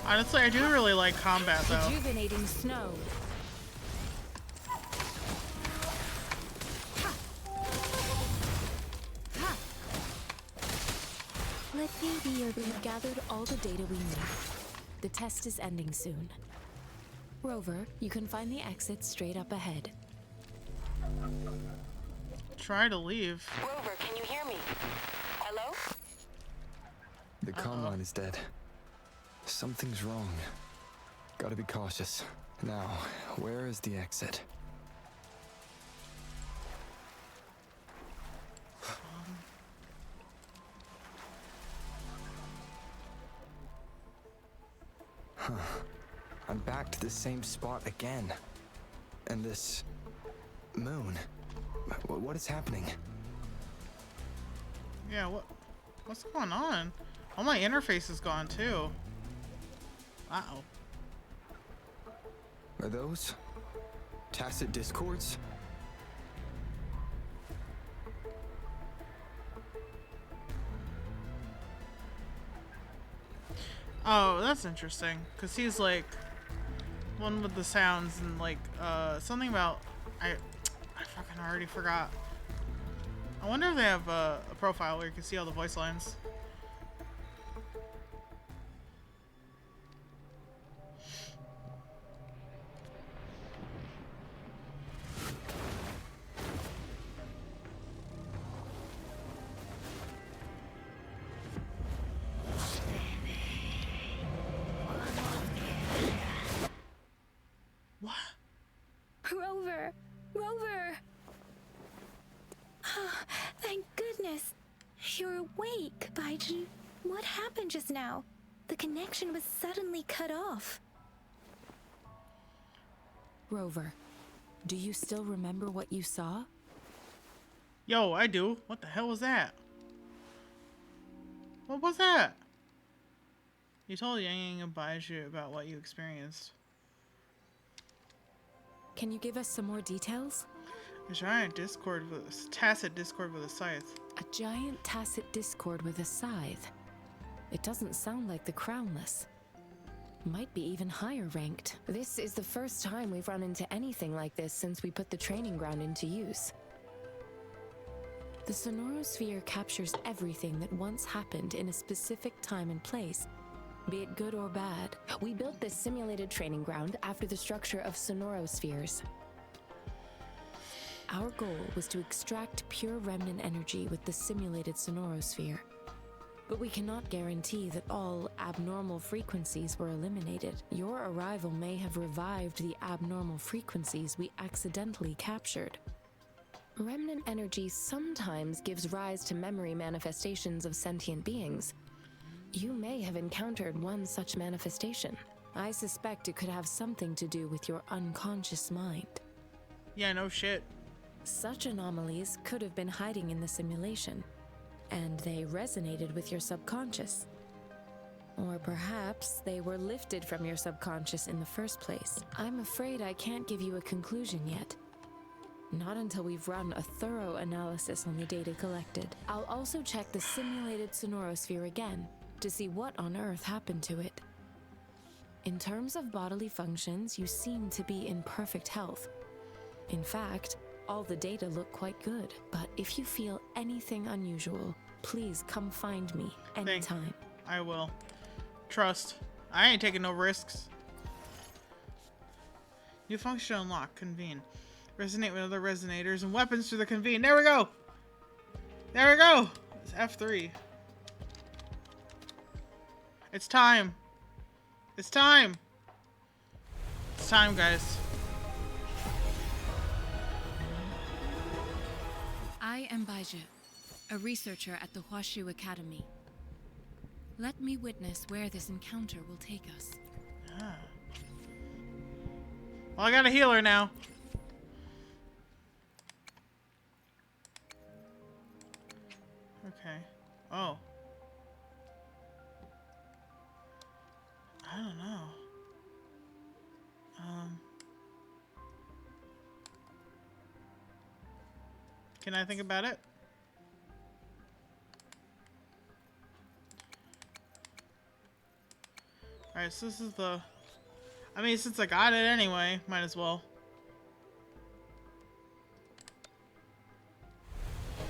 Honestly, I do really like combat, though. Rejuvenating snow. Let me be your We've gathered all the data we need. The test is ending soon. Rover, you can find the exit straight up ahead. Try to leave. Rover, can you hear me? Hello? The comm line is dead. Something's wrong. Gotta be cautious. Now, where is the exit? Huh. I'm back to the same spot again. And this moon. What is happening? Yeah, what? What's going on? Oh, my interface is gone too. Uh-oh. Are those tacit discords? Oh, that's interesting. Because he's like one with the sounds and like something about I fucking already forgot. I wonder if they have a profile where you can see all the voice lines. What? Rover! Rover! Thank goodness. You're awake, Baiju. What happened just now? The connection was suddenly cut off. Rover, do you still remember what you saw? Yo, I do. What the hell was that? What was that? You told Yang and Baiju about what you experienced. Can you give us some more details? A giant tacit discord with a scythe. A giant tacit discord with a scythe. It doesn't sound like the Crownless. Might be even higher ranked. This is the first time we've run into anything like this since we put the training ground into use. The Sonorosphere captures everything that once happened in a specific time and place, be it good or bad. We built this simulated training ground after the structure of Sonorospheres. Our goal was to extract pure remnant energy with the simulated Sonorosphere. But we cannot guarantee that all abnormal frequencies were eliminated. Your arrival may have revived the abnormal frequencies we accidentally captured. Remnant energy sometimes gives rise to memory manifestations of sentient beings. You may have encountered one such manifestation. I suspect it could have something to do with your unconscious mind. Yeah, no shit. Such anomalies could have been hiding in the simulation, and they resonated with your subconscious. Or perhaps they were lifted from your subconscious in the first place. I'm afraid I can't give you a conclusion yet. Not until we've run a thorough analysis on the data collected. I'll also check the simulated Sonorosphere again to see what on earth happened to it. In terms of bodily functions, you seem to be in perfect health. In fact, all the data look quite good. But if you feel anything unusual, please come find me anytime. I will. Trust. I ain't taking no risks. New function unlocked. Convene. Resonate with other resonators and weapons through the convene. There we go. There we go. It's F3. It's time. It's time. It's time, guys. I am Baiju, a researcher at the Huashu Academy. Let me witness where this encounter will take us. Ah. Well, I got a healer now. Okay. Oh. I don't know. Can I think about it? Alright, so this is the... I mean, since I got it anyway, might as well.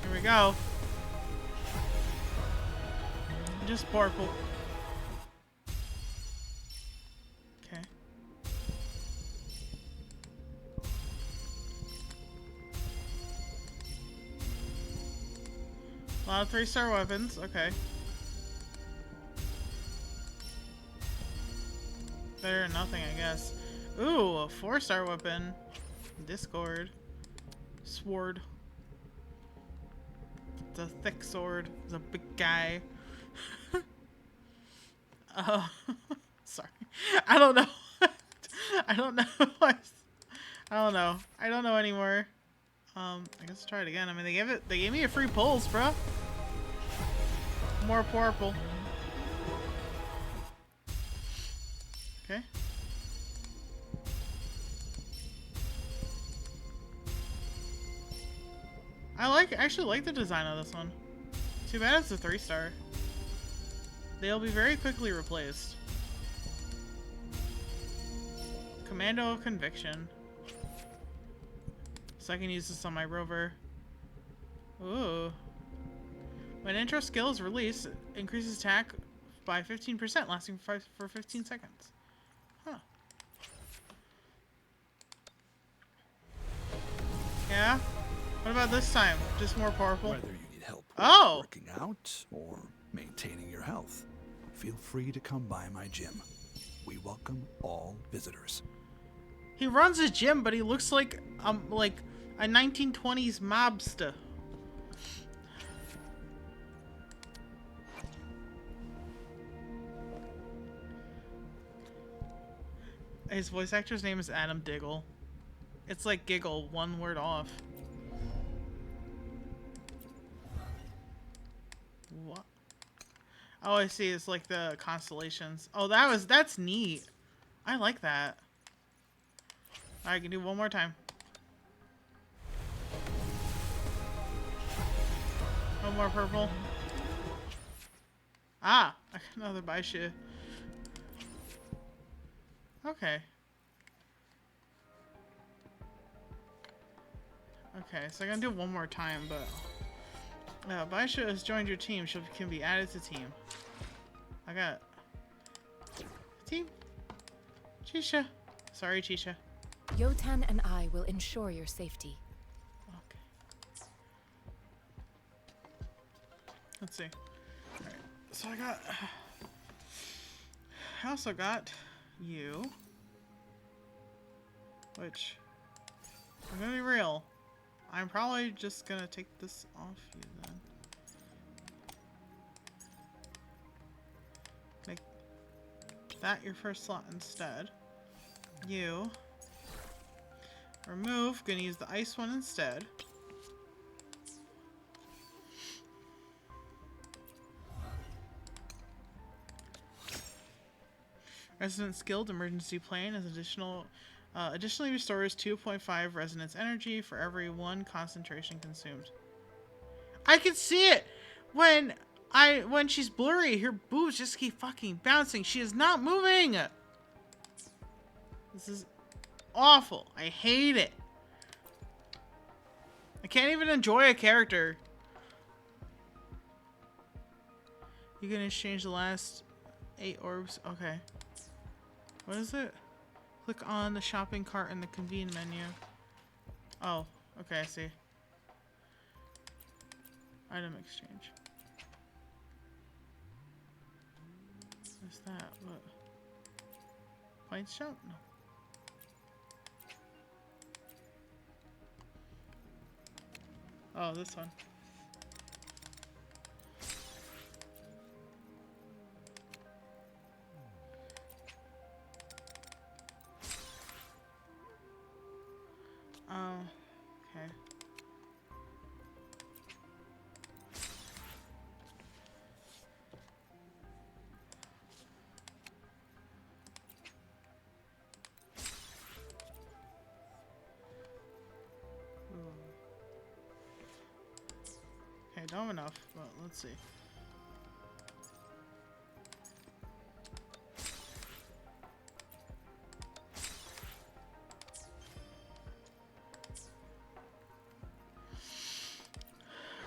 Here we go. Just purple. Okay. A lot of 3-star weapons. Okay. Better than nothing, I guess. Ooh, a 4-star weapon. Discord. Sword. It's a thick sword. It's a big guy. Sorry. I don't know. I don't know. I don't know. I don't know anymore. I guess try it again. I mean, they gave me a free pulse, bro. more purple. Okay. Actually like the design of this one. Too bad it's a 3-star. They'll be very quickly replaced. Commando of Conviction. So I can use this on my rover. Ooh. When intro skill is released, it increases attack by 15%, lasting for 15 seconds. Huh. Yeah? What about this time? Just more powerful? Whether you need help working out or maintaining your health, feel free to come by my gym. We welcome all visitors. He runs a gym, but he looks like a 1920s mobster. His voice actor's name is Adam Diggle. It's like giggle, one word off. What? Oh, I see. It's like the constellations. Oh, that's neat. I like that. Alright, I can do one more time. One more purple. Ah, another Baishu. Okay. Okay, so I'm gonna do it one more time, but Baisha has joined your team. She can be added to team. I got team. Chisha. Sorry, Chisha. Yotan and I will ensure your safety. Okay. Let's see. Alright. So I also got you. Which, I'm gonna be real. I'm probably just gonna take this off you then. Make that your first slot instead. You. Remove. Gonna use the ice one instead. Resonance Skilled Emergency Plane is additionally restores 2.5 resonance energy for every 1 concentration consumed. I can see it! When she's blurry, her boobs just keep fucking bouncing. She is not moving! This is awful. I hate it. I can't even enjoy a character. You can exchange the last 8 orbs. Okay. What is it? Click on the shopping cart in the convene menu. Oh, okay, I see. Item exchange. What's that? What? Points shop? No. Oh, this one. Oh, okay. Okay, dumb enough, but let's see.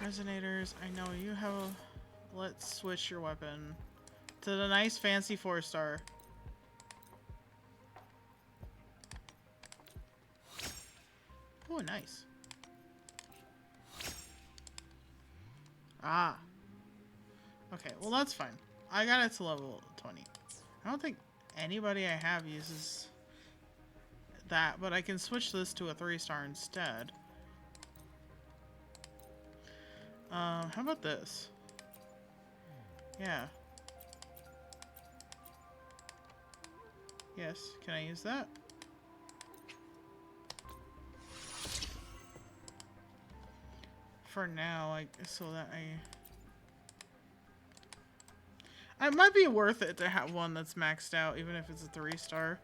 Resonators, I know you have a... Let's switch your weapon to the nice fancy 4-star. Oh, nice. Ah. Okay, well that's fine. I got it to level 20. I don't think anybody I have uses that, but I can switch this to a 3-star instead. How about this? Yeah. Yes, can I use that? For now, so that It might be worth it to have one that's maxed out, even if it's a 3-star.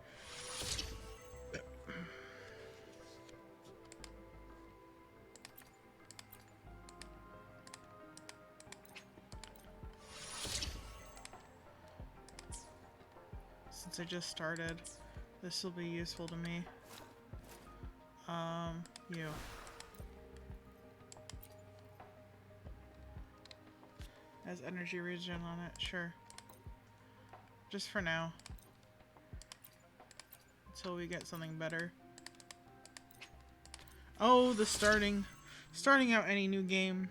Since I just started, this will be useful to me. You. Has energy regen on it, sure. Just for now. Until we get something better. Oh, the starting out any new game.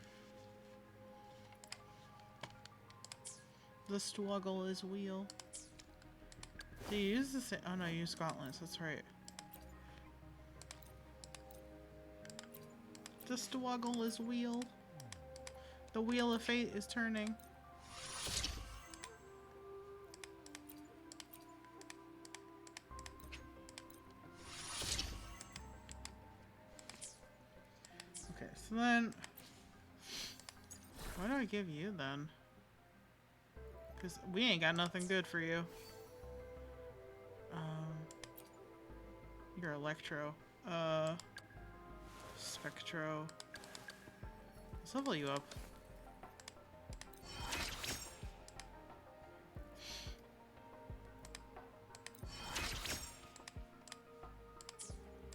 The struggle is real. Do you use the same? Oh no, you use gauntlets, that's right. The struggle is real. The wheel of fate is turning. Okay, so then what do I give you then? Because we ain't got nothing good for you. You're Electro. Spectro. Let's level you up.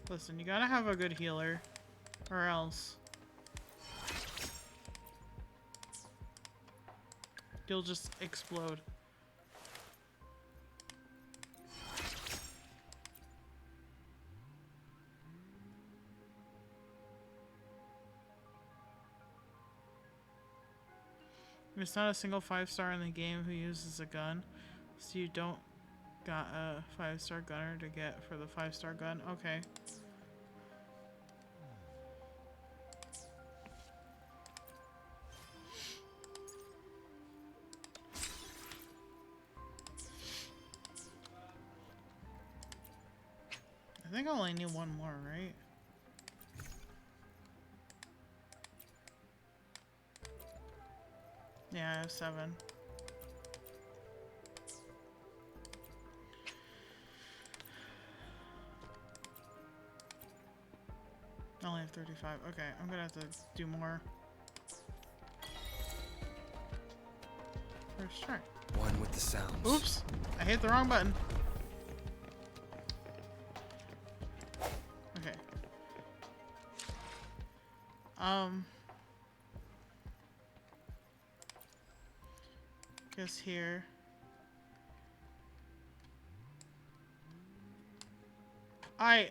Listen, you gotta have a good healer, or else you'll just explode. There's not a single 5-star in the game who uses a gun, so you don't got a 5-star gunner to get for the 5-star gun. Okay. I think I only need one more, right? Yeah, I have 7. I only have 35. Okay, I'm gonna have to do more. First try. One with the sounds. Oops! I hit the wrong button. Okay. Guess here. I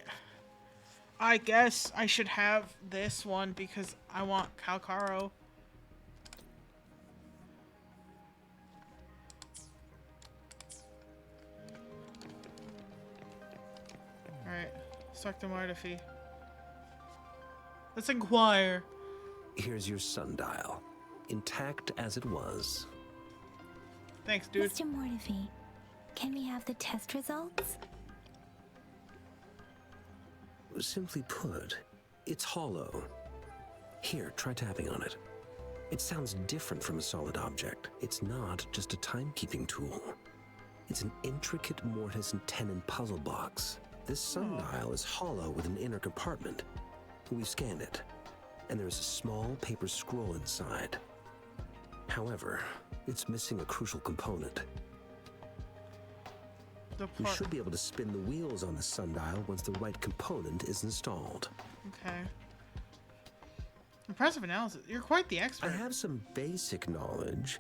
guess I should have this one because I want Calcharo. Alright, Sectum Artifi. Let's inquire. Here's your sundial, intact as it was. Thanks, dude. Mr. Mortifi, can we have the test results? Simply put, it's hollow. Here, try tapping on it. It sounds different from a solid object. It's not just a timekeeping tool. It's an intricate mortise and tenon puzzle box. This sundial is hollow with an inner compartment. We've scanned it, and there's a small paper scroll inside. However, it's missing a crucial component. We should be able to spin the wheels on the sundial once the right component is installed. Okay. Impressive analysis. You're quite the expert. I have some basic knowledge,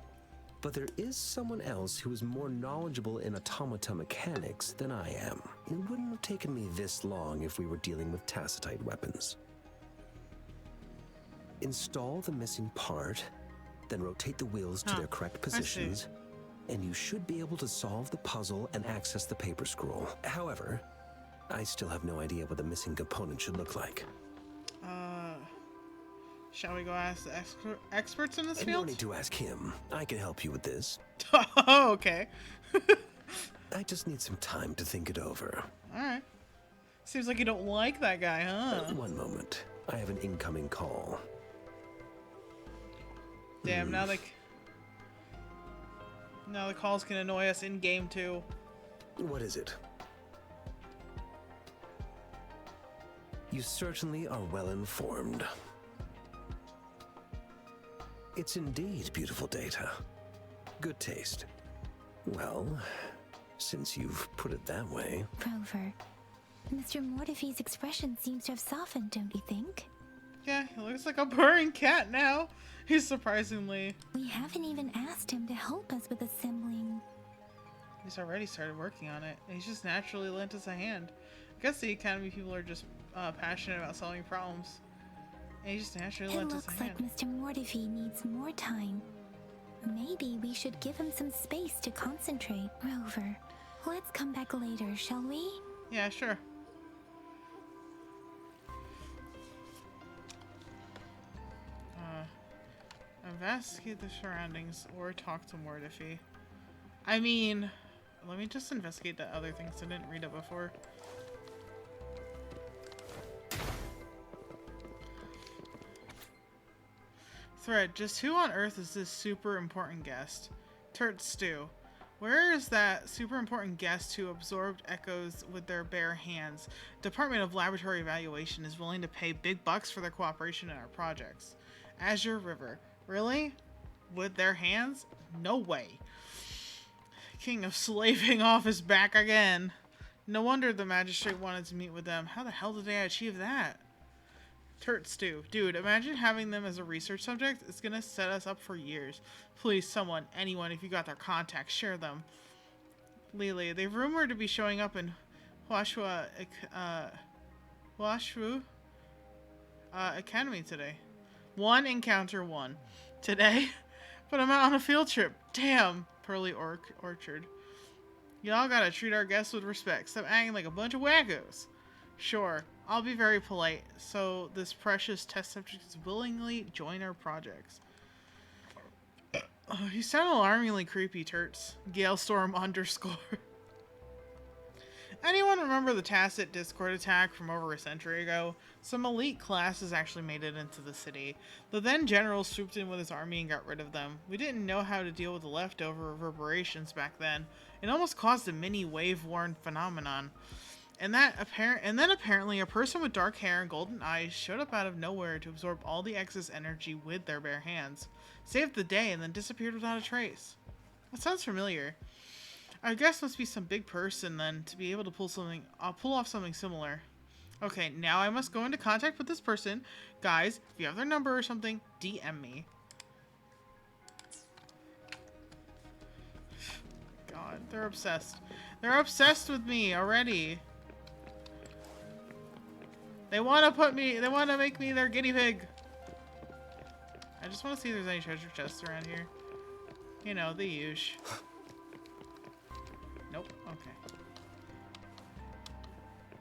but there is someone else who is more knowledgeable in automata mechanics than I am. It wouldn't have taken me this long if we were dealing with tacitite weapons. Install the missing part, then rotate the wheels to their correct positions, and you should be able to solve the puzzle and access the paper scroll. However, I still have no idea what the missing component should look like. Shall we go ask the experts in this And field? no need to ask him. I can help you with this. Oh, okay. I just need some time to think it over. Alright. Seems like you don't like that guy, huh? One moment. I have an incoming call. Now the calls can annoy us in game too. What is it? You certainly are well informed. It's indeed beautiful data. Good taste. Well, since you've put it that way... Rover, Mr. Mortefi's expression seems to have softened, don't you think? Yeah, he looks like a purring cat now. He's surprisingly... We haven't even asked him to help us with assembling. He's already started working on it, and he's just naturally lent us a hand. I guess the Academy people are just passionate about solving problems. And he just naturally lent us a hand. It looks like Mr. Mortefi needs more time. Maybe we should give him some space to concentrate. Rover, let's come back later, shall we? Yeah, sure. Investigate the surroundings or talk to Mortefi. I mean, let me just investigate the other things I didn't read it before. Thread, just who on earth is this super important guest? Turt Stew. Where is that super important guest who absorbed echoes with their bare hands? Department of Laboratory Evaluation is willing to pay big bucks for their cooperation in our projects. Azure River. Really? With their hands? No way. King of Slaving Off is back again. No wonder the magistrate wanted to meet with them. How the hell did they achieve that? Turt Stew. Dude, imagine having them as a research subject. It's gonna set us up for years. Please, someone, anyone, if you got their contacts, share them. Lily, they've rumored to be showing up in Huashu Academy today. One encounter one. Today? But I'm out on a field trip. Damn, Pearly Orchard. Y'all gotta treat our guests with respect. Stop acting like a bunch of wackos. Sure, I'll be very polite, so this precious test subject is willingly join our projects. Oh, you sound alarmingly creepy, Turts. Galestorm _ Anyone remember the Tacit Discord attack from over a century ago? Some elite classes actually made it into the city. The then general swooped in with his army and got rid of them. We didn't know how to deal with the leftover reverberations back then. It almost caused a mini wave-worn phenomenon. And then apparently a person with dark hair and golden eyes showed up out of nowhere to absorb all the excess energy with their bare hands. Saved the day and then disappeared without a trace. That sounds familiar. I guess must be some big person then to be able to pull off something similar. Okay, now I must go into contact with this person. Guys, if you have their number or something, DM me. God, they're obsessed. They're obsessed with me already. They want to make me their guinea pig. I just want to see if there's any treasure chests around here. You know, the usual. Nope. Okay.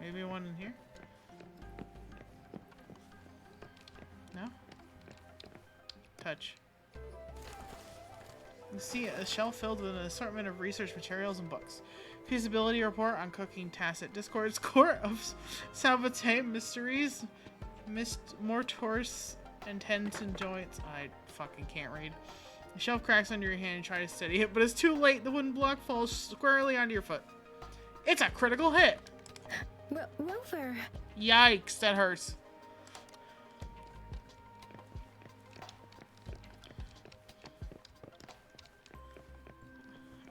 Maybe one in here? No? Touch. You see a shelf filled with an assortment of research materials and books. Feasibility report on cooking Tacit Discord's court of Salvate mysteries, Mortors and Tens and Joints. I fucking can't read. The shelf cracks under your hand and try to steady it, but it's too late. The wooden block falls squarely onto your foot. It's a critical hit. Rover. Yikes, that hurts.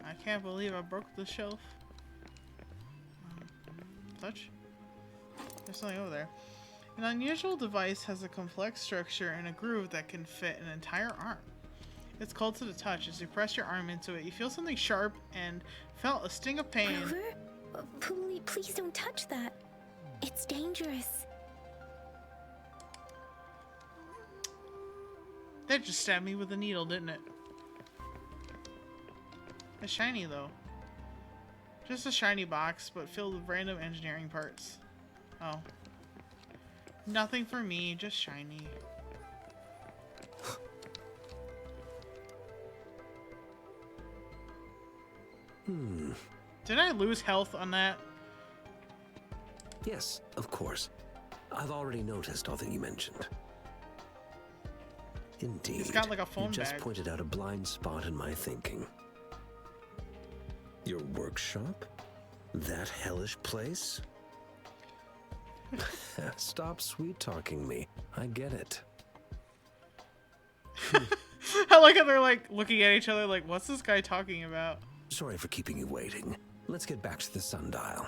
I can't believe I broke the shelf. Touch? There's something over there. An unusual device has a complex structure and a groove that can fit an entire arm. It's cold to the touch. As you press your arm into it, you feel something sharp and felt a sting of pain. Rover? Please don't touch that. It's dangerous. That just stabbed me with a needle, didn't it? It's shiny though. Just a shiny box, but filled with random engineering parts. Oh. Nothing for me, just shiny. Did I lose health on that? Yes, of course. I've already noticed all that you mentioned. Indeed. He's got like a phone you just bag. pointed out a blind spot in my thinking. Your workshop? That hellish place? Stop sweet-talking me. I get it. I like how they're like looking at each other like, what's this guy talking about? Sorry for keeping you waiting. Let's get back to the sundial.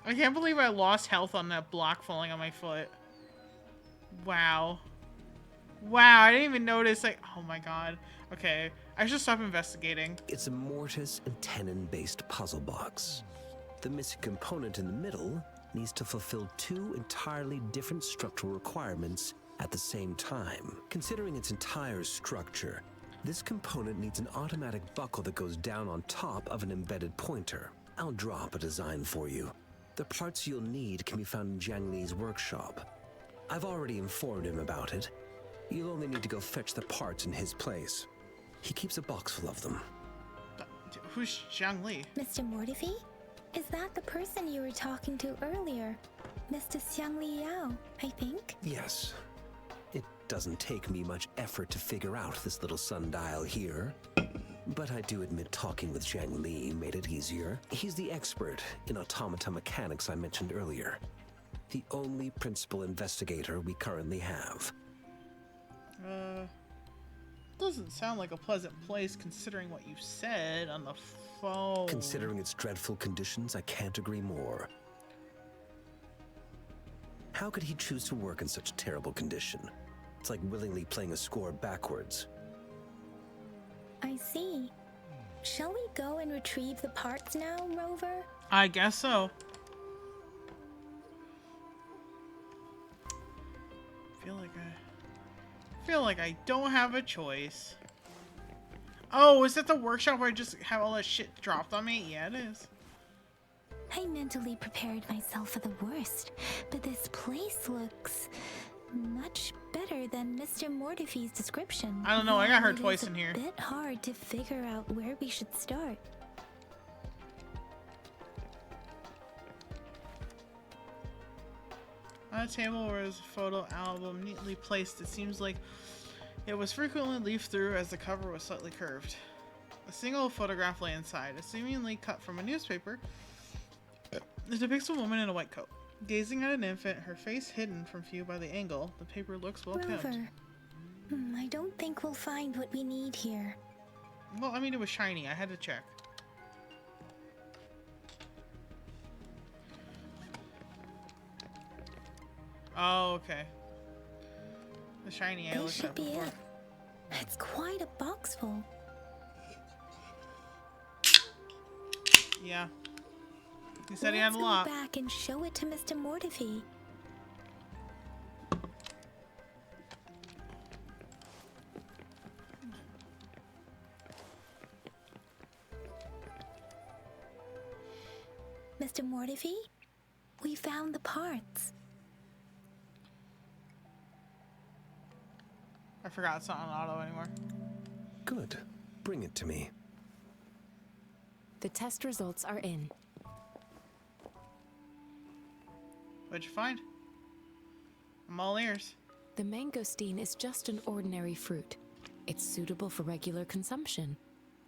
I can't believe I lost health on that block falling on my foot. Wow. Wow, I didn't even notice, like, oh my god. Okay, I should stop investigating. It's a mortise and tenon-based puzzle box. The missing component in the middle needs to fulfill two entirely different structural requirements at the same time. Considering its entire structure, this component needs an automatic buckle that goes down on top of an embedded pointer. I'll drop a design for you. The parts you'll need can be found in Jiang Li's workshop. I've already informed him about it. You'll only need to go fetch the parts in his place. He keeps a box full of them. Who's Jiang Li? Mr. Mortifi? Is that the person you were talking to earlier? Mr. Xiang Li Yao, I think? Yes. It doesn't take me much effort to figure out this little sundial here. But I do admit talking with Jiang Li made it easier. He's the expert in automata mechanics I mentioned earlier. The only principal investigator we currently have. Doesn't sound like a pleasant place considering what you said on the phone. Considering its dreadful conditions, I can't agree more. How could he choose to work in such terrible condition? It's like willingly playing a score backwards. I see. Shall we go and retrieve the parts now, Rover? I guess so. Feel like I don't have a choice. Oh, is that the workshop where I just have all that shit dropped on me? Yeah, it is. I mentally prepared myself for the worst, but this place looks much better than Mr. Mortifi's description. I don't know, I got her It twice is in here. a bit hard to figure out where we should start. On a table where there's a photo album neatly placed, it seems like it was frequently leafed through as the cover was slightly curved. A single photograph lay inside, seemingly cut from a newspaper. It depicts a woman in a white coat, gazing at an infant, her face hidden from view by the angle. The paper looks well kept. Rover, I don't think we'll find what we need here. Well, I mean, it was shiny. I had to check. Oh, okay. The shiny I This looked should at be before. it. It's quite a box full. Yeah. He said he had a lot. Let's go back and show it to Mr. Mortifi. Mr. Mortifi, we found the parts. I forgot it's not on auto anymore. Good. Bring it to me. The test results are in. What'd you find? I'm all ears. The mangosteen is just an ordinary fruit. It's suitable for regular consumption.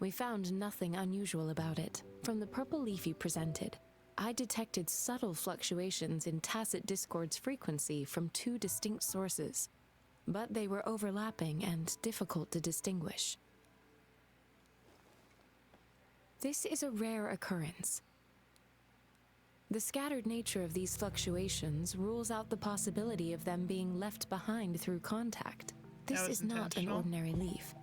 We found nothing unusual about it. From the purple leaf you presented, I detected subtle fluctuations in tacit discord's frequency from two distinct sources, but they were overlapping and difficult to distinguish. This is a rare occurrence. The scattered nature of these fluctuations rules out the possibility of them being left behind through contact. This That was is not an intentional. ordinary leaf,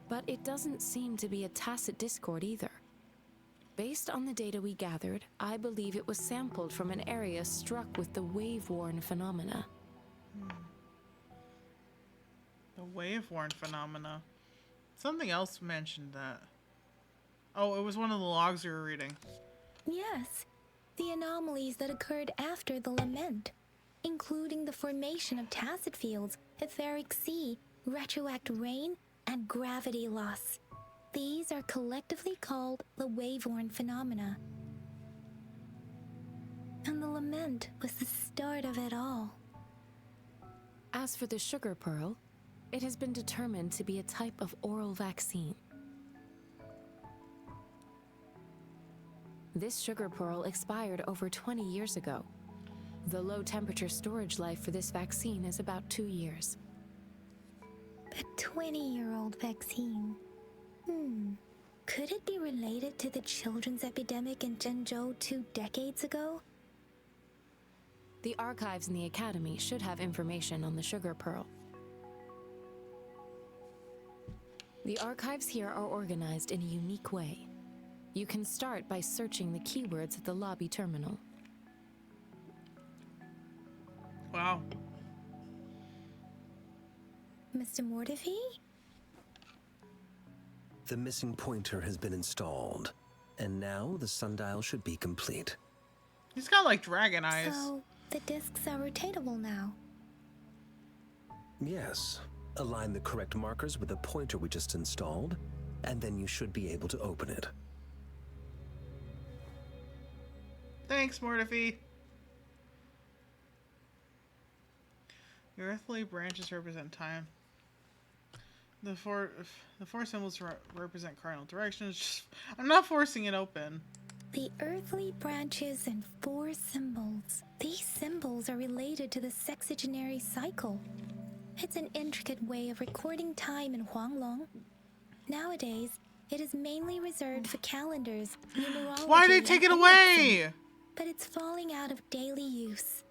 but it doesn't seem to be a tacit discord either. Based on the data we gathered, I believe it was sampled from an area struck with the wave-worn phenomena. The wave-worn phenomena. Something else mentioned that. Oh, it was one of the logs we were reading. Yes, the anomalies that occurred after the lament, including the formation of tacit fields, etheric sea, retroact rain, and gravity loss. These are collectively called the wave-worn phenomena. And the lament was the start of it all. As for the sugar pearl, it has been determined to be a type of oral vaccine. This sugar pearl expired over 20 years ago. The low temperature storage life for this vaccine is about 2 years. A 20-year-old vaccine. Could it be related to the children's epidemic in Zhenzhou 2 decades ago? The archives in the Academy should have information on the sugar pearl. The archives here are organized in a unique way. You can start by searching the keywords at the lobby terminal. Wow. Mr. Mortefi? The missing pointer has been installed, and now the sundial should be complete. He's got like dragon eyes. So, the discs are rotatable now. Yes. Align the correct markers with the pointer we just installed, and then you should be able to open it. Thanks, Mortefi. Your earthly branches represent time. The four symbols represent cardinal directions. Just, I'm not forcing it open. The earthly branches and 4 symbols. These symbols are related to the sexagenary cycle. It's an intricate way of recording time in Huanglong. Nowadays, it is mainly reserved for calendars, numerology. Why did they take it away? But it's falling out of daily use.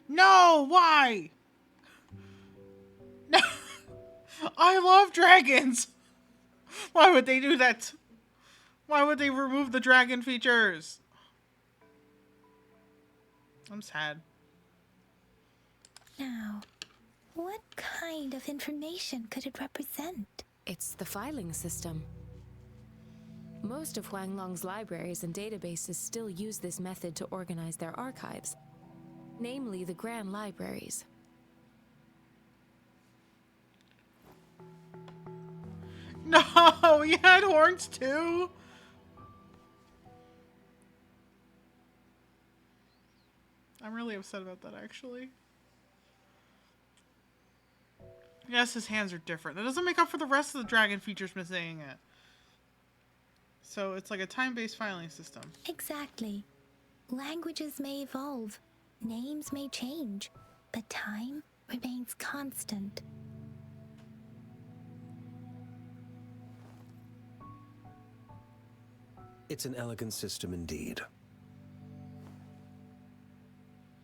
No, why? No. I love dragons. Why would they do that? Why would they remove the dragon features? I'm sad. Now, what kind of information could it represent? It's the filing system. Most of Huanglong's libraries and databases still use this method to organize their archives, namely the Grand Libraries. No, he had horns too. I'm really upset about that, actually. Yes, his hands are different. That doesn't make up for the rest of the dragon features missing it. So it's like a time-based filing system. Exactly. Languages may evolve, names may change, but time remains constant. It's an elegant system indeed.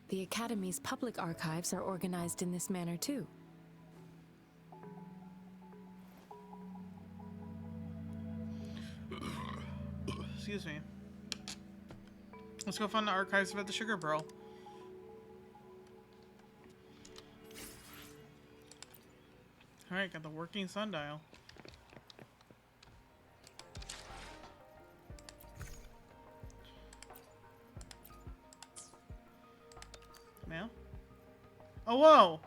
The Academy's public archives are organized in this manner too. Excuse me. Let's go find the archives about the sugar pearl. Alright, got the working sundial. Mail? Oh, whoa!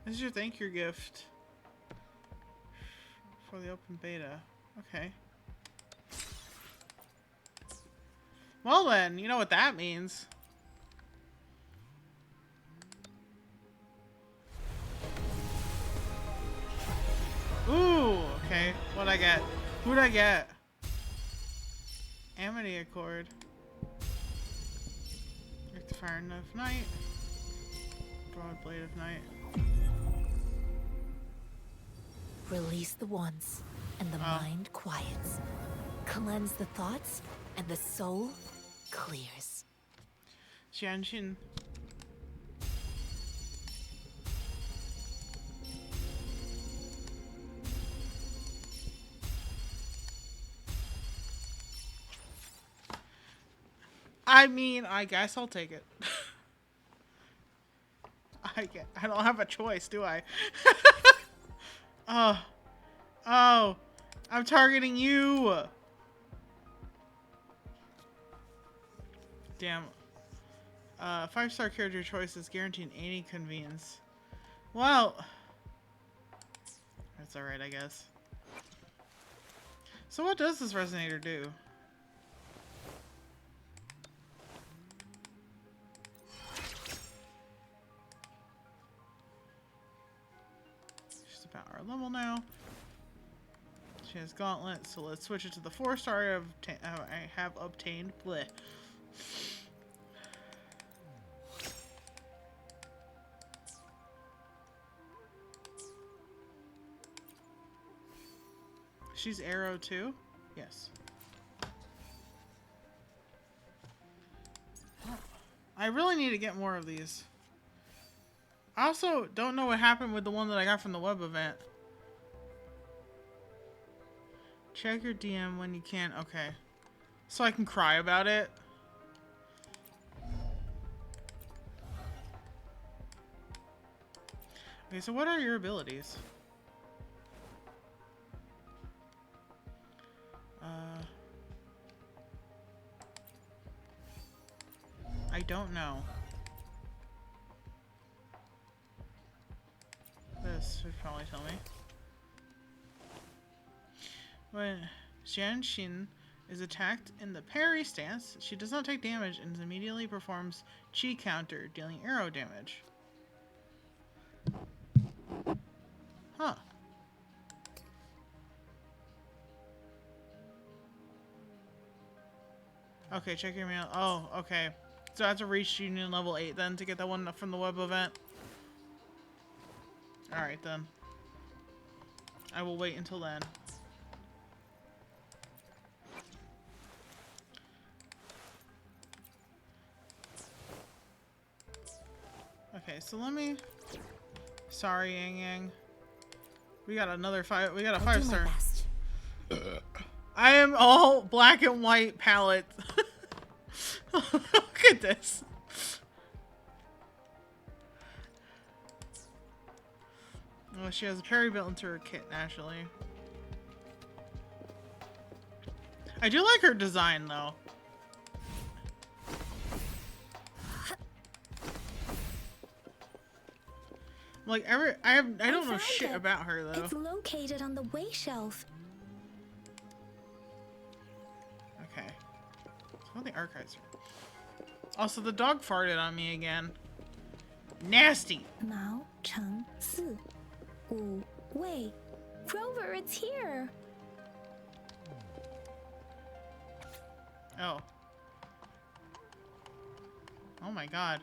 This is your thank you gift for the open beta. Okay. Well then, you know what that means. Ooh, okay. What'd I get? Who'd I get? Amity Accord. Rectifier of Night. Broad Blade of Night. Release the wands, and the mind quiets. Cleanse the thoughts, and the soul clears. Jiyan. I mean, I guess I'll take it. I don't have a choice, do I? Oh, I'm targeting you. Damn. 5-star character choices guaranteeing 80 convenience. Well, that's alright, I guess. So what does this resonator do? She's about our level now. She has gauntlet, so let's switch it to the 4-star I have obtained. Blech. She's arrow too? Yes. I really need to get more of these. I also don't know what happened with the one that I got from the web event. Check your DM when you can. Okay. So I can cry about it. Okay, so what are your abilities? I don't know. This should probably tell me. When Jiyan is attacked in the parry stance, she does not take damage and immediately performs chi counter, dealing arrow damage. Huh. Okay, check your mail. Oh, okay. So I have to reach Union level 8 then to get that one from the web event. Alright then. I will wait until then. Okay, so let me... Sorry, Yang Yang. We got another 5... We got a 5-star. I am all black and white palette. Look at this. Oh, she has a parry built into her kit, naturally. I do like her design, though. Like, I don't know shit about her, though. It's located on the way shelf. Okay. So what the archives are. Also, the dog farted on me again. Nasty. Mao Cheng Si. Wu Wei. Rover, it's here. Oh. Oh my god.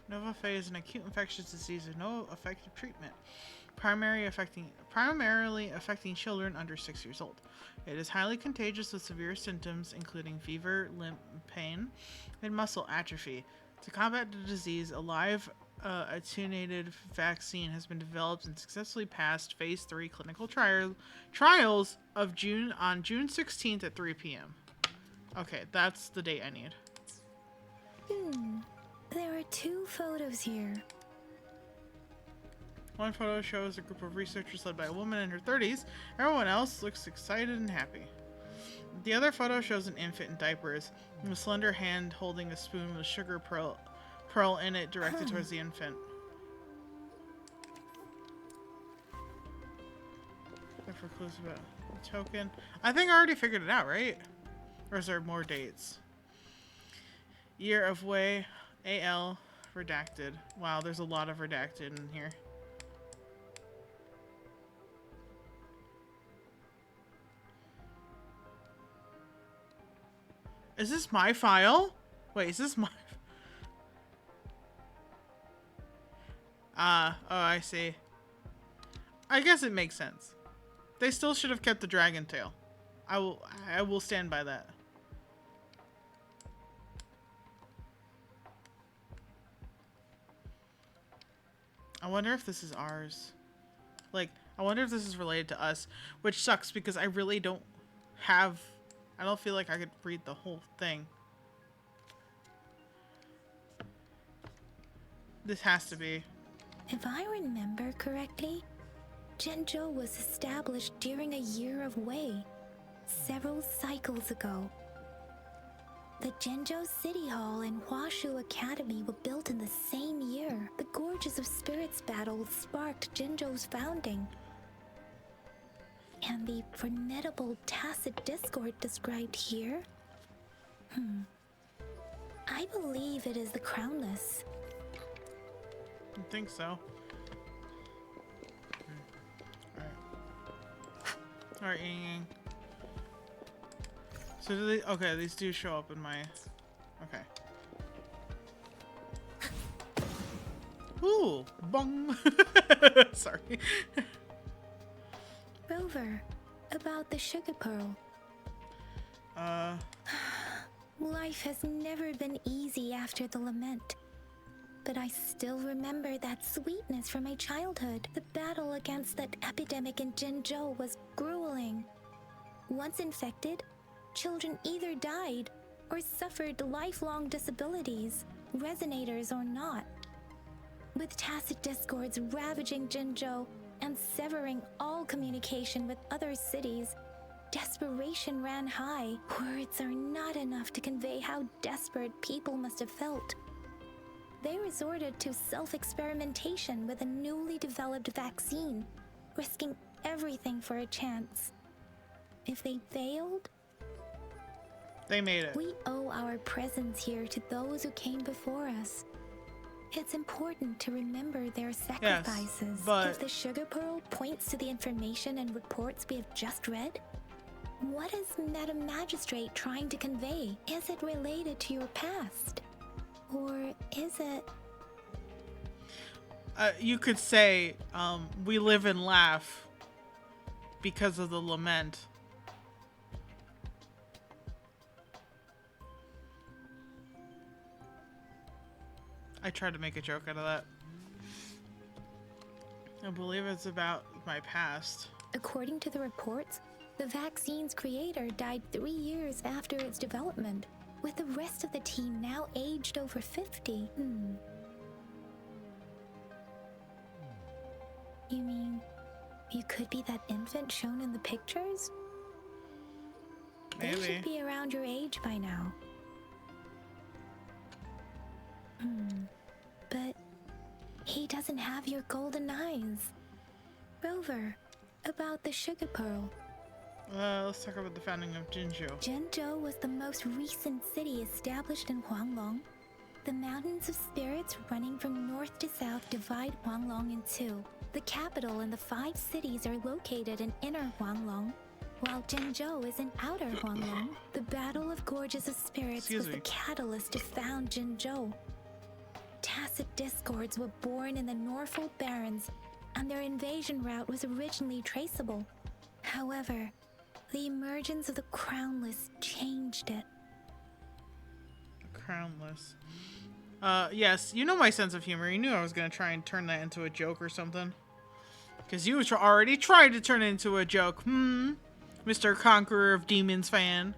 Nova Phase is an acute infectious disease with no effective treatment, primarily affecting children under 6 years old. It is highly contagious with severe symptoms including fever, limb pain, and muscle atrophy. To combat the disease, a live attenuated vaccine has been developed and successfully passed Phase 3 clinical trials of on June 16th at 3 p.m. Okay, that's the date I need. There are 2 photos here. One photo shows a group of researchers led by a woman in her 30s. Everyone else looks excited and happy. The other photo shows an infant in diapers, and a slender hand holding a spoon with a sugar pearl in it directed towards the infant. Look for clues about the token. I think I already figured it out, right? Or is there more dates? Year of Wei, AL, redacted. Wow, there's a lot of redacted in here. Is this my file? Wait, is this my... oh, I see. I guess it makes sense. They still should have kept the dragon tail. I will stand by that. I wonder if this is ours. Like, I wonder if this is related to us, which sucks because I really don't have... I don't feel like I could read the whole thing. This has to be. If I remember correctly, Zhenzhou was established during a year of Wei, several cycles ago. The Jinzhou City Hall and Huashu Academy were built in the same year. The Gorges of Spirits battle sparked Jinzhou's founding. And the formidable tacit discord described here? I believe it is the Crownless. I think so. Alright, Ying Yang. So do they, okay, these do show up in my, okay. Ooh, bong. Sorry. Rover, about the sugar pearl. Life has never been easy after the lament. But I still remember that sweetness from my childhood. The battle against that epidemic in Jinzhou was grueling. Once infected, children either died or suffered lifelong disabilities, resonators or not. With tacit discords ravaging Jinzhou and severing all communication with other cities, desperation ran high. Words are not enough to convey how desperate people must have felt. They resorted to self-experimentation with a newly developed vaccine, risking everything for a chance. If they failed, they made it. We owe our presence here to those who came before us. It's important to remember their sacrifices. Yes, but if the sugar pearl points to the information and reports we have just read, what is Madam Magistrate trying to convey? Is it related to your past? Or is it... you could say, we live and laugh because of the lament. I tried to make a joke out of that. I believe it's about my past. According to the reports, the vaccine's creator died 3 years after its development, with the rest of the team now aged over 50. You mean, you could be that infant shown in the pictures? Maybe. They should be around your age by now. But he doesn't have your golden eyes. Rover, about the sugar pearl. Let's talk about the founding of Jinzhou. Jinzhou was the most recent city established in Huanglong. The mountains of spirits running from north to south divide Huanglong in two. The capital and the 5 cities are located in inner Huanglong, while Jinzhou is in outer Huanglong. The Battle of Gorges of Spirits was the catalyst to found Jinzhou. Tacit discords were born in the Norfolk Barrens, and their invasion route was originally traceable. However, the emergence of the Crownless changed it. Crownless. Yes, you know my sense of humor. You knew I was going to try and turn that into a joke or something. Because you already tried to turn it into a joke. Mr. Conqueror of Demons fan.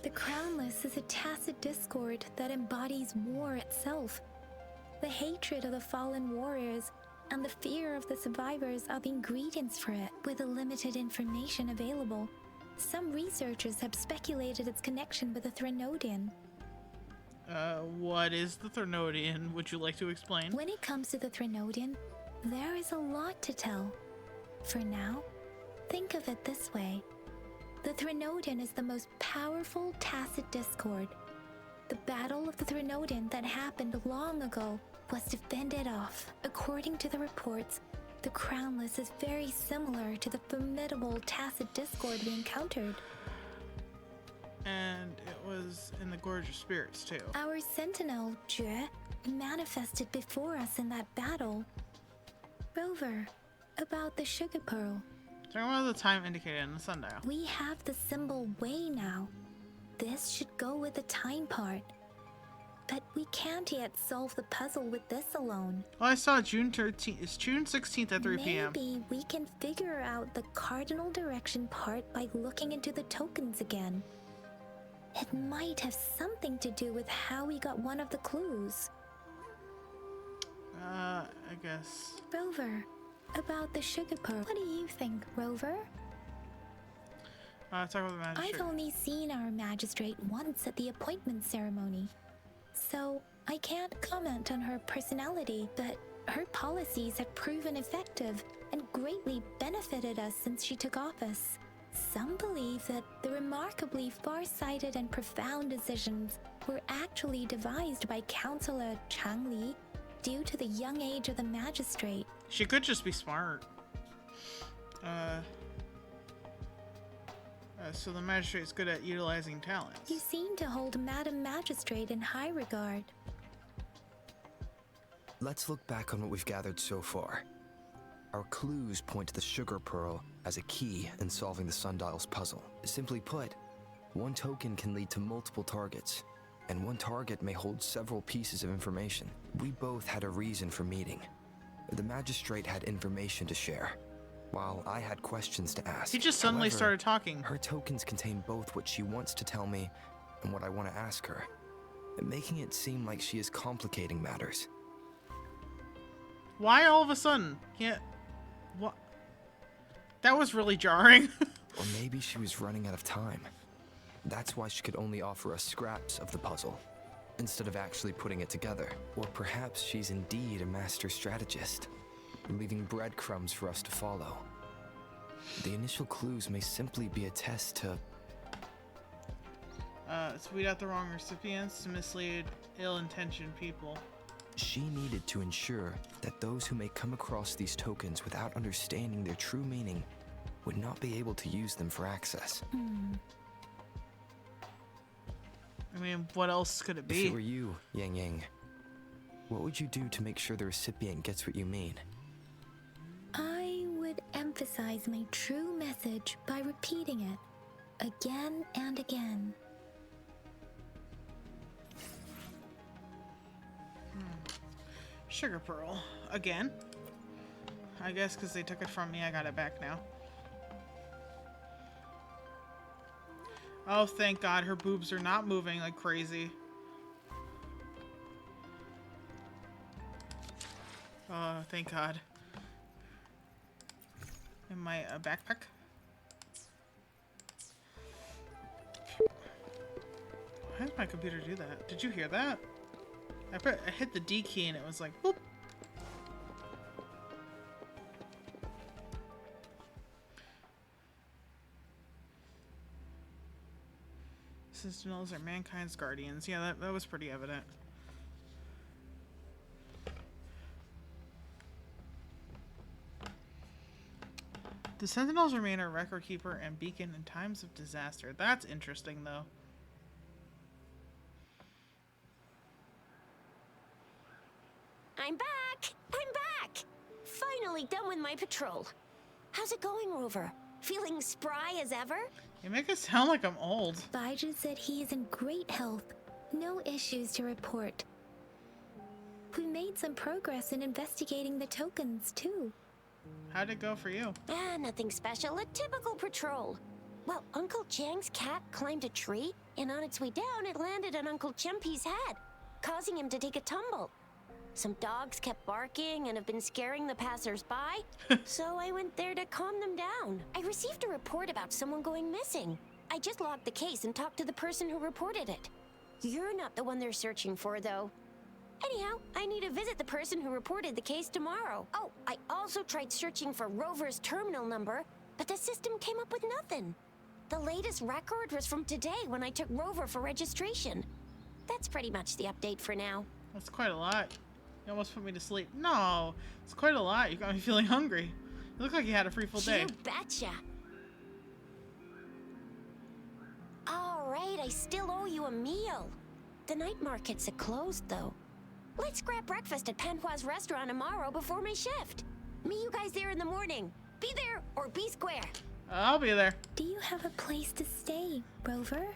The Crownless is a tacit discord that embodies war itself. The hatred of the fallen warriors and the fear of the survivors are the ingredients for it. With the limited information available, some researchers have speculated its connection with the Threnodian. What is the Threnodian? Would you like to explain? When it comes to the Threnodian, there is a lot to tell. For now, think of it this way. The Threnodian is the most powerful tacit discord. The Battle of the Threnodian that happened long ago was to fend it off. According to the reports, the Crownless is very similar to the formidable tacit discord we encountered. And it was in the Gorge of Spirits, too. Our sentinel, Jue, manifested before us in that battle. Rover, about the sugar pearl. Talking about the time indicated in the sundial. We have the symbol way now. This should go with the time part. But we can't yet solve the puzzle with this alone. Well, I saw June 13th. It's June 16th at 3 p.m. Maybe we can figure out the cardinal direction part by looking into the tokens again. It might have something to do with how we got one of the clues. I guess. Rover, about the sugar pearl. What do you think, Rover? Talk about the magistrate. I've only seen our magistrate once at the appointment ceremony, so I can't comment on her personality, but her policies have proven effective and greatly benefited us since she took office. Some believe that the remarkably far-sighted and profound decisions were actually devised by Councillor Changli due to the young age of the magistrate. She could just be smart. So the magistrate's good at utilizing talents. You seem to hold Madam Magistrate in high regard. Let's look back on what we've gathered so far. Our clues point to the sugar pearl as a key in solving the sundial's puzzle. Simply put, one token can lead to multiple targets, and one target may hold several pieces of information. We both had a reason for meeting. The magistrate had information to share, while I had questions to ask. He just suddenly However, started talking. Her tokens contain both what she wants to tell me and what I want to ask her, making it seem like she is complicating matters. Why all of a sudden? Yeah. What? That was really jarring. Or maybe she was running out of time. That's why she could only offer us scraps of the puzzle, instead of actually putting it together. Or perhaps she's indeed a master strategist, leaving breadcrumbs for us to follow. The initial clues may simply be a test to... weed out the wrong recipients to mislead ill-intentioned people. She needed to ensure that those who may come across these tokens without understanding their true meaning would not be able to use them for access. I mean, what else could it be? If it were you, Yang Yang, what would you do to make sure the recipient gets what you mean? I would emphasize my true message by repeating it again and again. Sugar pearl. Again? I guess because they took it from me, I got it back now. Oh, thank God, her boobs are not moving like crazy. Oh, thank God. In my backpack. Why did my computer do that? Did you hear that? I hit the D key and it was like, boop. Sentinels are mankind's guardians. Yeah, that was pretty evident. The Sentinels remain a record keeper and beacon in times of disaster. That's interesting, though. I'm back! I'm back! Finally done with my patrol. How's it going, Rover? Feeling spry as ever? You make it sound like I'm old. Baiju said he is in great health. No issues to report. We made some progress in investigating the tokens, too. How'd it go for you? Nothing special. A typical patrol. Well, Uncle Chang's cat climbed a tree, and on its way down, it landed on Uncle Chempi's head, causing him to take a tumble. Some dogs kept barking and have been scaring the passers-by, so I went there to calm them down. I received a report about someone going missing. I just logged the case and talked to the person who reported it. You're not the one they're searching for, though. Anyhow, I need to visit the person who reported the case tomorrow. Oh, I also tried searching for Rover's terminal number, but the system came up with nothing. The latest record was from today when I took Rover for registration. That's pretty much the update for now. That's quite a lot. You almost put me to sleep. No, it's quite a lot. You got me feeling hungry. You look like you had a free full day. You betcha. All right, I still owe you a meal. The night markets are closed, though. Let's grab breakfast at Panhua's restaurant tomorrow before my shift. Meet you guys there in the morning. Be there or be square. I'll be there. Do you have a place to stay, Rover?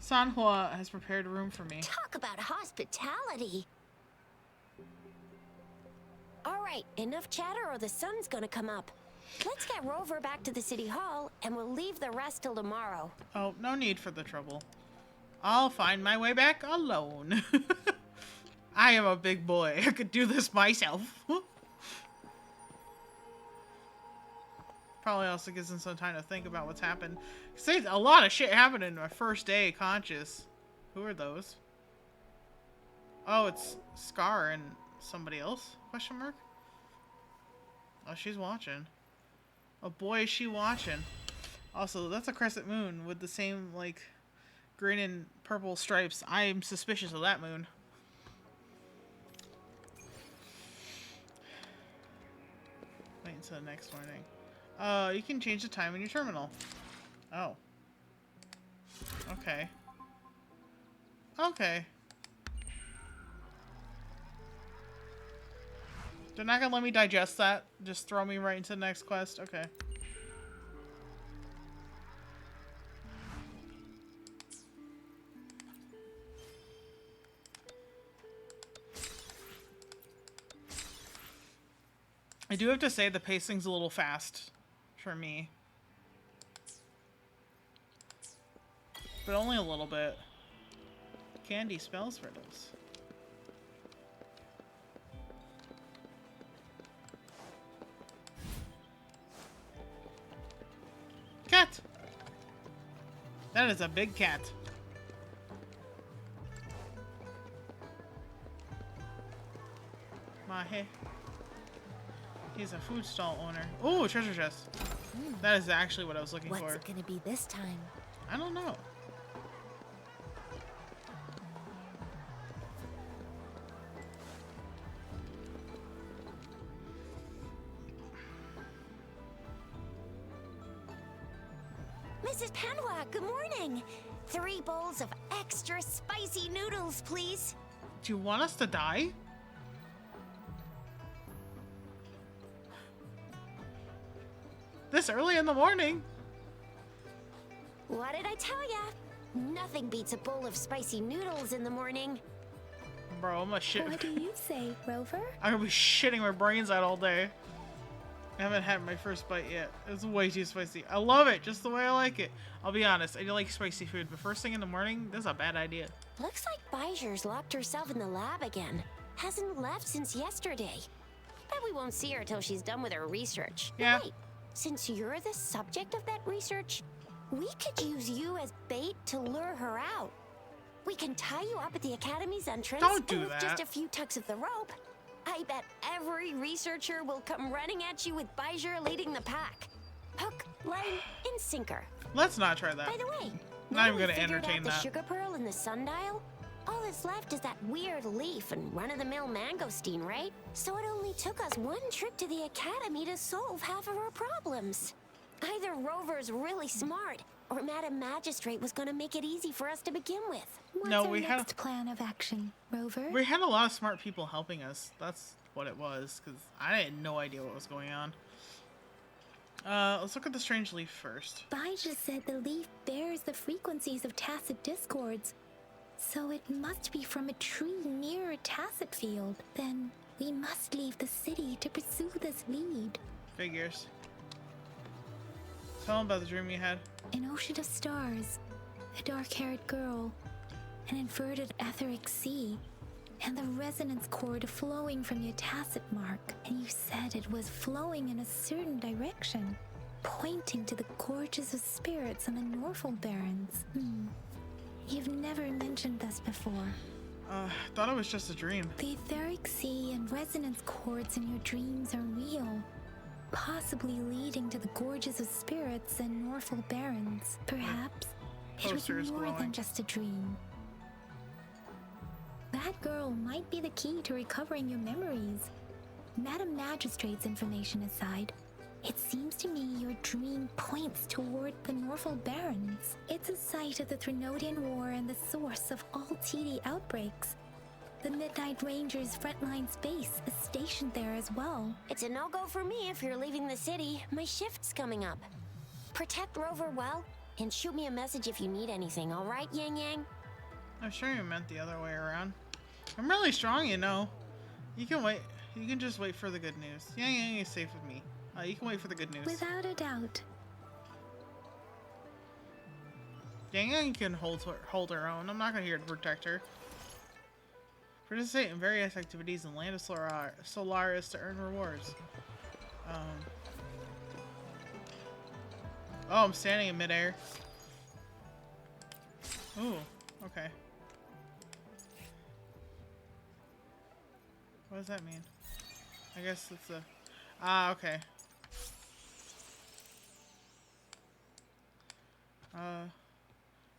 Sanhua has prepared a room for me. Talk about hospitality. All right, enough chatter or the sun's gonna come up. Let's get Rover back to the city hall and we'll leave the rest till tomorrow. Oh, no need for the trouble. I'll find my way back alone. I am a big boy. I could do this myself. Probably also gives them some time to think about what's happened. Say a lot of shit happened in my first day conscious. Who are those? Oh, it's Scar and somebody else? Question mark? Oh, she's watching. Oh boy, is she watching. Also, that's a crescent moon with the same, like, green and purple stripes. I am suspicious of that moon. Wait until the next morning. You can change the time in your terminal. Oh. Okay. Okay. They're not gonna let me digest that. Just throw me right into the next quest. Okay. I do have to say the pacing's a little fast for me. But only a little bit. Candy spells riddles. Cat! That is a big cat. Mahe. He's a food stall owner. Oh, treasure chest. That is actually what I was looking for. What's it gonna be this time? I don't know. Mrs. Panwa, good morning. 3 bowls of extra spicy noodles, please. Do you want us to die? This early in the morning? What did I tell ya? Nothing beats a bowl of spicy noodles in the morning. Bro, I'm gonna shit. What do you say, Rover? I'm gonna be shitting my brains out all day. I haven't had my first bite yet. It's way too spicy. I love it, just the way I like it. I'll be honest, I do like spicy food, but first thing in the morning, this is a bad idea. Looks like Baijer's locked herself in the lab again. Hasn't left since yesterday. Bet we won't see her till she's done with her research. Yeah. Wait, since you're the subject of that research, we could use you as bait to lure her out. We can tie you up at the Academy's entrance. Don't do and with that. just a few tugs of the rope, I bet every researcher will come running at you with Baijer leading the pack. Hook, line, and sinker. Let's not try that. By the way, Not even now gonna we figured entertain out the that. sugar pearl and the sundial, all that's left is that weird leaf and run-of-the-mill mangosteen, right? So it only took us one trip to the Academy to solve half of our problems. Either Rover's really smart, or Madam Magistrate was gonna make it easy for us to begin with. What's our next plan of action, Rover? We had a lot of smart people helping us. That's what it was, because I had no idea what was going on. Let's look at the strange leaf first. Baijer said the leaf bears the frequencies of tacit discords, so it must be from a tree near a tacit field. Then we must leave the city to pursue this lead. Figures. Tell them about the dream you had. An ocean of stars, a dark-haired girl, an inverted etheric sea, and the resonance cord flowing from your tacit mark. And you said it was flowing in a certain direction, pointing to the gorges of spirits on the Norfolk Barrens. You've never mentioned this before. Thought it was just a dream. The etheric sea and resonance cords in your dreams are real, possibly leading to the gorges of spirits and Norfolk Barrens. Perhaps it was Poster is more glowing. than just a dream. That girl might be the key to recovering your memories. Madam Magistrate's information aside, it seems to me your dream points toward the Norfolk Barrens. It's a site of the Threnodian War and the source of all TD outbreaks. The Midnight Rangers' frontline space is stationed there as well. It's a no-go for me if you're leaving the city. My shift's coming up. Protect Rover well, and shoot me a message if you need anything, all right, Yang Yang? I'm sure you meant the other way around. I'm really strong, you know. You can wait. You can just wait for the good news. Yang Yang is safe with me. You can wait for the good news. Without a doubt. Yang Yang can hold her own. I'm not gonna here to protect her. Participate in various activities in Land of Solaris to earn rewards. Oh, I'm standing in midair. Ooh, okay. What does that mean? I guess it's a... Ah, okay.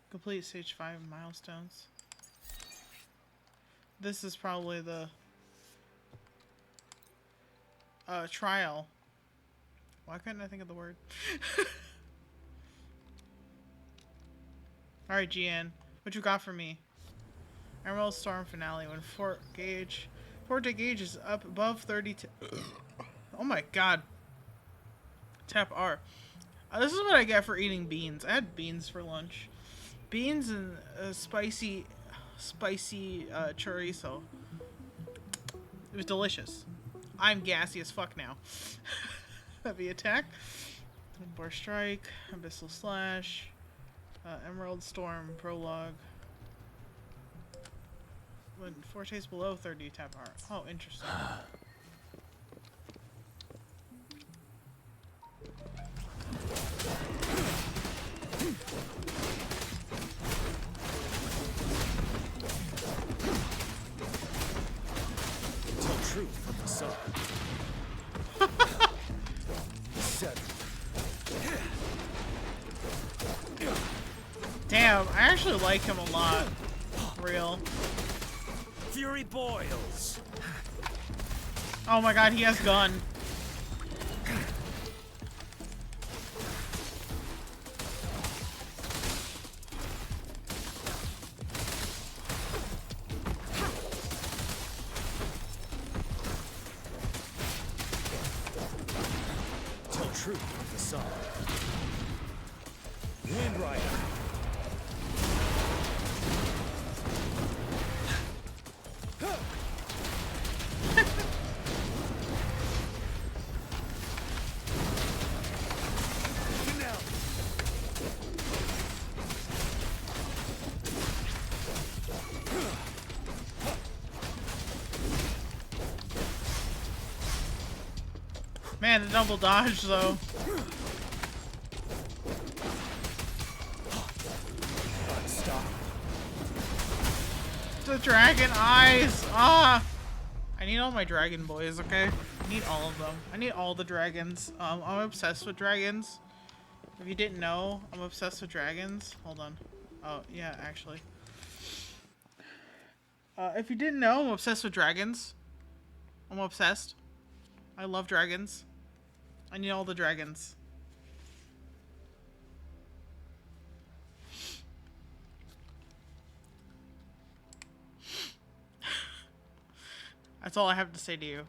Complete stage 5 milestones. This is probably the... trial. Why couldn't I think of the word? Alright, Jiyan. What you got for me? Emerald Storm Finale. When Fort Gauge is up above 30... Oh my god. Tap R. This is what I get for eating beans. I had beans for lunch. Beans and spicy chorizo. It was delicious. I'm gassy as fuck now. Heavy attack. Bar Strike. Abyssal Slash. Emerald Storm Prologue. When Forte's below 30, tap R. Oh, interesting. Tell truth from the sun. 7. Damn, I actually like him a lot. Real. Fury boils. Oh my god, he has gun. Tell truth from the sun. Wind Rider. Man, the double dodge though. Stop. The dragon eyes! Ah! I need all my dragon boys, okay? I need all of them. I need all the dragons. I'm obsessed with dragons. If you didn't know, I'm obsessed with dragons. Hold on. Oh, yeah, actually. If you didn't know, I'm obsessed with dragons. I'm obsessed. I love dragons. I need all the dragons. That's all I have to say to you.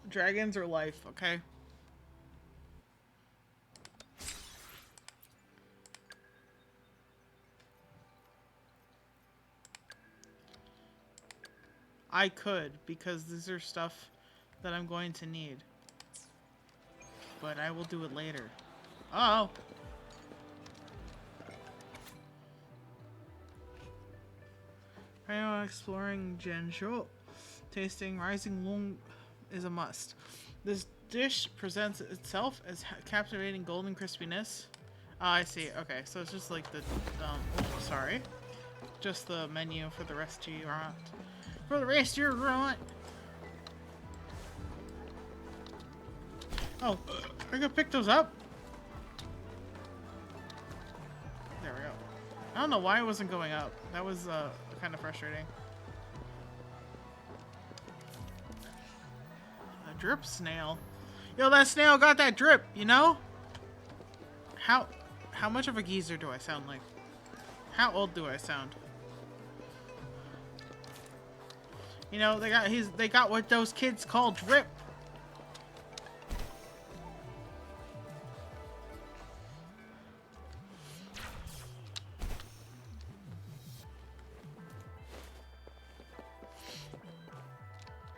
Dragons are life, okay? I could, because these are stuff that I'm going to need. But I will do it later. Oh! I know exploring Jiyan. Tasting Rising Loom is a must. This dish presents itself as captivating golden crispiness. Oh, I see. Okay, so it's just like the, sorry. Just the menu for the rest of you want. For the rest of your want. Oh, I can pick those up. There we go. I don't know why it wasn't going up. That was kind of frustrating. A drip snail. Yo, that snail got that drip, you know? How much of a geezer do I sound like? How old do I sound? You know, they got what those kids call drip.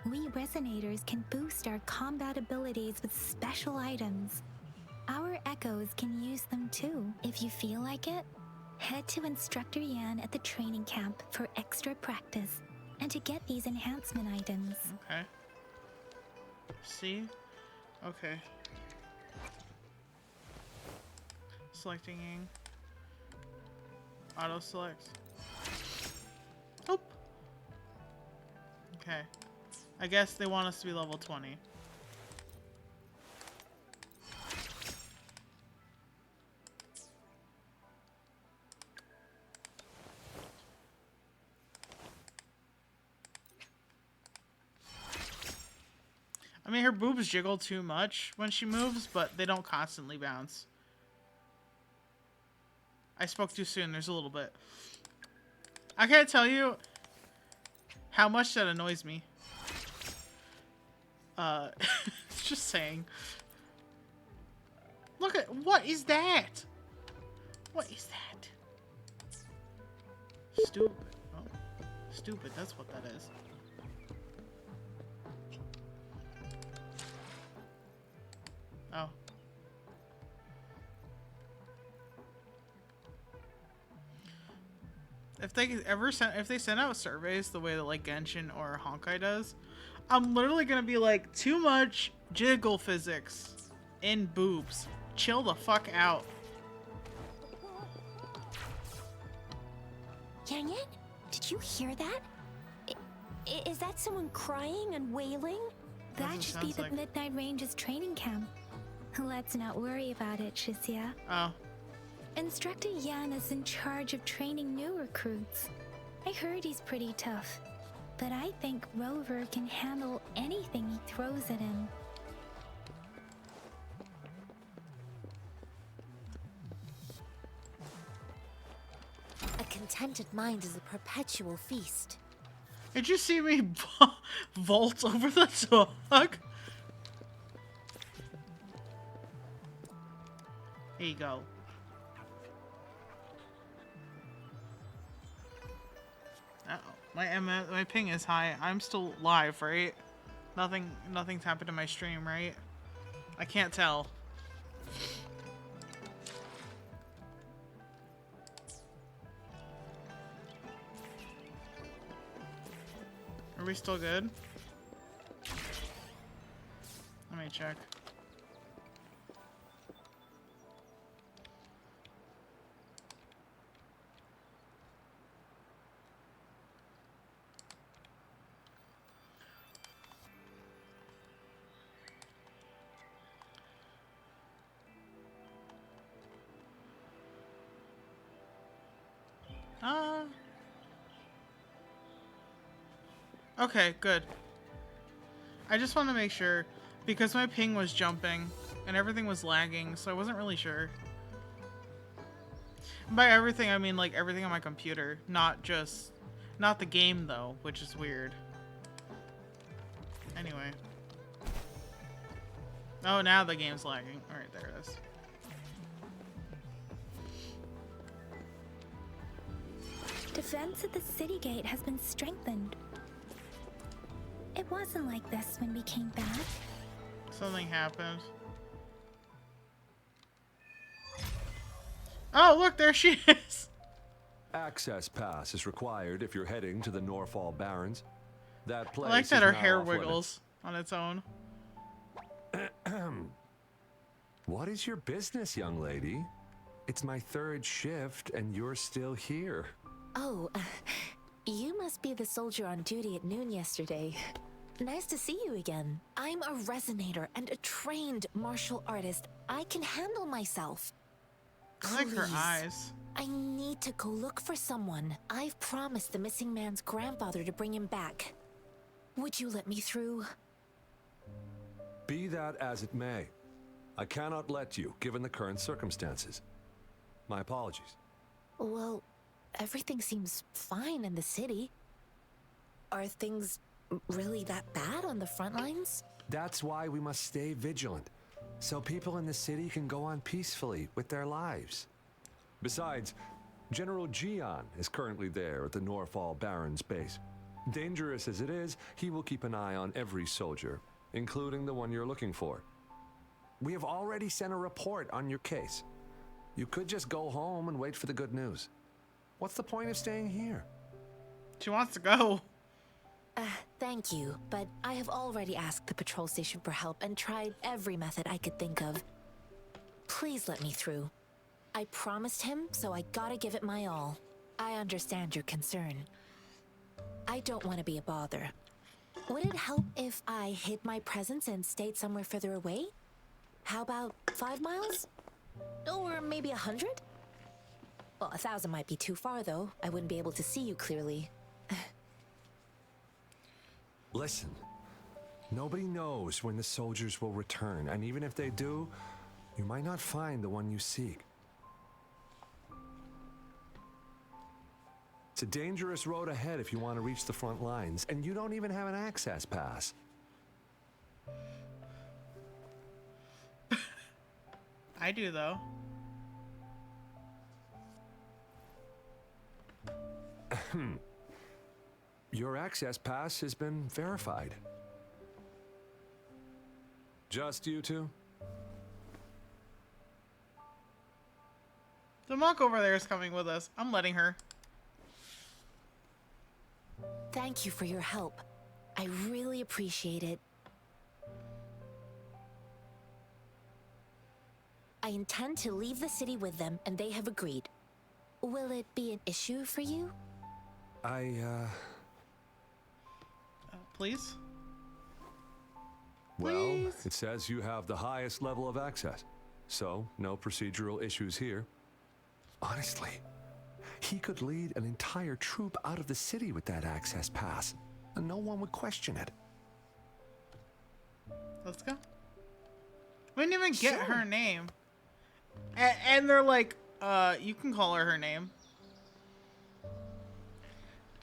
We Resonators can boost our combat abilities with special items. Our Echoes can use them too. If you feel like it, head to Instructor Yan at the training camp for extra practice and to get these enhancement items. Okay. See? Okay. Selecting Ying. Auto select. Oh. Okay. I guess they want us to be level 20. I mean, her boobs jiggle too much when she moves, but they don't constantly bounce. I spoke too soon. There's a little bit. I can't tell you how much that annoys me. Just saying. Look at, what is that? What is that? Stupid. Oh, stupid. That's what that is. Oh. If they send out surveys the way that like Genshin or Honkai does, I'm literally gonna be like, too much jiggle physics in boobs. Chill the fuck out. Yang Yang, did you hear that? Is that someone crying and wailing? That should be the Midnight Range's training camp. Let's not worry about it, Shisia. Oh. Instructor Yan is in charge of training new recruits. I heard he's pretty tough, but I think Rover can handle anything he throws at him. A contented mind is a perpetual feast. Did you see me vault over the dog? Here you go. Uh-oh. My ping is high. I'm still live, right? Nothing's happened to my stream, right? I can't tell. Are we still good? Let me check. Okay, good. I just want to make sure, because my ping was jumping and everything was lagging, so I wasn't really sure. And by everything, I mean like everything on my computer, not the game though, which is weird. Anyway. Oh, now the game's lagging. Alright, there it is. Defense at the city gate has been strengthened. It wasn't like this when we came back. Something happened. Oh, look, there she is. Access pass is required if you're heading to the Norfall Barrens. That place I like that her is now hair off wiggles on its own. What is your business, young lady? It's my third shift and you're still here. Oh, you must be the soldier on duty at noon yesterday. Nice to see you again. I'm a resonator and a trained martial artist. I can handle myself. I like her Please, eyes. I need to go look for someone. I've promised the missing man's grandfather to bring him back. Would you let me through? Be that as it may, I cannot let you, given the current circumstances. My apologies. Well, everything seems fine in the city. Are things really that bad on the front lines? That's why we must stay vigilant, so people in the city can go on peacefully with their lives. Besides, General Jiyan is currently there at the Norfall Barrens base. Dangerous as it is, he will keep an eye on every soldier, including the one you're looking for. We have already sent a report on your case. You could just go home and wait for the good news. What's the point of staying here? She wants to go. Thank you, but I have already asked the patrol station for help and tried every method I could think of. Please let me through. I promised him, so I gotta give it my all. I understand your concern. I don't want to be a bother. Would it help if I hid my presence and stayed somewhere further away? How about 5 miles? Or maybe 100? Well, 1,000 might be too far, though. I wouldn't be able to see you clearly. Listen, nobody knows when the soldiers will return, and even if they do, you might not find the one you seek. It's a dangerous road ahead if you want to reach the front lines, and you don't even have an access pass. I do, though. Your access pass has been verified. Just you two? The monk over there is coming with us. I'm letting her. Thank you for your help. I really appreciate it. I intend to leave the city with them, and they have agreed. Will it be an issue for you? Please? Well, Please? it says you have the highest level of access, so no procedural issues here. Honestly, he could lead an entire troop out of the city with that access pass, and no one would question it. Let's go. We didn't even get her name. And they're like, you can call her name.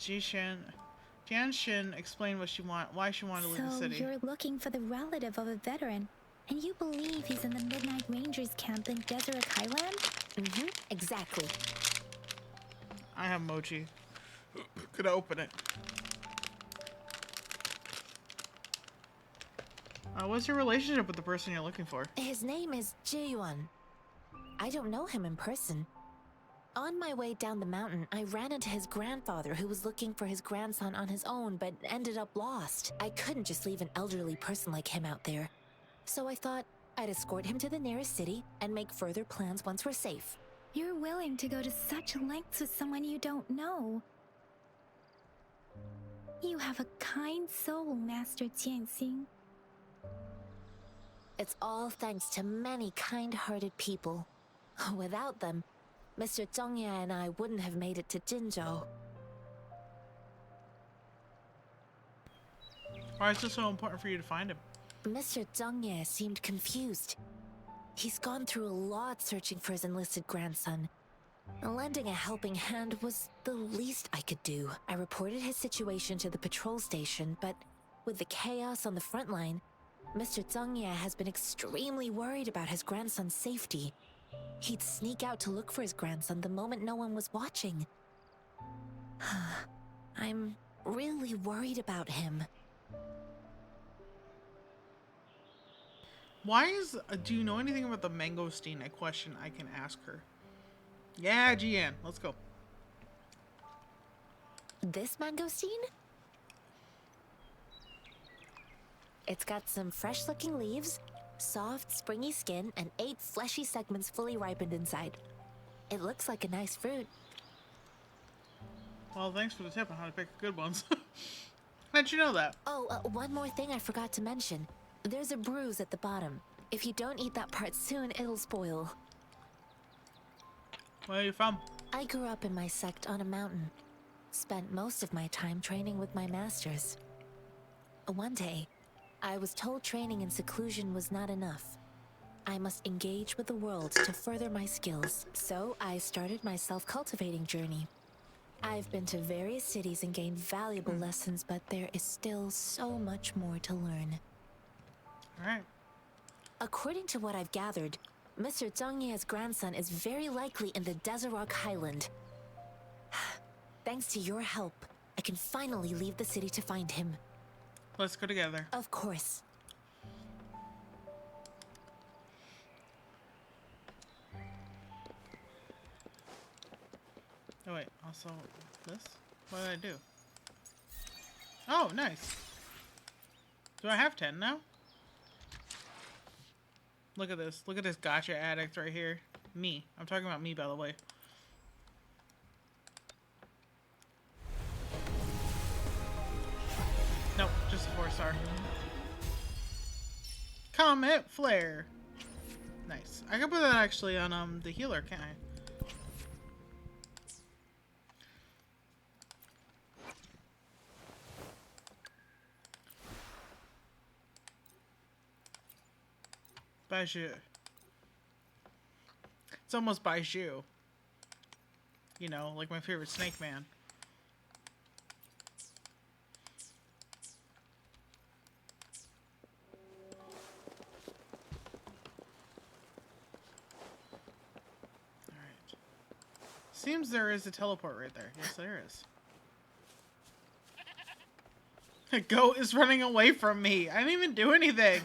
Jiyan explained why she wanted to leave the city. So you're looking for the relative of a veteran, and you believe he's in the Midnight Rangers camp in Desert Highland? Mm-hmm, exactly. I have mochi. Could I open it? What's your relationship with the person you're looking for? His name is Jiyan. I don't know him in person. On my way down the mountain, I ran into his grandfather who was looking for his grandson on his own but ended up lost. I couldn't just leave an elderly person like him out there. So I thought I'd escort him to the nearest city and make further plans once we're safe. You're willing to go to such lengths with someone you don't know. You have a kind soul, Master Jianxing. It's all thanks to many kind-hearted people. Without them, Mr. Zhongye and I wouldn't have made it to Jinzhou. Why is this so important for you to find him? Mr. Zhongye seemed confused. He's gone through a lot searching for his enlisted grandson. Lending a helping hand was the least I could do. I reported his situation to the patrol station, but with the chaos on the front line, Mr. Zhongye has been extremely worried about his grandson's safety. He'd sneak out to look for his grandson the moment no one was watching. I'm really worried about him. Do you know anything about the mangosteen? A question I can ask her. Yeah, Jiyan, let's go. This mangosteen? It's got some fresh-looking leaves, soft, springy skin, and 8 fleshy segments fully ripened inside. It looks like a nice fruit. Well, thanks for the tip on how to pick good ones. How'd you know that? Oh, one more thing I forgot to mention. There's a bruise at the bottom. If you don't eat that part soon, it'll spoil. Where are you from? I grew up in my sect on a mountain. Spent most of my time training with my masters. One day, I was told training in seclusion was not enough. I must engage with the world to further my skills. So I started my self-cultivating journey. I've been to various cities and gained valuable lessons, but there is still so much more to learn. Alright. According to what I've gathered, Mr. Zhongye's grandson is very likely in the Desert Highland. Thanks to your help, I can finally leave the city to find him. Let's go together. Of course. Oh wait, also this? What did I do? Oh, nice. Do I have 10 now? Look at this. Look at this gotcha addict right here. Me. I'm talking about me, by the way. Nope, just a 4-star. Comet Flare. Nice. I can put that actually on the healer, can't I? Baiju. It's almost Baiju. You know, like my favorite Snake Man. Alright. Seems there is a teleport right there. Yes, there is. The goat is running away from me. I didn't even do anything.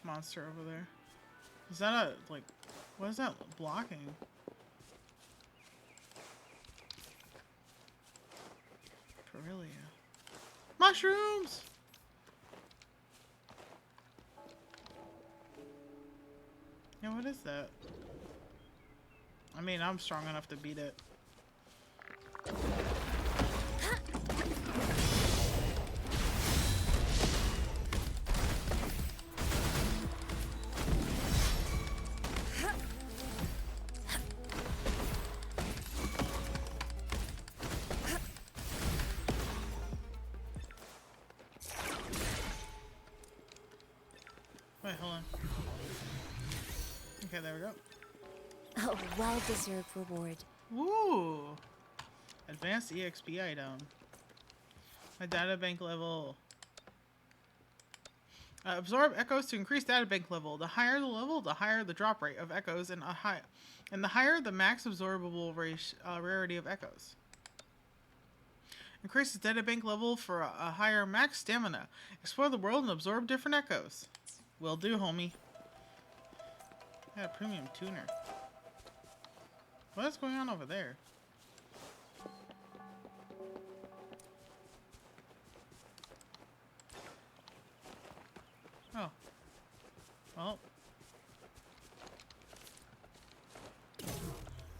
Monster over there. Is that a, like, what is that blocking? Perilia. Mushrooms! Yeah, what is that? I mean, I'm strong enough to beat it. Wait, hold on. Okay, there we go. A well-deserved reward. Woo! Advanced EXP item. My data bank level. Absorb echoes to increase data bank level. The higher the level, the higher the drop rate of echoes, and the higher the max absorbable rarity of echoes. Increases data bank level for a higher max stamina. Explore the world and absorb different echoes. Will do, homie. I got a premium tuner. What is going on over there? Oh. Well.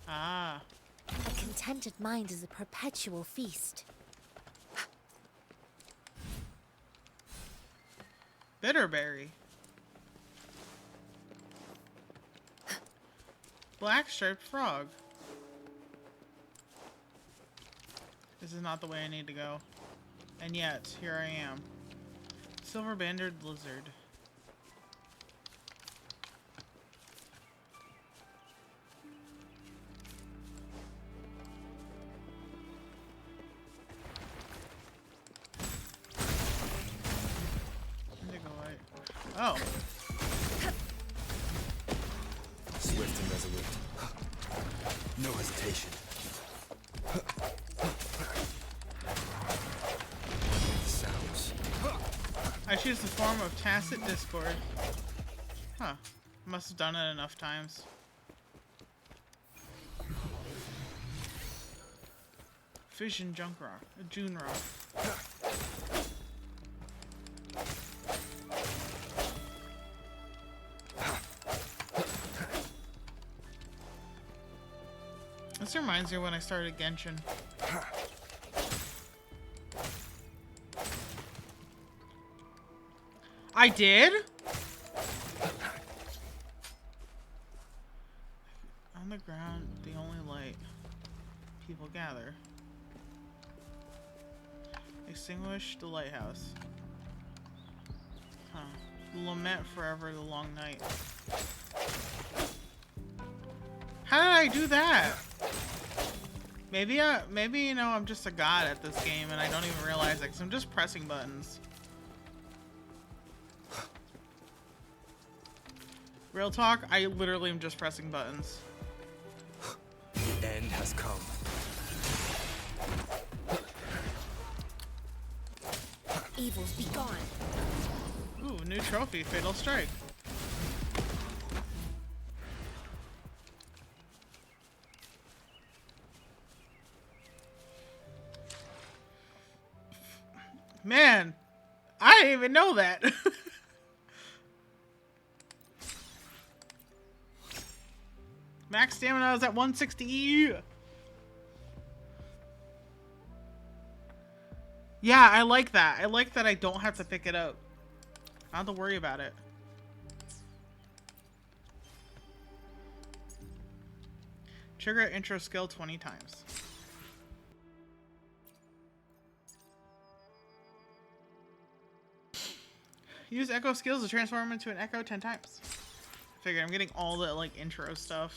Ah. A contented mind is a perpetual feast. Bitterberry. Black striped frog. This is not the way I need to go. And yet, here I am. Silver banded lizard. Indigo light. Oh. Swift and resolute. No hesitation. Sounds. I choose the form of tacit discord. Huh. Must have done it enough times. Fission junk rock. June rock. This reminds me of when I started Genshin. I did? On the ground, the only light people gather. Extinguish the lighthouse. Huh. Lament forever the long night. How did I do that? Maybe you know, I'm just a god at this game and I don't even realize it because I'm just pressing buttons. Real talk, I literally am just pressing buttons. The end has come. Evils be gone. Ooh, new trophy, Fatal Strike. Man, I didn't even know that. Max stamina is at 160. Yeah, I like that. I like that I don't have to pick it up. I don't have to worry about it. Trigger intro skill 20 times. Use echo skills to transform into an echo 10 times. Figure I'm getting all the like intro stuff.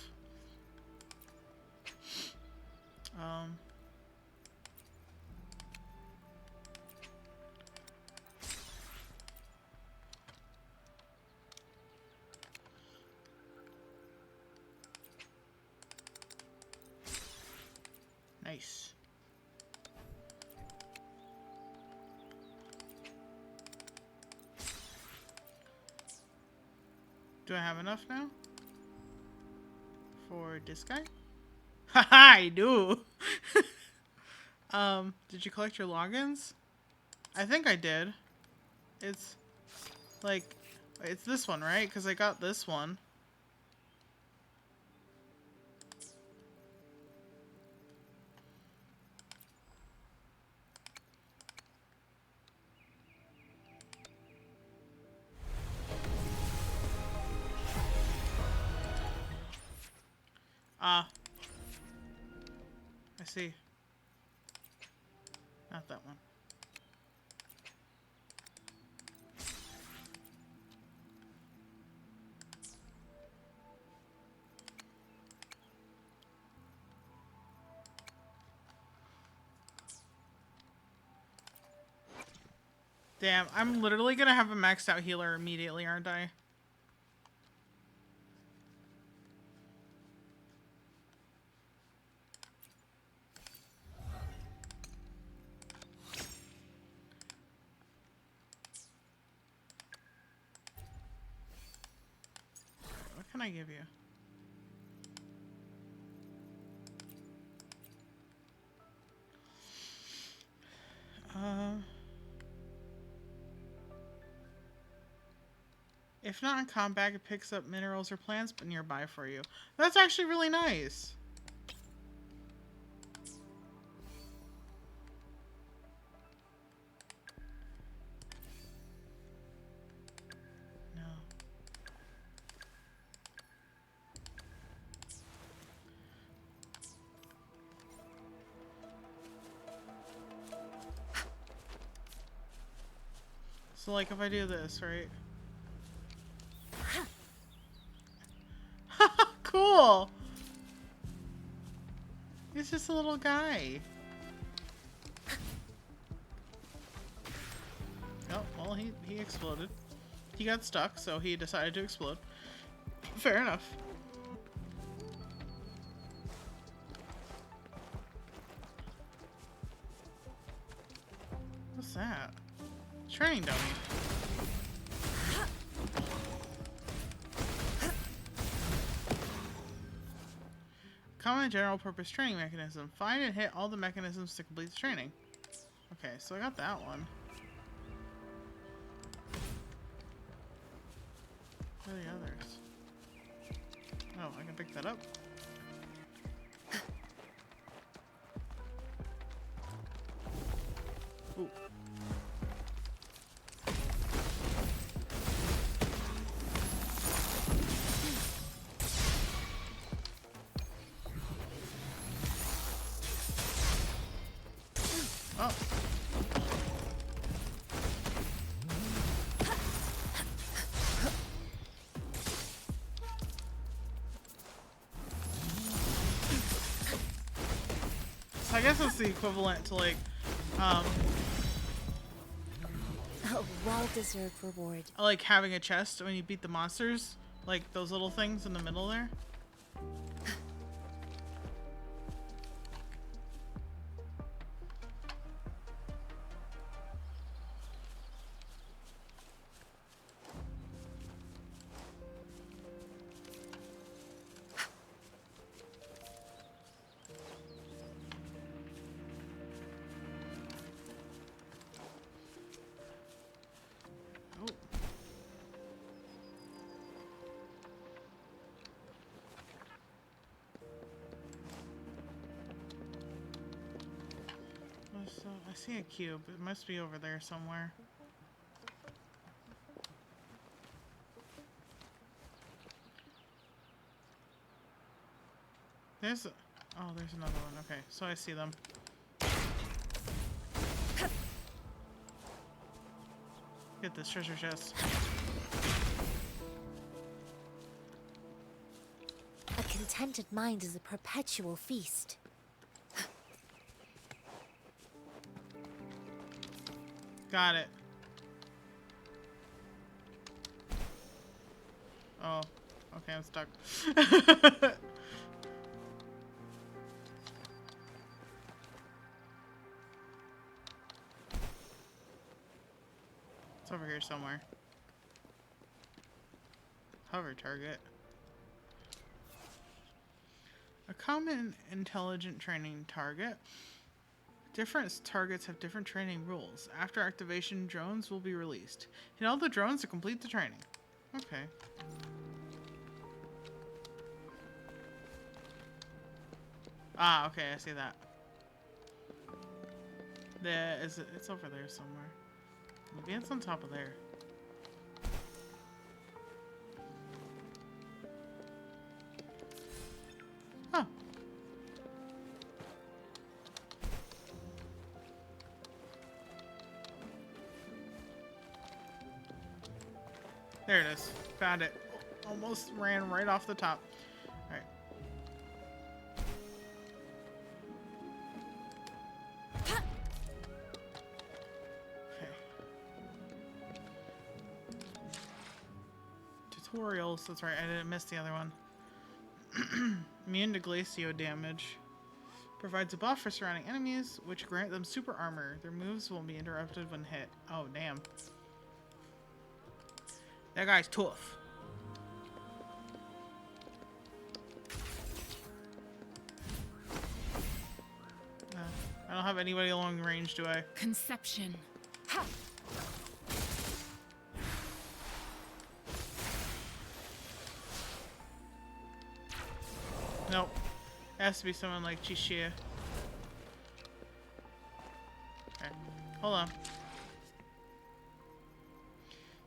Nice. Do I have enough now? For this guy? Haha, I do! Did you collect your logins? I think I did. It's like, it's this one, right? Because I got this one. Ah. I see. Not that one. Damn, I'm literally gonna have a maxed out healer immediately, aren't I? What can I give you? If not in combat, it picks up minerals or plants but nearby for you. That's actually really nice. No. So like if I do this, right? Cool! He's just a little guy. Oh, well, he exploded. He got stuck, so he decided to explode. Fair enough. What's that? Training dummy. Common general purpose training mechanism. Find and hit all the mechanisms to complete the training. Okay, so I got that one. Where are the others? Oh, I can pick that up. Ooh. Oh. So I guess it's the equivalent to like, A well-deserved reward. like having a chest when you beat the monsters, like those little things in the middle there. I see a cube. It must be over there somewhere. There's another one. Okay, so I see them. Get this treasure chest. A contented mind is a perpetual feast. Got it. Oh, okay, I'm stuck. It's over here somewhere. Hover target. A common intelligent training target. Different targets have different training rules. After activation, drones will be released. Hit all the drones to complete the training. Okay. Ah, okay, I see that. It's over there somewhere. Maybe it's on top of there. Huh. There it is. Found it. Almost ran right off the top. Alright. Tutorials, that's right, I didn't miss the other one. Immune to glacio damage. Provides a buff for surrounding enemies, which grant them super armor. Their moves won't be interrupted when hit. Oh, damn. That guy's tough. I don't have anybody along range, do I? Conception. Ha! Nope. It has to be someone like Chishia. Okay. Hold on.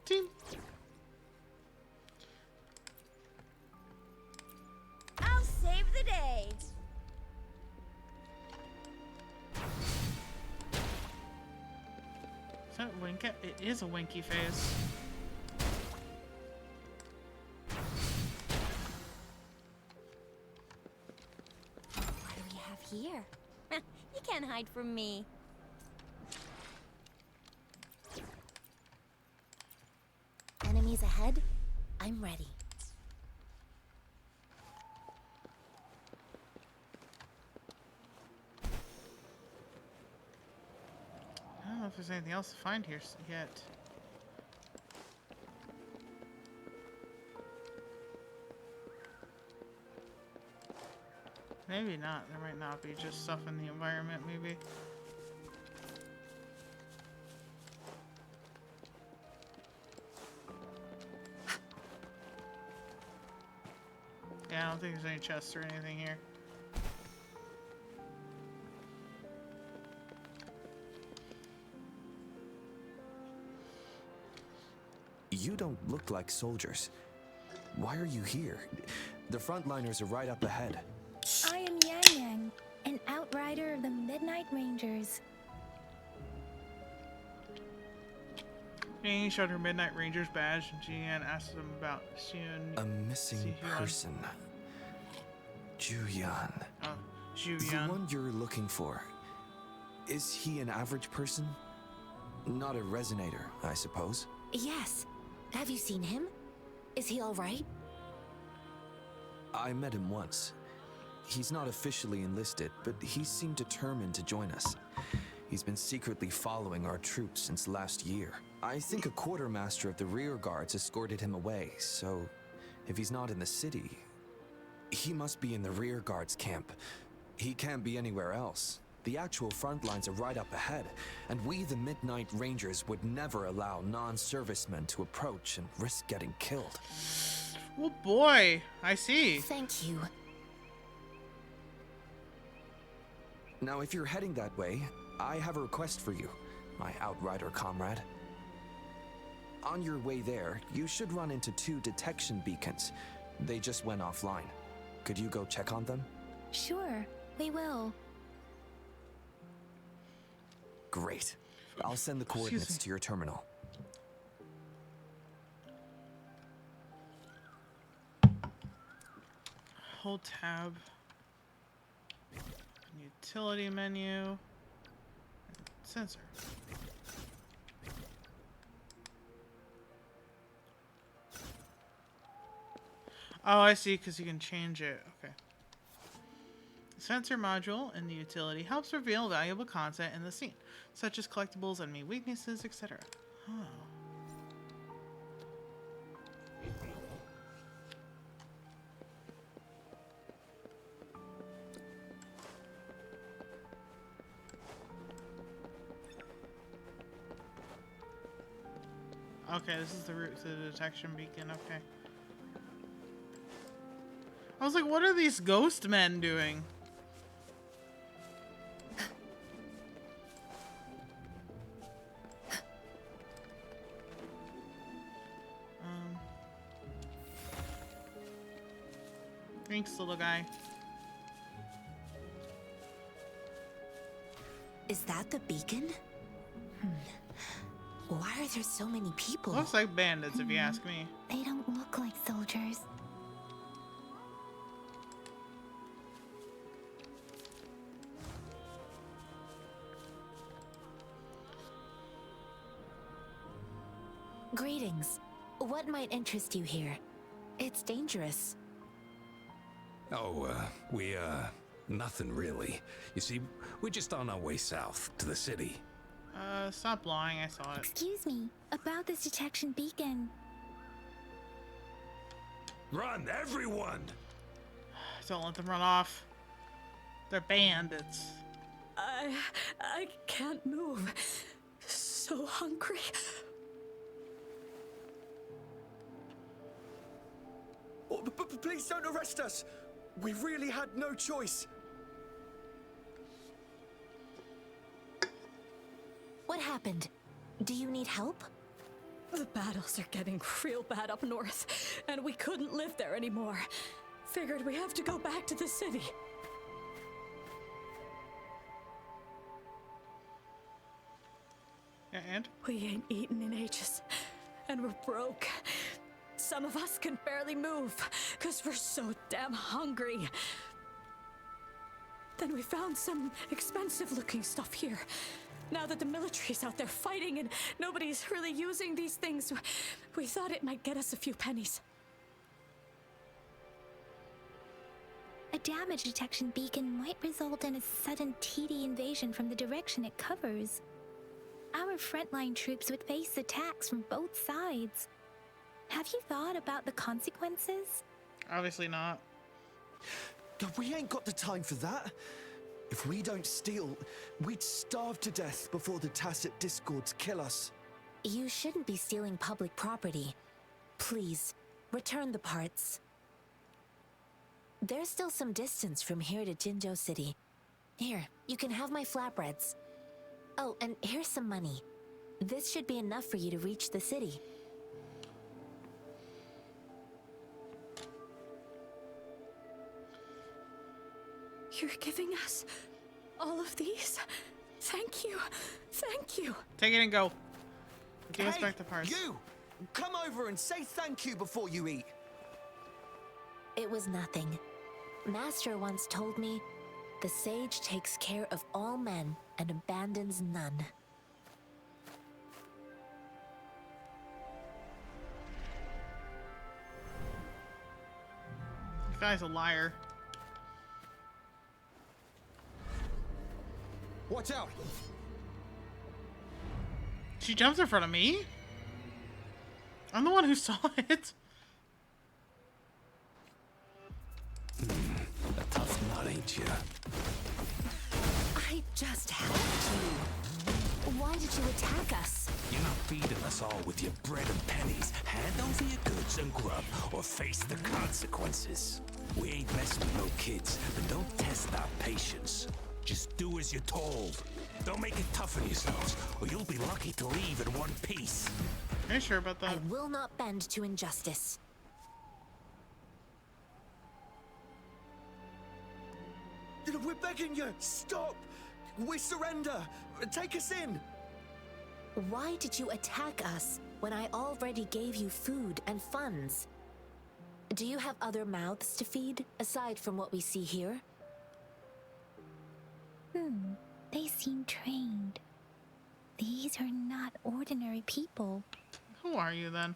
Team. I'll save the day. Is that Winky? It is a Winky face. What do we have here? You can't hide from me. Enemies ahead? I'm ready. I don't know if there's anything else to find here yet. Maybe not. There might not be just stuff in the environment, maybe. Yeah, I don't think there's any chests or anything here. You don't look like soldiers. Why are you here? The frontliners are right up ahead. I am Yang Yang, an outrider of the Midnight Rangers. Yang showed her Midnight Rangers badge, and Jiyan asked them about A missing person. Jiyan. Oh, Jiyan. The one you're looking for. Is he an average person? Not a resonator, I suppose. Yes. Have you seen him? Is he all right? I met him once. He's not officially enlisted, but he seemed determined to join us. He's been secretly following our troops since last year. I think a quartermaster of the rear guards escorted him away, so if he's not in the city, he must be in the rear guards camp. He can't be anywhere else. The actual front lines are right up ahead, and we, the Midnight Rangers, would never allow non-servicemen to approach and risk getting killed. Oh boy, I see. Thank you. Now, if you're heading that way, I have a request for you, my outrider comrade. On your way there, you should run into 2 detection beacons. They just went offline. Could you go check on them? Sure, we will. Great. I'll send the coordinates to your terminal. Hold tab. Utility menu. Sensor. Oh, I see, because you can change it. Okay. The sensor module in the utility helps reveal valuable content in the scene, such as collectibles, enemy weaknesses, etc. Oh. Okay, this is the route to the detection beacon. Okay. I was like, what are these ghost men doing? Thanks, little guy. Is that the beacon? Why are there so many people? Looks like bandits, if you ask me. They don't look like soldiers. Greetings. What might interest you here? It's dangerous. Oh, nothing really. You see, we're just on our way south to the city. Stop lying, I saw it. Excuse me, about this detection beacon. Run, everyone! Don't let them run off. They're bandits. I can't move. So hungry. Oh, please don't arrest us! We really had no choice. What happened? Do you need help? The battles are getting real bad up north, and we couldn't live there anymore. Figured we have to go back to the city. Yeah, and? We ain't eaten in ages, and we're broke. Some of us can barely move, because we're so damn hungry. Then we found some expensive-looking stuff here. Now that the military's out there fighting and nobody's really using these things, we thought it might get us a few pennies. A damage detection beacon might result in a sudden TD invasion from the direction it covers. Our frontline troops would face attacks from both sides. Have you thought about the consequences? Obviously not. We ain't got the time for that. If we don't steal, we'd starve to death before the Tacit Discords kill us. You shouldn't be stealing public property. Please, return the parts. There's still some distance from here to Jinzhou City. Here, you can have my flatbreads. Oh, and here's some money. This should be enough for you to reach the city. You're giving us all of these? Thank you. Thank you. Take it and go. Give us back the parts. You! Come over and say thank you before you eat. It was nothing. Master once told me, the sage takes care of all men and abandons none. This guy's a liar. Watch out! She jumps in front of me? I'm the one who saw it. A tough nut, ain't you? I just helped you. Why did you attack us? You're not feeding us all with your bread and pennies. Hand over your goods and grub, or face the consequences. We ain't messing with no kids, but don't test our patience. Just do as you're told. Don't make it tough on yourselves, or you'll be lucky to leave in one piece. Are you sure about that? I will not bend to injustice. We're begging you! Stop! We surrender! Take us in! Why did you attack us when I already gave you food and funds? Do you have other mouths to feed, aside from what we see here? They seem trained. These are not ordinary people. Who are you then?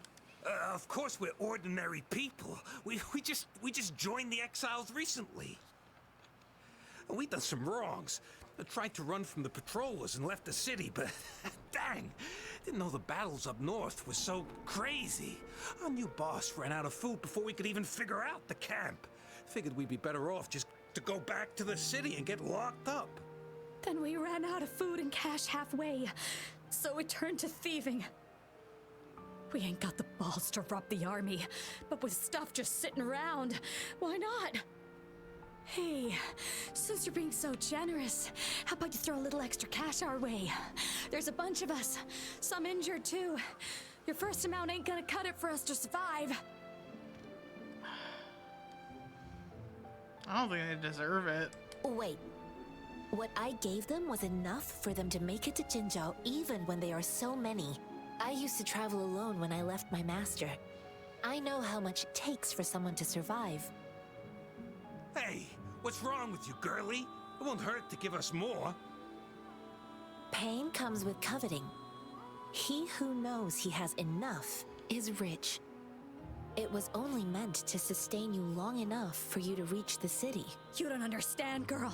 Of course we're ordinary people. We just joined the exiles recently. We done some wrongs. I tried to run from the patrollers and left the city, but dang, didn't know the battles up north were so crazy. Our new boss ran out of food before we could even figure out the camp. Figured we'd be better off just to go back to the city and get locked up. Then we ran out of food and cash halfway, so we turned to thieving. We ain't got the balls to rob the army, but with stuff just sitting around, why not? Hey, since you're being so generous, how about you throw a little extra cash our way? There's a bunch of us, some injured too. Your first amount ain't gonna cut it for us to survive. I don't think they deserve it. Wait. What I gave them was enough for them to make it to Jinzhou even when they are so many. I used to travel alone when I left my master. I know how much it takes for someone to survive. Hey, what's wrong with you, girlie? It won't hurt to give us more. Pain comes with coveting. He who knows he has enough is rich. It was only meant to sustain you long enough for you to reach the city. You don't understand, girl.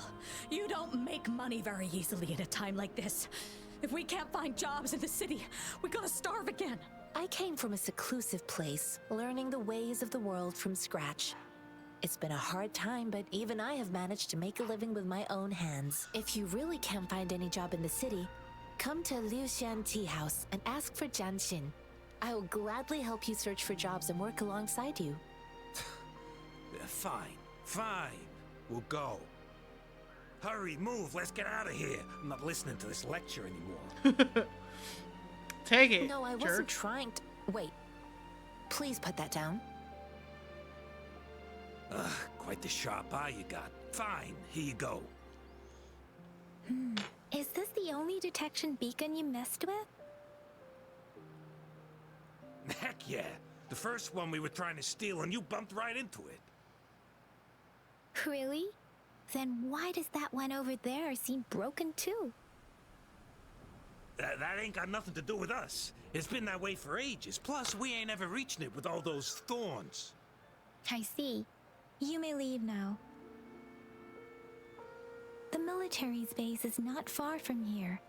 You don't make money very easily in a time like this. If we can't find jobs in the city, we're gonna starve again. I came from a seclusive place, learning the ways of the world from scratch. It's been a hard time, but even I have managed to make a living with my own hands. If you really can't find any job in the city, come to Liuxian Tea House and ask for Jian Xin. I will gladly help you search for jobs and work alongside you. Fine. We'll go. Hurry, move, let's get out of here. I'm not listening to this lecture anymore. Take it, No, I jerk. wasn't trying to... Wait. Please put that down. Quite the sharp eye you got. Fine, here you go. Is this the only detection beacon you messed with? Heck yeah. The first one we were trying to steal and you bumped right into it. Really? Then why does that one over there seem broken too? That ain't got nothing to do with us. It's been that way for ages. Plus, we ain't ever reaching it with all those thorns. I see. You may leave now. The military's base is not far from here.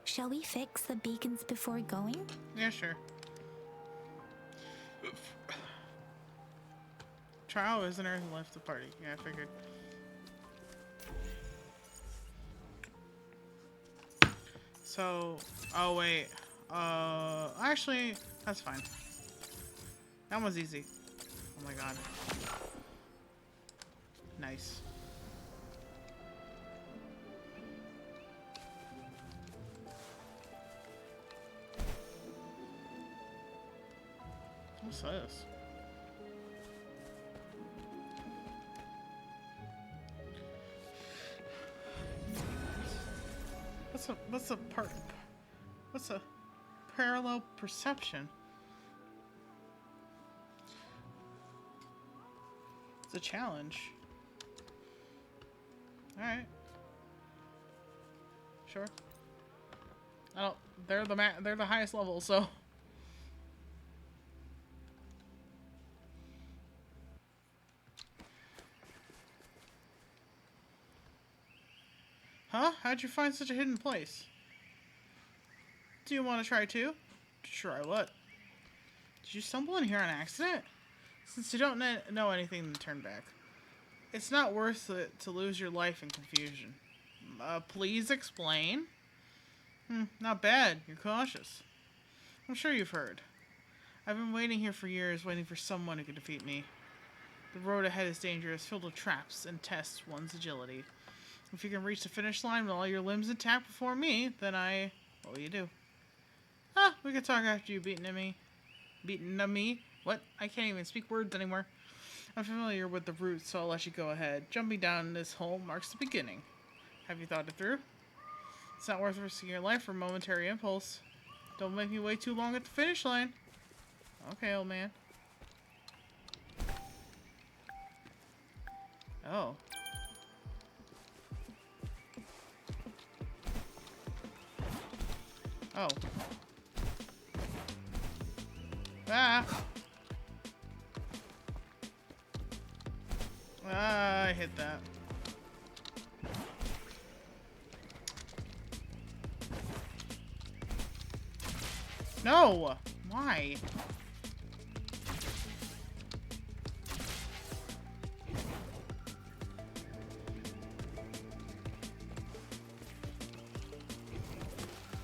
Shall we fix the beacons before going? Yeah, sure. Trial visitor left the party. Yeah, I figured. So, oh wait. Actually, that's fine. That one's easy. Oh my god. Nice. What's this? What's a parallel perception? It's a challenge. Alright. Sure. I don't, they're the highest level, so. Huh? How'd you find such a hidden place? Do you want to try too? Try what? Did you stumble in here on accident? Since you don't know anything, then turn back. It's not worth it to lose your life in confusion. Please explain? Not bad. You're cautious. I'm sure you've heard. I've been waiting here for years, waiting for someone who could defeat me. The road ahead is dangerous, filled with traps, and tests one's agility. If you can reach the finish line with all your limbs intact before me, then what will you do? Ah, we can talk after you beaten me. Beaten me? What? I can't even speak words anymore. I'm familiar with the route, so I'll let you go ahead. Jumping down this hole marks the beginning. Have you thought it through? It's not worth risking your life for a momentary impulse. Don't make me wait too long at the finish line. Okay, old man. Oh. Oh. Ah! Ah, I hit that. No! Why?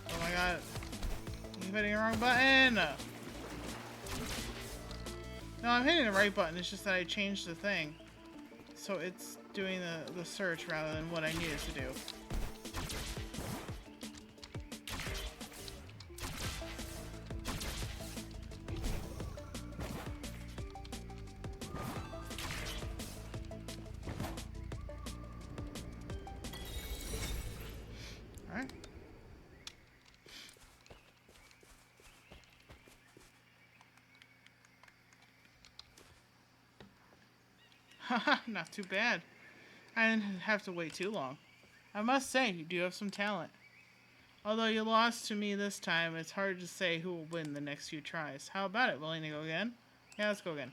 Oh my god. I'm hitting the wrong button! No, I'm hitting the right button, it's just that I changed the thing. So it's doing the search rather than what I needed to do. Alright. Haha, not too bad. I didn't have to wait too long. I must say, you do have some talent. Although you lost to me this time, it's hard to say who will win the next few tries. How about it? Willing to go again? Yeah, let's go again.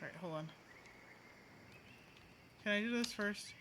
Alright, hold on. Can I do this first?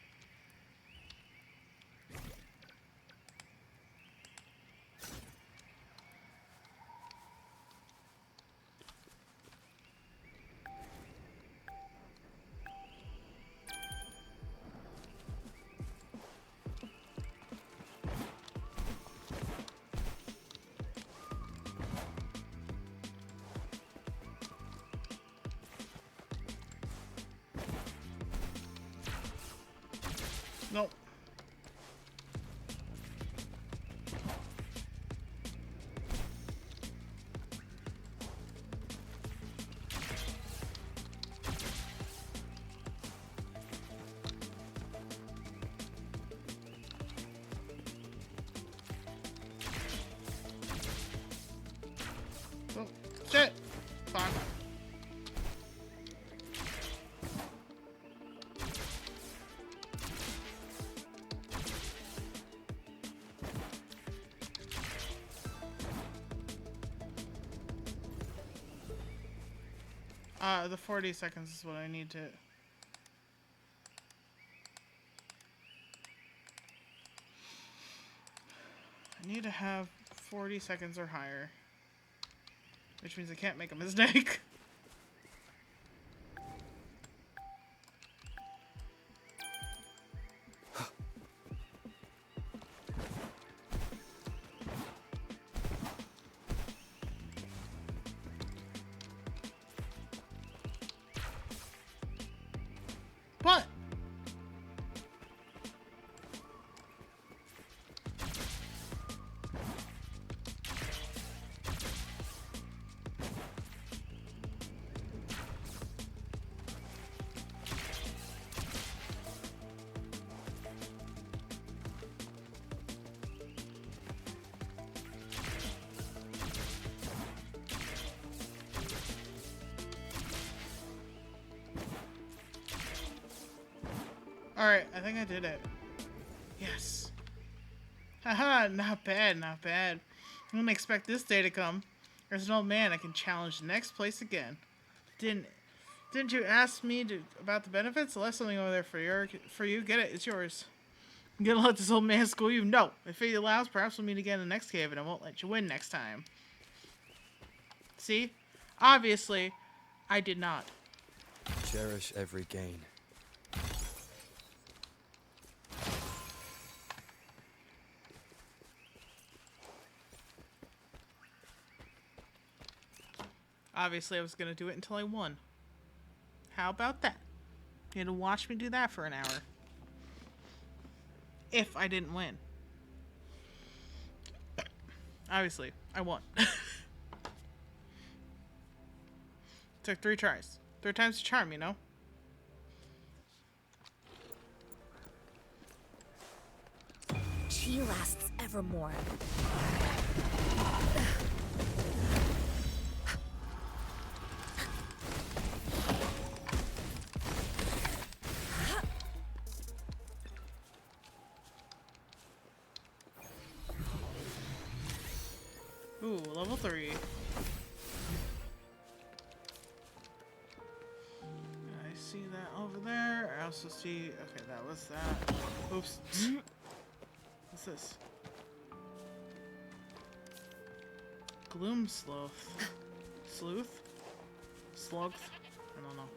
Nope. Oh, shit! Fuck. The 40 seconds is what I need to... I need to have 40 seconds or higher. Which means I can't make a mistake. What? Alright, I think I did it. Yes. Haha, not bad, not bad. I didn't expect this day to come. There's an old man I can challenge the next place again. Didn't you ask me about the benefits? I left something over there for you. Get it, it's yours. I'm gonna let this old man school you? No. If fate allows, perhaps we'll meet again in the next cave and I won't let you win next time. See? Obviously, I did not. Cherish every gain. Obviously, I was going to do it until I won. How about that? You had to watch me do that for an hour. If I didn't win. Obviously, I won. Took 3 tries. 3 times the charm, you know? She lasts evermore. Ooh, level 3. I see that over there. I also see... Okay, that was that. Oops. What's this? Gloom Sloth. Sleuth? Sloth? I don't know.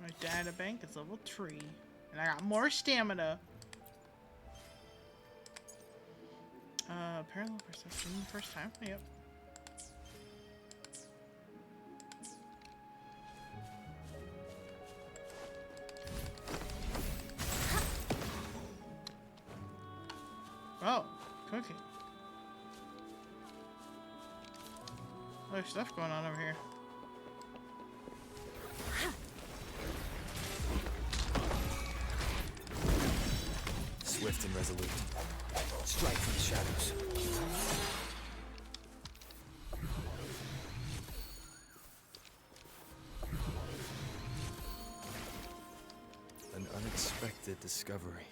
My data bank is level 3. And I got more stamina. Parallel perception first time. Yep. Oh, cooking. There's stuff going on over here. Swift and resolute. Strike from the shadows. An unexpected discovery.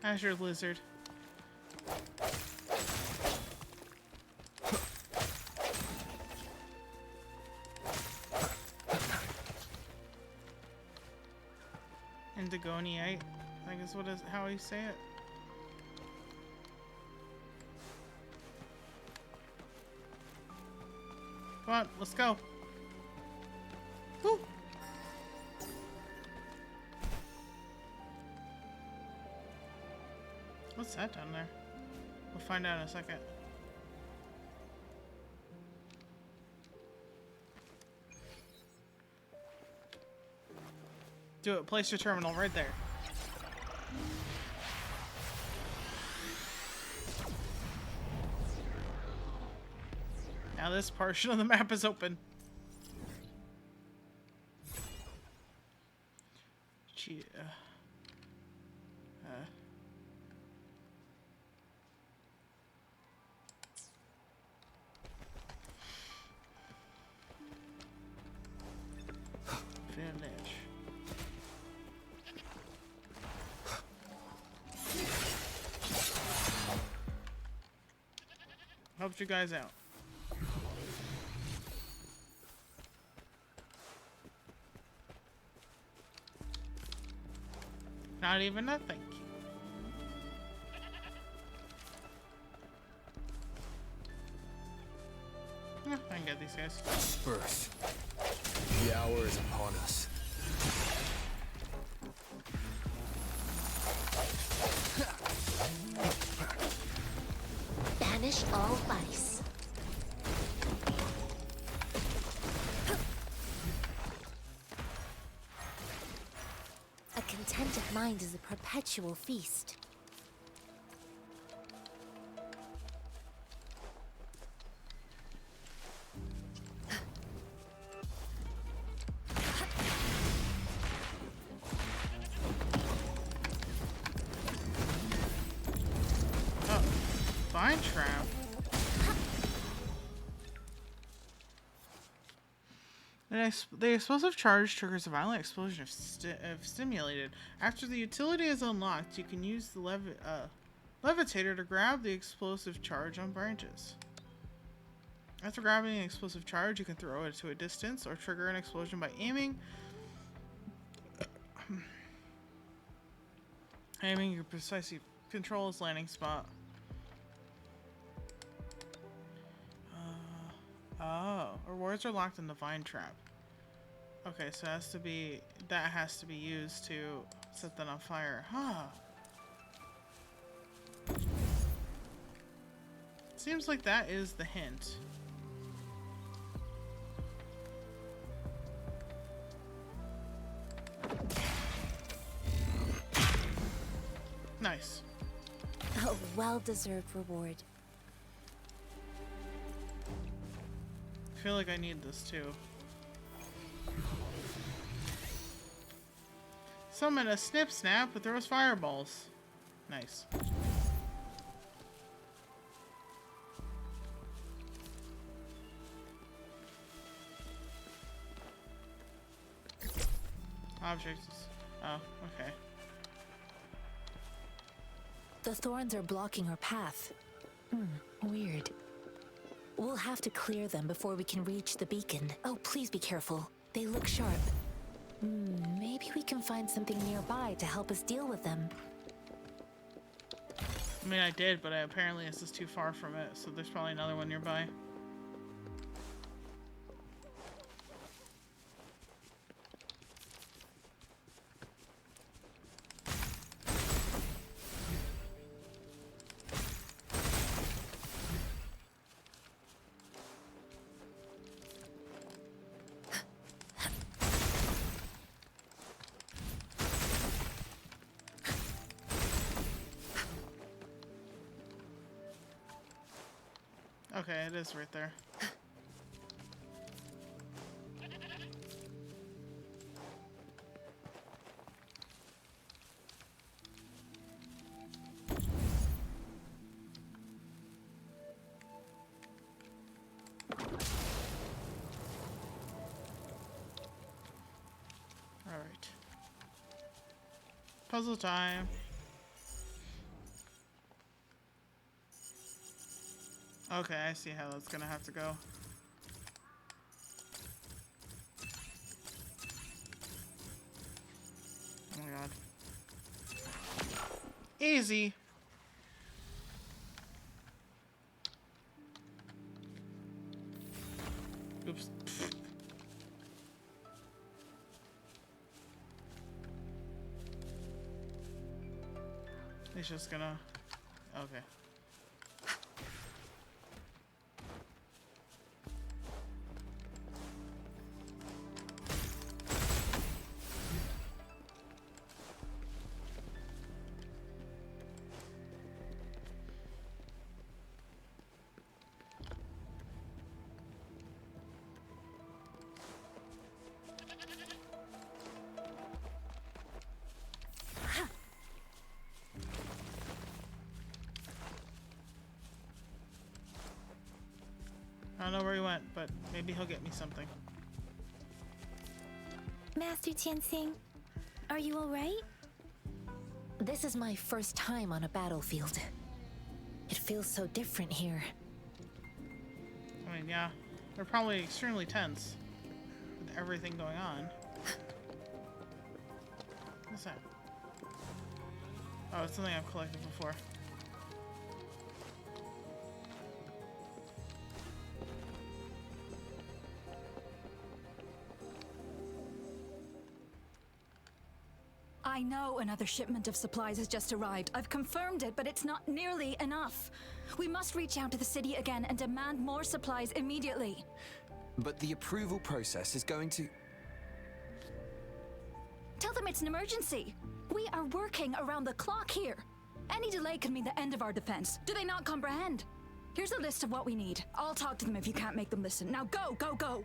Azure Lizard. Indigoniite, I guess what is how you say it. Come on, let's go. Woo! What's that down there? We'll find out in a second. Do it. Place your terminal right there. Now this portion of the map is open. Gee, Finish. Helped you guys out. Not even a thank you. I can get these guys. Birth. The hour is upon us. Banish all vice. A contented mind is a perpetual feast. Vine trap. The explosive charge triggers a violent explosion if stimulated. After the utility is unlocked, you can use the levitator to grab the explosive charge on branches. After grabbing an explosive charge, you can throw it to a distance or trigger an explosion by aiming. Aiming your precisely controls landing spot. Oh, rewards are locked in the vine trap. Okay, so that has to be used to set that on fire. Huh. Seems like that is the hint. Nice. A well-deserved reward. I feel like I need this too. Summon a snip snap with those fireballs. Nice. Objects. Oh, okay. The thorns are blocking our path. Weird. We'll have to clear them before we can reach the beacon. Oh, please be careful. They look sharp. Maybe we can find something nearby to help us deal with them. I mean, I did, but apparently this is too far from it, so there's probably another one nearby. Okay, it is right there. All right. Puzzle time. Okay, I see how that's gonna have to go. Oh my god. Easy. Oops. He's just gonna... Okay. I don't know where he went, but maybe he'll get me something. Master Tianxing, are you alright? This is my first time on a battlefield. It feels so different here. I mean, yeah, they're probably extremely tense with everything going on. What's that? Oh, it's something I've collected before. I know another shipment of supplies has just arrived. I've confirmed it, but it's not nearly enough. We must reach out to the city again and demand more supplies immediately. But the approval process is going to... Tell them it's an emergency. We are working around the clock here. Any delay could mean the end of our defense. Do they not comprehend? Here's a list of what we need. I'll talk to them if you can't make them listen. Now go, go, go!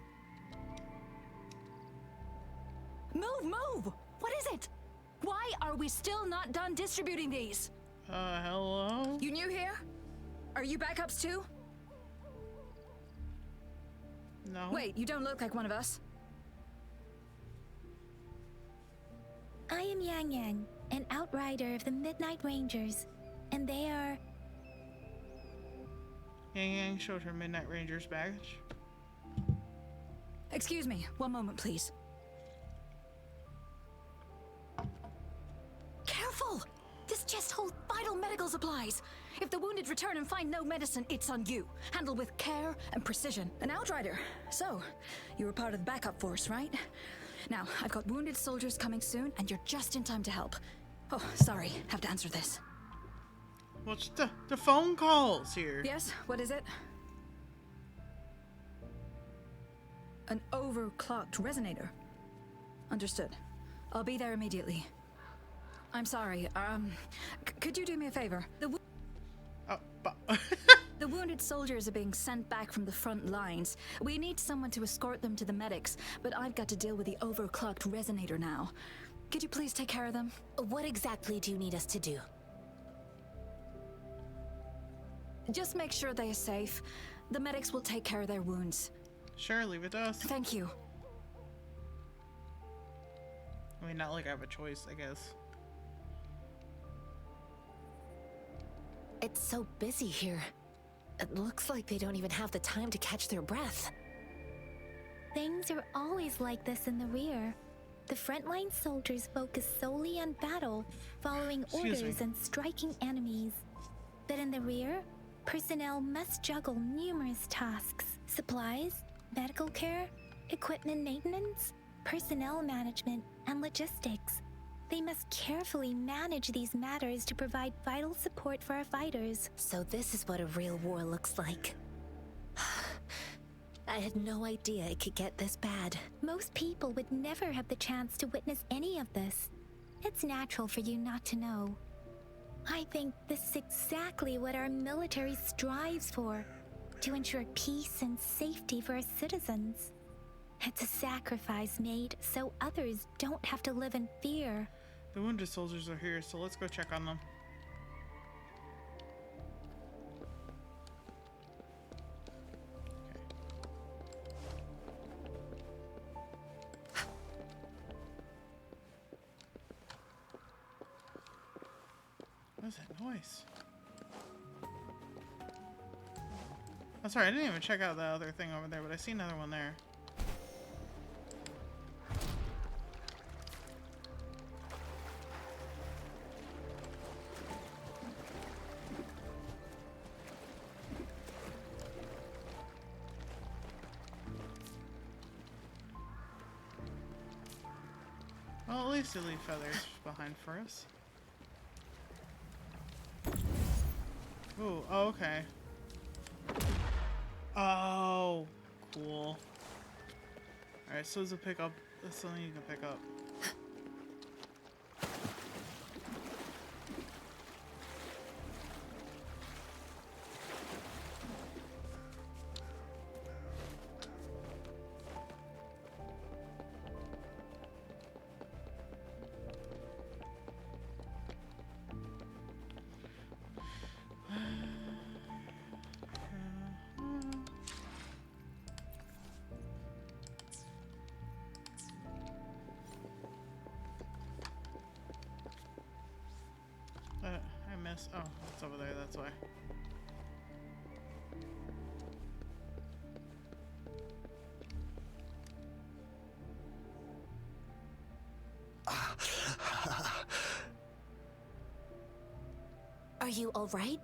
Move, move! What is it? Why are we still not done distributing these? Hello? You new here? Are you backups too? No. Wait, you don't look like one of us. I am Yang Yang, an outrider of the Midnight Rangers, and they are... Yang Yang showed her Midnight Rangers badge. Excuse me, one moment please. Careful! This chest holds vital medical supplies. If the wounded return and find no medicine, it's on you. Handle with care and precision. An outrider. So, you were part of the backup force, right? Now, I've got wounded soldiers coming soon, and you're just in time to help. Oh, sorry, have to answer this. What's the phone calls here? Yes, what is it? An overclocked resonator. Understood. I'll be there immediately. I'm sorry, could you do me a favor? The wounded soldiers are being sent back from the front lines. We need someone to escort them to the medics, but I've got to deal with the overclocked resonator now. Could you please take care of them? What exactly do you need us to do? Just make sure they are safe. The medics will take care of their wounds. Sure, leave it to us. Thank you. I mean, not like I have a choice, I guess. It's so busy here. It looks like they don't even have the time to catch their breath. Things are always like this in the rear. The frontline soldiers focus solely on battle, following orders and striking enemies. But in the rear, personnel must juggle numerous tasks: supplies, medical care, equipment maintenance, personnel management, and logistics. They must carefully manage these matters to provide vital support for our fighters. So this is what a real war looks like. I had no idea it could get this bad. Most people would never have the chance to witness any of this. It's natural for you not to know. I think this is exactly what our military strives for, to ensure peace and safety for our citizens. It's a sacrifice made so others don't have to live in fear. The wounded soldiers are here, so let's go check on them. What is that noise? Oh, sorry, I didn't even check out the other thing over there, but I see another one there. Well, at least they leave feathers behind for us. Ooh, oh, okay. Oh, cool. Alright, so there's a pickup. That's something you can pick up. I missed. Oh, it's over there, that's why. Are you alright?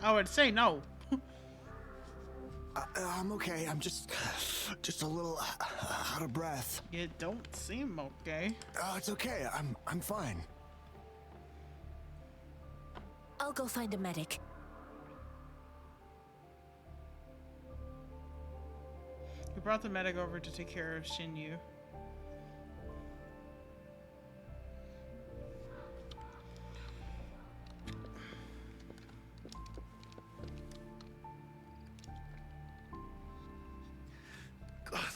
I would say no. I'm okay. I'm just a little out of breath. You don't seem okay. It's okay. I'm fine. I'll go find a medic. We brought the medic over to take care of Shinyu.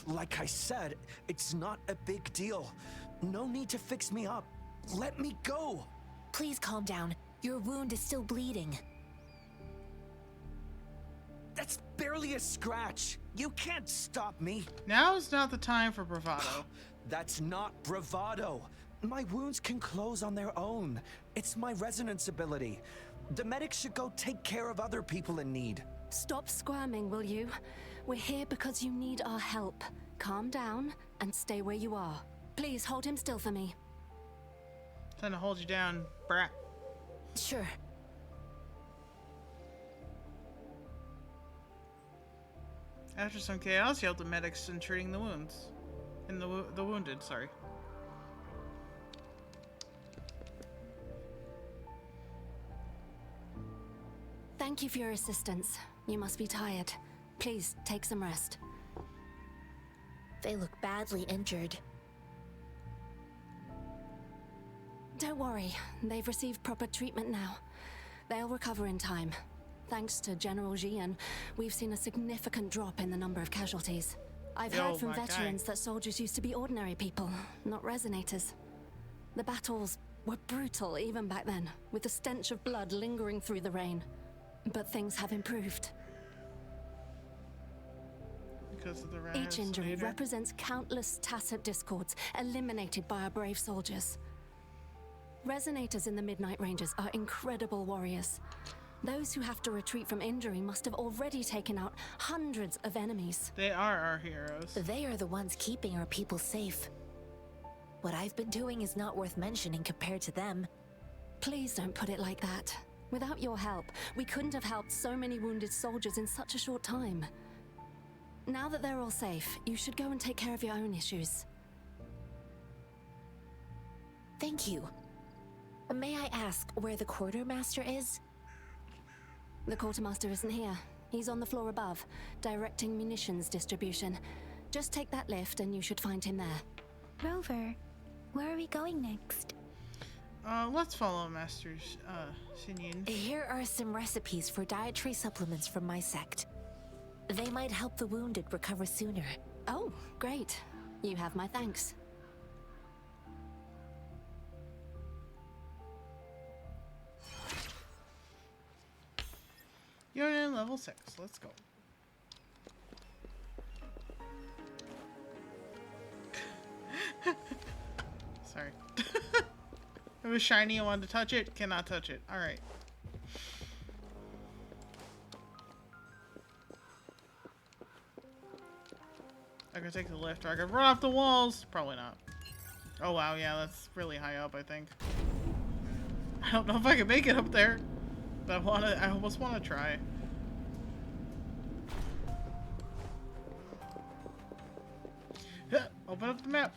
Like I said, it's not a big deal. No need to fix me up. Let me go. Please calm down. Your wound is still bleeding. That's barely a scratch. You can't stop me. Now is not the time for bravado. That's not bravado. My wounds can close on their own. It's my resonance ability. The medics should go take care of other people in need. Stop squirming, will you? We're here because you need our help. Calm down and stay where you are. Please hold him still for me. Time to hold you down, brat. Sure. After some chaos, you helped the medics in treating the wounds. In the wounded, sorry. Thank you for your assistance. You must be tired. Please, take some rest. They look badly injured. Don't worry, they've received proper treatment now. They'll recover in time. Thanks to General Jiyan, we've seen a significant drop in the number of casualties. I've heard from veterans that soldiers used to be ordinary people, not resonators. The battles were brutal even back then, with the stench of blood lingering through the rain. But things have improved. Because of the Each injury represents countless tacit discords eliminated by our brave soldiers. Resonators in the Midnight Rangers are incredible warriors. Those who have to retreat from injury must have already taken out hundreds of enemies. They are our heroes. They are the ones keeping our people safe. What I've been doing is not worth mentioning compared to them. Please don't put it like that. Without your help, we couldn't have helped so many wounded soldiers in such a short time. Now that they're all safe, you should go and take care of your own issues. Thank you. May I ask where the quartermaster is? The quartermaster isn't here. He's on the floor above, directing munitions distribution. Just take that lift and you should find him there. Rover, where are we going next? Let's follow Master Jiyan. Here are some recipes for dietary supplements from my sect. They might help the wounded recover sooner. Oh, great. You have my thanks. You're in level 6. Let's go. Sorry. It was shiny. I wanted to touch it. Cannot touch it. All right. I could take the lift, or I could run off the walls. Probably not. Oh wow, yeah, that's really high up, I think. I don't know if I can make it up there, but I almost want to try. Open up the map.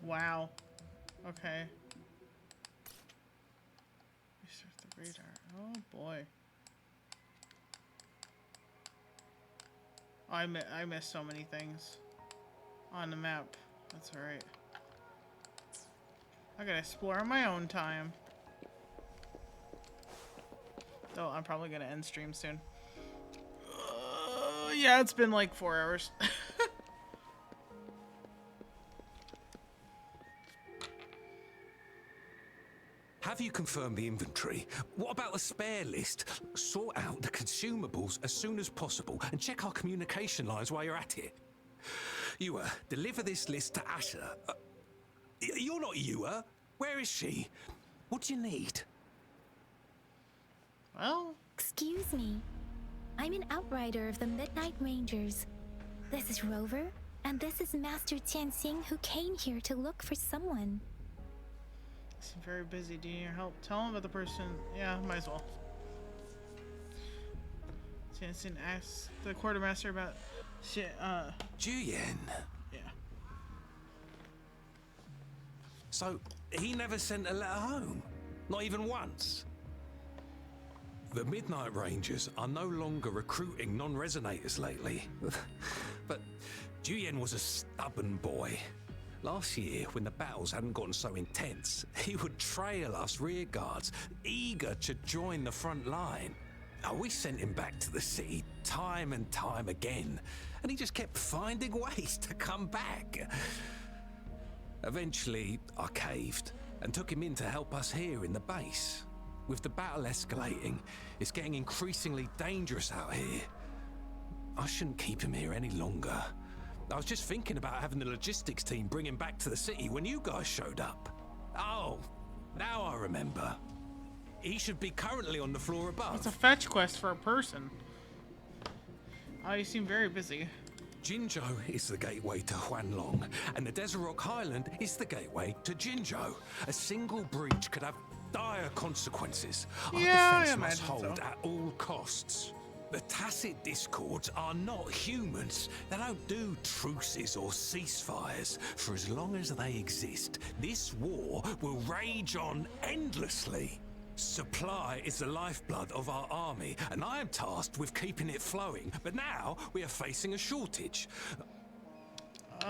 Wow. Okay. Restart the radar. Oh boy. Oh, I missed so many things on the map. That's alright. I gotta explore on my own time. Though I'm probably gonna end stream soon. Yeah, it's been like 4 hours. Have you confirmed the inventory? What about the spare list? Sort out the consumables as soon as possible and check our communication lines while you're at it. Yua, deliver this list to Asher. You're not Yua. Where is she? What do you need? Well... Excuse me. I'm an outrider of the Midnight Rangers. This is Rover, and this is Master Tianxing, who came here to look for someone. I'm very busy. Do you need your help? Tell him about the person. Yeah, might as well. Tianxing asks the quartermaster about shit. Jiyan. Yeah. So he never sent a letter home, not even once. The Midnight Rangers are no longer recruiting non-resonators lately. But Jiyan was a stubborn boy. Last year, when the battles hadn't gotten so intense, he would trail us rearguards, eager to join the front line. We sent him back to the city time and time again, and he just kept finding ways to come back. Eventually, I caved and took him in to help us here in the base. With the battle escalating, it's getting increasingly dangerous out here. I shouldn't keep him here any longer. I was just thinking about having the logistics team bring him back to the city when you guys showed up. Oh, now I remember. He should be currently on the floor above. It's a fetch quest for a person. Oh, you seem very busy. Jinzhou is the gateway to Huanlong, and the Desert Rock Highland is the gateway to Jinzhou. A single breach could have dire consequences. Our defense must hold at all costs. The Tacit Discords are not humans. They don't do truces or ceasefires. For as long as they exist, this war will rage on endlessly. Supply is the lifeblood of our army, and I am tasked with keeping it flowing. But now we are facing a shortage. Do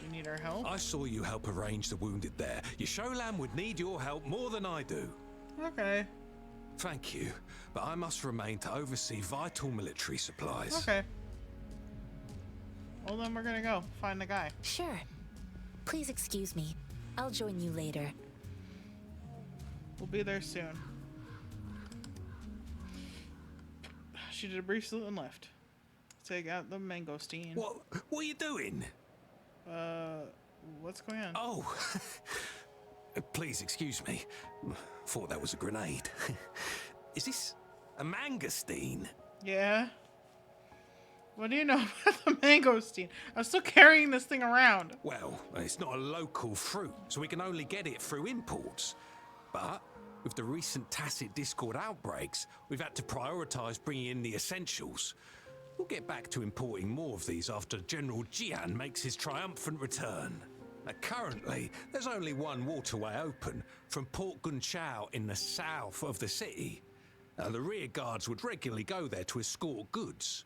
you need our help? I saw you help arrange the wounded there. Yasholan would need your help more than I do. Okay. Thank you, but I must remain to oversee vital military supplies. Okay. Well, then we're gonna go find the guy. Sure. Please excuse me. I'll join you later. We'll be there soon. She did a brief salute and left. Take out the mangosteen. What are you doing? What's going on? Oh, please excuse me. Thought that was a grenade. Is this a mangosteen? Yeah. What do you know about the mangosteen? I'm still carrying this thing around. Well, it's not a local fruit, so we can only get it through imports. But with the recent Tacit Discord outbreaks, we've had to prioritize bringing in the essentials. We'll get back to importing more of these after General Jiyan makes his triumphant return. Currently, there's only one waterway open, from Port Gunchao in the south of the city. The rear guards would regularly go there to escort goods.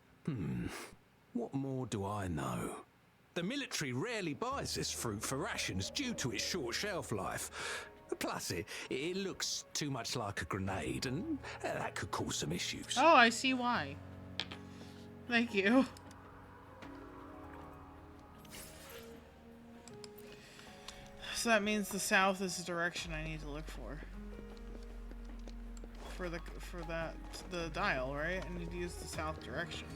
What more do I know? The military rarely buys this fruit for rations due to its short shelf life. Plus, it looks too much like a grenade, and that could cause some issues. Oh, I see why. Thank you. So that means the south is the direction I need to look for. For the dial, right? I need to use the south direction.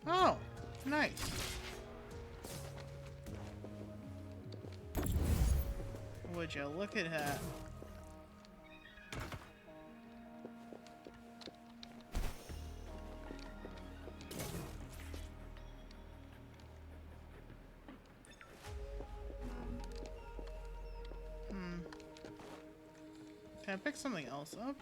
Oh, nice. Would you look at that? Can I pick something else up?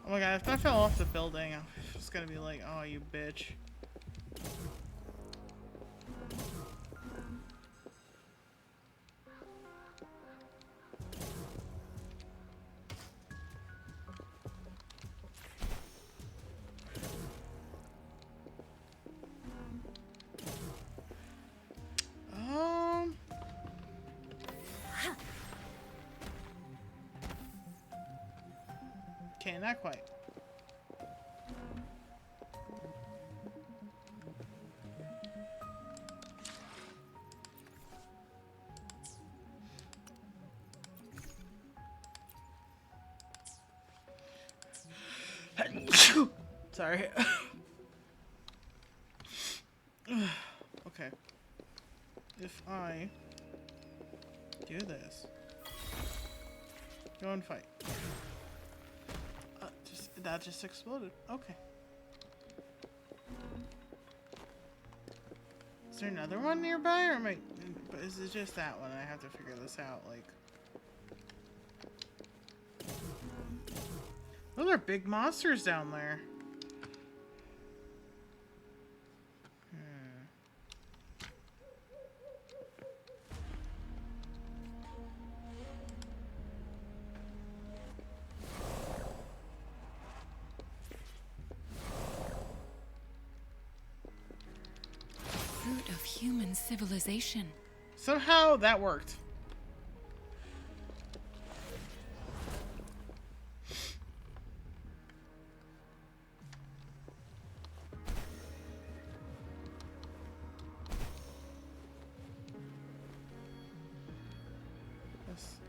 Oh my god, if that fell off the building, I'm just gonna be like, oh, you bitch. Okay, not quite. Sorry. Okay. If I do this, go and fight. That just exploded. Okay. Is there another one nearby, or am I? But is it just that one? I have to figure this out. Like, oh, there are big monsters down there. Fruit of human civilization. Somehow that worked.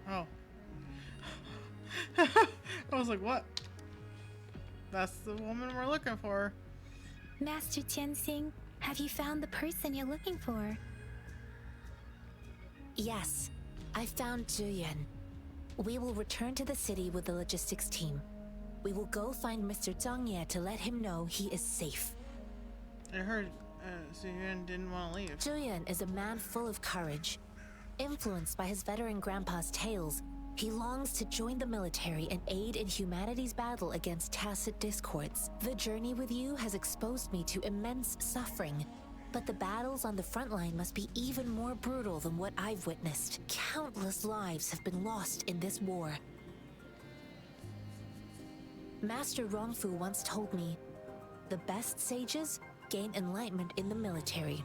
Oh. I was like, what? That's the woman we're looking for. Master Tianxing, have you found the person you're looking for? Yes, I found Jiyan. We will return to the city with the logistics team. We will go find Mr. Zhang Ye to let him know he is safe. I heard Ziyan didn't want to leave. Jiyan is a man full of courage. Influenced by his veteran grandpa's tales, he longs to join the military and aid in humanity's battle against tacit discords. The journey with you has exposed me to immense suffering, but the battles on the front line must be even more brutal than what I've witnessed. Countless lives have been lost in this war. Master Rongfu once told me, the best sages gain enlightenment in the military.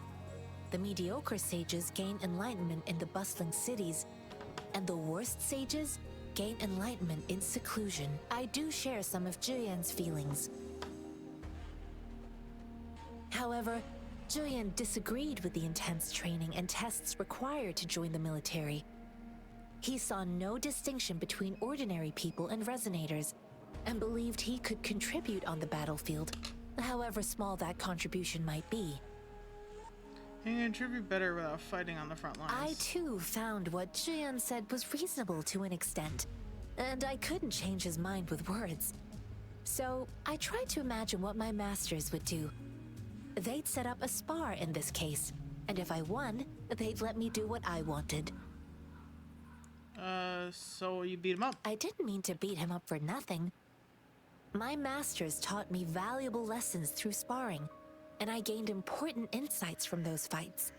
The mediocre sages gain enlightenment in the bustling cities, and the worst sages gain enlightenment in seclusion. I do share some of Jiyan's feelings. However, Jiyan disagreed with the intense training and tests required to join the military. He saw no distinction between ordinary people and resonators, and believed he could contribute on the battlefield, however small that contribution might be. He can contribute better without fighting on the front lines. I too found what Jiyan said was reasonable to an extent, and I couldn't change his mind with words. So I tried to imagine what my masters would do. They'd set up a spar in this case, and if I won, they'd let me do what I wanted. So you beat him up? I didn't mean to beat him up for nothing. My masters taught me valuable lessons through sparring, and I gained important insights from those fights.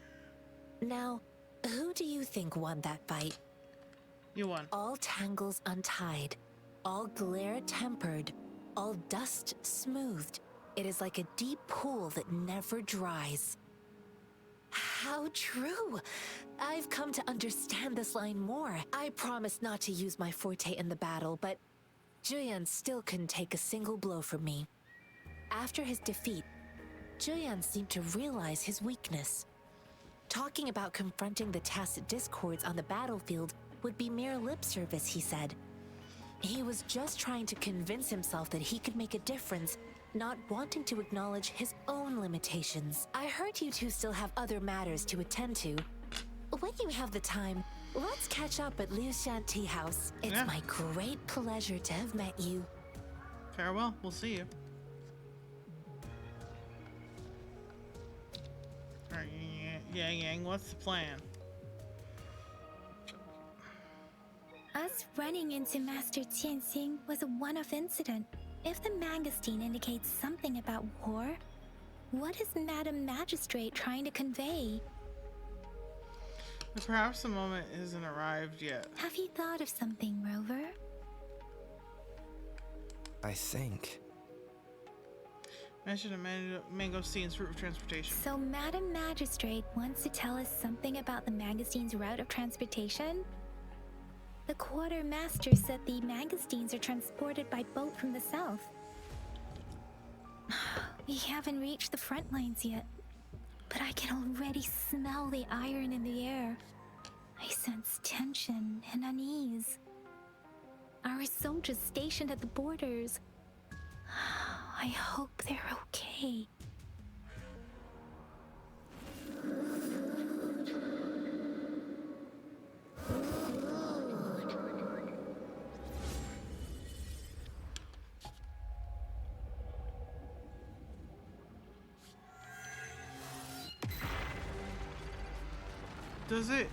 Now, who do you think won that fight? You won. All tangles untied, all glare tempered, all dust smoothed. It is like a deep pool that never dries. How true! I've come to understand this line more. I promised not to use my forte in the battle, but Jiyan still couldn't take a single blow from me. After his defeat, Jiyan seemed to realize his weakness. Talking about confronting the tacit discords on the battlefield would be mere lip service, he said. He was just trying to convince himself that he could make a difference, not wanting to acknowledge his own limitations. I heard you two still have other matters to attend to. When you have the time, let's catch up at Liu Shan Tea House. It's my great pleasure to have met you. Farewell, we'll see you. Alright, Yang, what's the plan? Us running into Master Tianxing was a one-off incident. If the Mangosteen indicates something about war, what is Madam Magistrate trying to convey? Perhaps the moment isn't arrived yet. Have you thought of something, Rover? I think. Mention a Mangosteen's route of transportation. So Madam Magistrate wants to tell us something about the Mangosteen's route of transportation? The quartermaster said the Mangosteens are transported by boat from the south. We haven't reached the front lines yet, but I can already smell the iron in the air. I sense tension and unease. Our soldiers stationed at the borders. I hope they're okay. Does it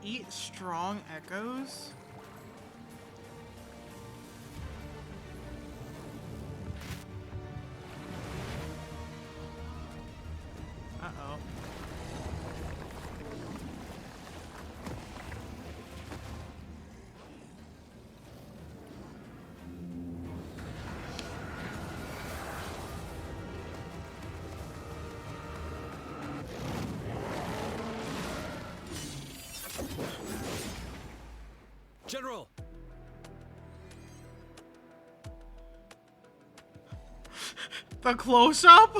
eat strong echoes? Uh-oh. General! The close-up?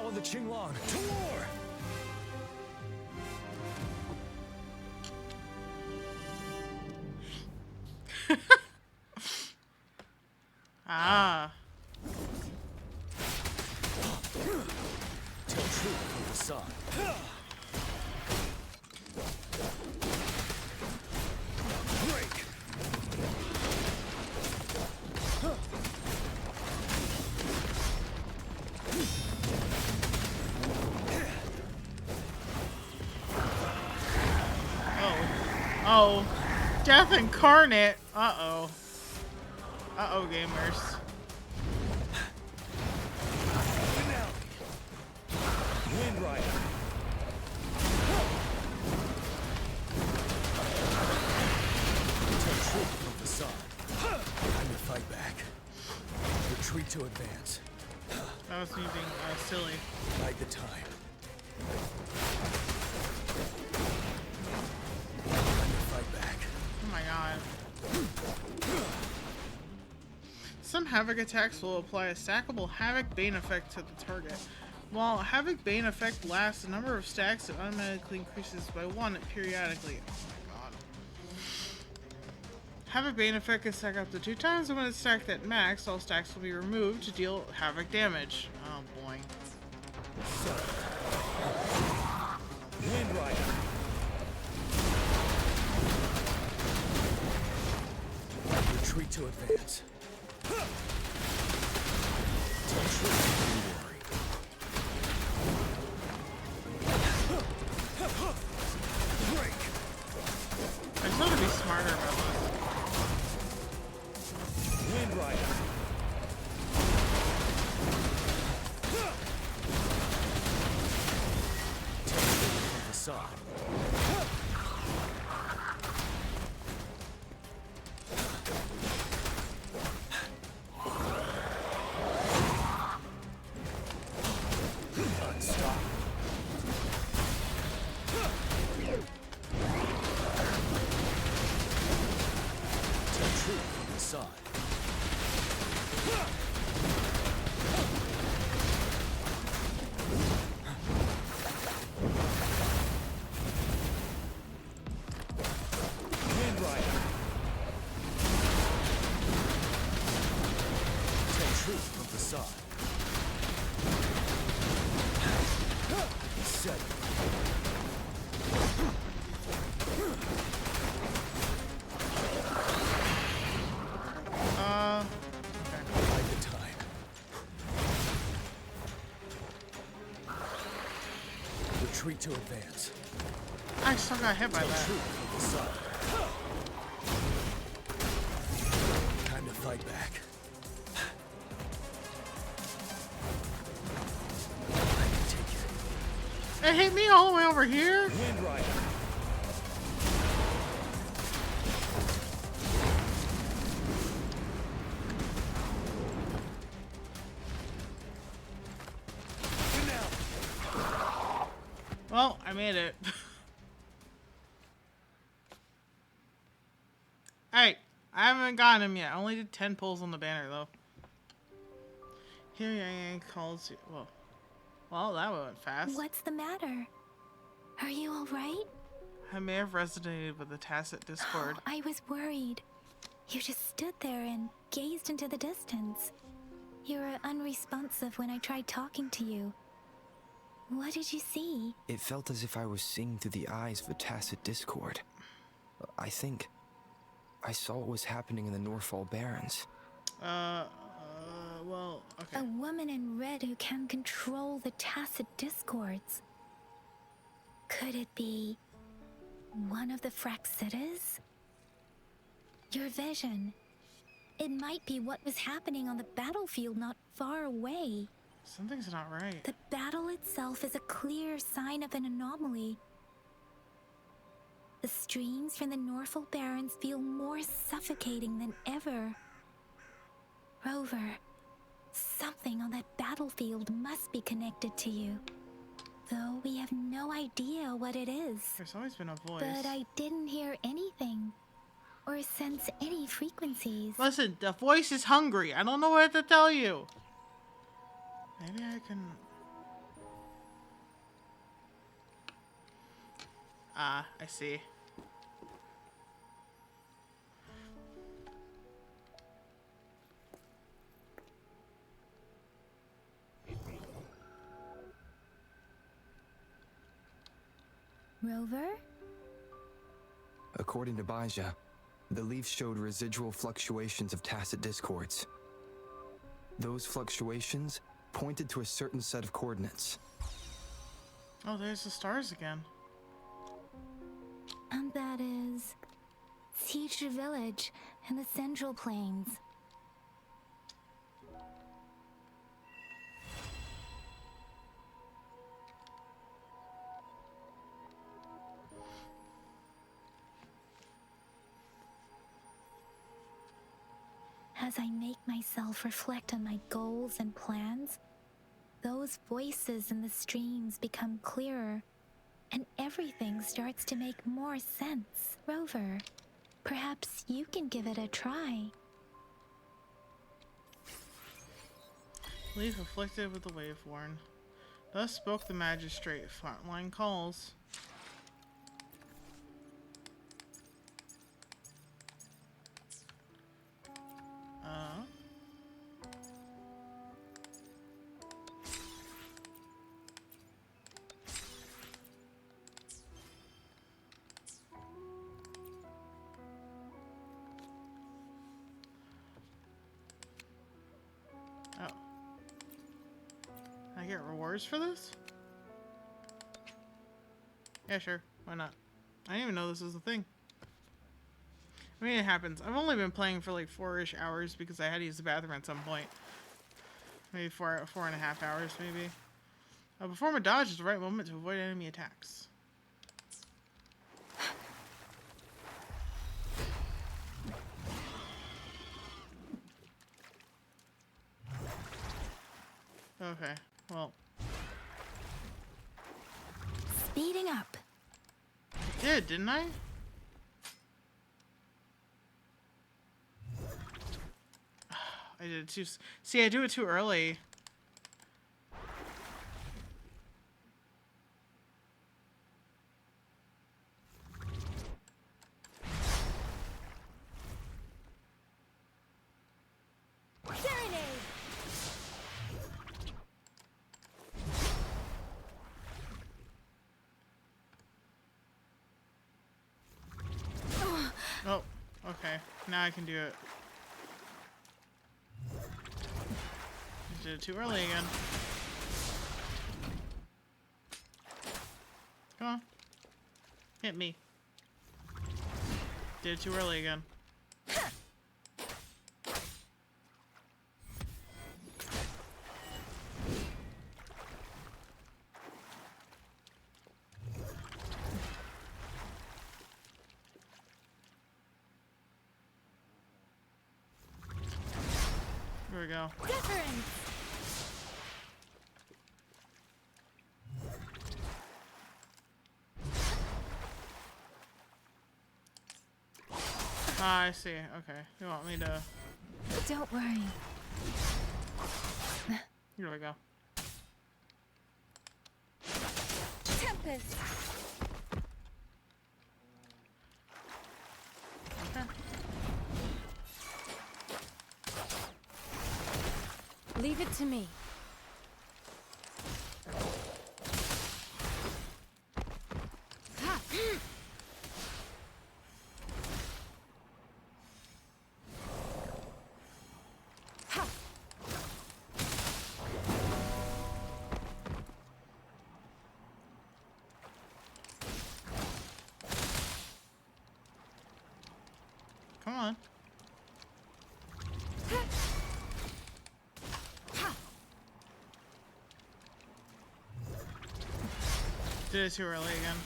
Follow the Qinglong. To war! Ah. Tell truth from the sun. Break! Oh. Death incarnate. Uh-oh. Uh-oh, gamers. Wind Rider. Tell truth from the sun. Time to fight back. Retreat to advance. That was me being silly. Bide the time. Fight back. Oh my god. Some Havoc attacks will apply a stackable Havoc Bane effect to the target. While Havoc Bane effect lasts, the number of stacks automatically increases by 1 periodically. Oh my god. Havoc Bane effect can stack up to 2 times, and when it's stacked at max, all stacks will be removed to deal Havoc damage. Oh boy. Wind Rider. Retreat to advance. Tell truth, don't worry. Break! I just want to be smarter about this. Wind Rider. Tell truth from the sun. Retreat to advance. I still got hit by that. Time to fight back. It hit me all the way over here? Wind Rider. Well, I made it. Hey, I haven't gotten him yet. I only did 10 pulls on the banner, though. Here Yang calls you. Whoa. Well, that went fast. What's the matter? Are you alright? I may have resonated with the tacit discord. Oh, I was worried. You just stood there and gazed into the distance. You were unresponsive when I tried talking to you. What did you see? It felt as if I was seeing through the eyes of a tacit discord. I think I saw what was happening in the Norfall Barrens. Well, okay. A woman in red who can control the tacit discords. Could it be one of the Fraxitas? Your vision. It might be what was happening on the battlefield not far away. Something's not right. The battle itself is a clear sign of an anomaly. The streams from the Norfall Barrens feel more suffocating than ever. Rover, something on that battlefield must be connected to you. Though we have no idea what it is. There's always been a voice. But I didn't hear anything. Or sense any frequencies. Listen, the voice is hungry. I don't know what to tell you. Maybe I can... Ah, I see. Rover? According to Baija, the leaf showed residual fluctuations of tacit discords. Those fluctuations pointed to a certain set of coordinates. Oh, there's the stars again. And that is Teacher Village in the Central Plains. As I make myself reflect on my goals and plans, those voices in the streams become clearer, and everything starts to make more sense. Rover, perhaps you can give it a try. Leaf afflicted with the wave-worn. Thus spoke the magistrate. Frontline calls. I get rewards for this? Yeah, sure. Why not? I didn't even know this was a thing. I mean, it happens. I've only been playing for like 4-ish hours because I had to use the bathroom at some point. Maybe 4.5 hours, maybe. Perform a dodge is the right moment to avoid enemy attacks. Okay, well. Speeding up. I did, didn't I? I did it too. See, I do it too early. Oh, okay. Now I can do it. I did it too early again. Come on. Hit me. Did it too early again. Here we go. Ah, I see. Okay. You want me to... Don't worry. Here we go. Tempest! Okay. Leave it to me. Come on. Did it too early again.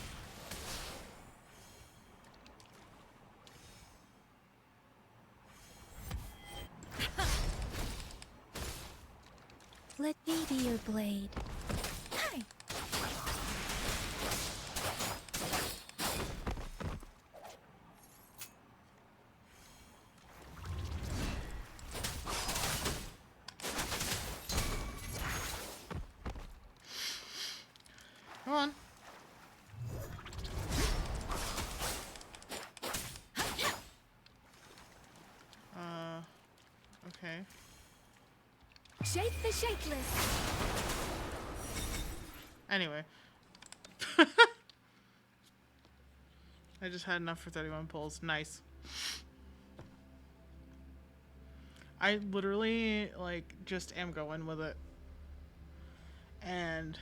Let me be your blade. Hi. Come on. Okay. Shake the shakeless. Anyway. I just had enough for 31 pulls. Nice. I literally, like, just am going with it. And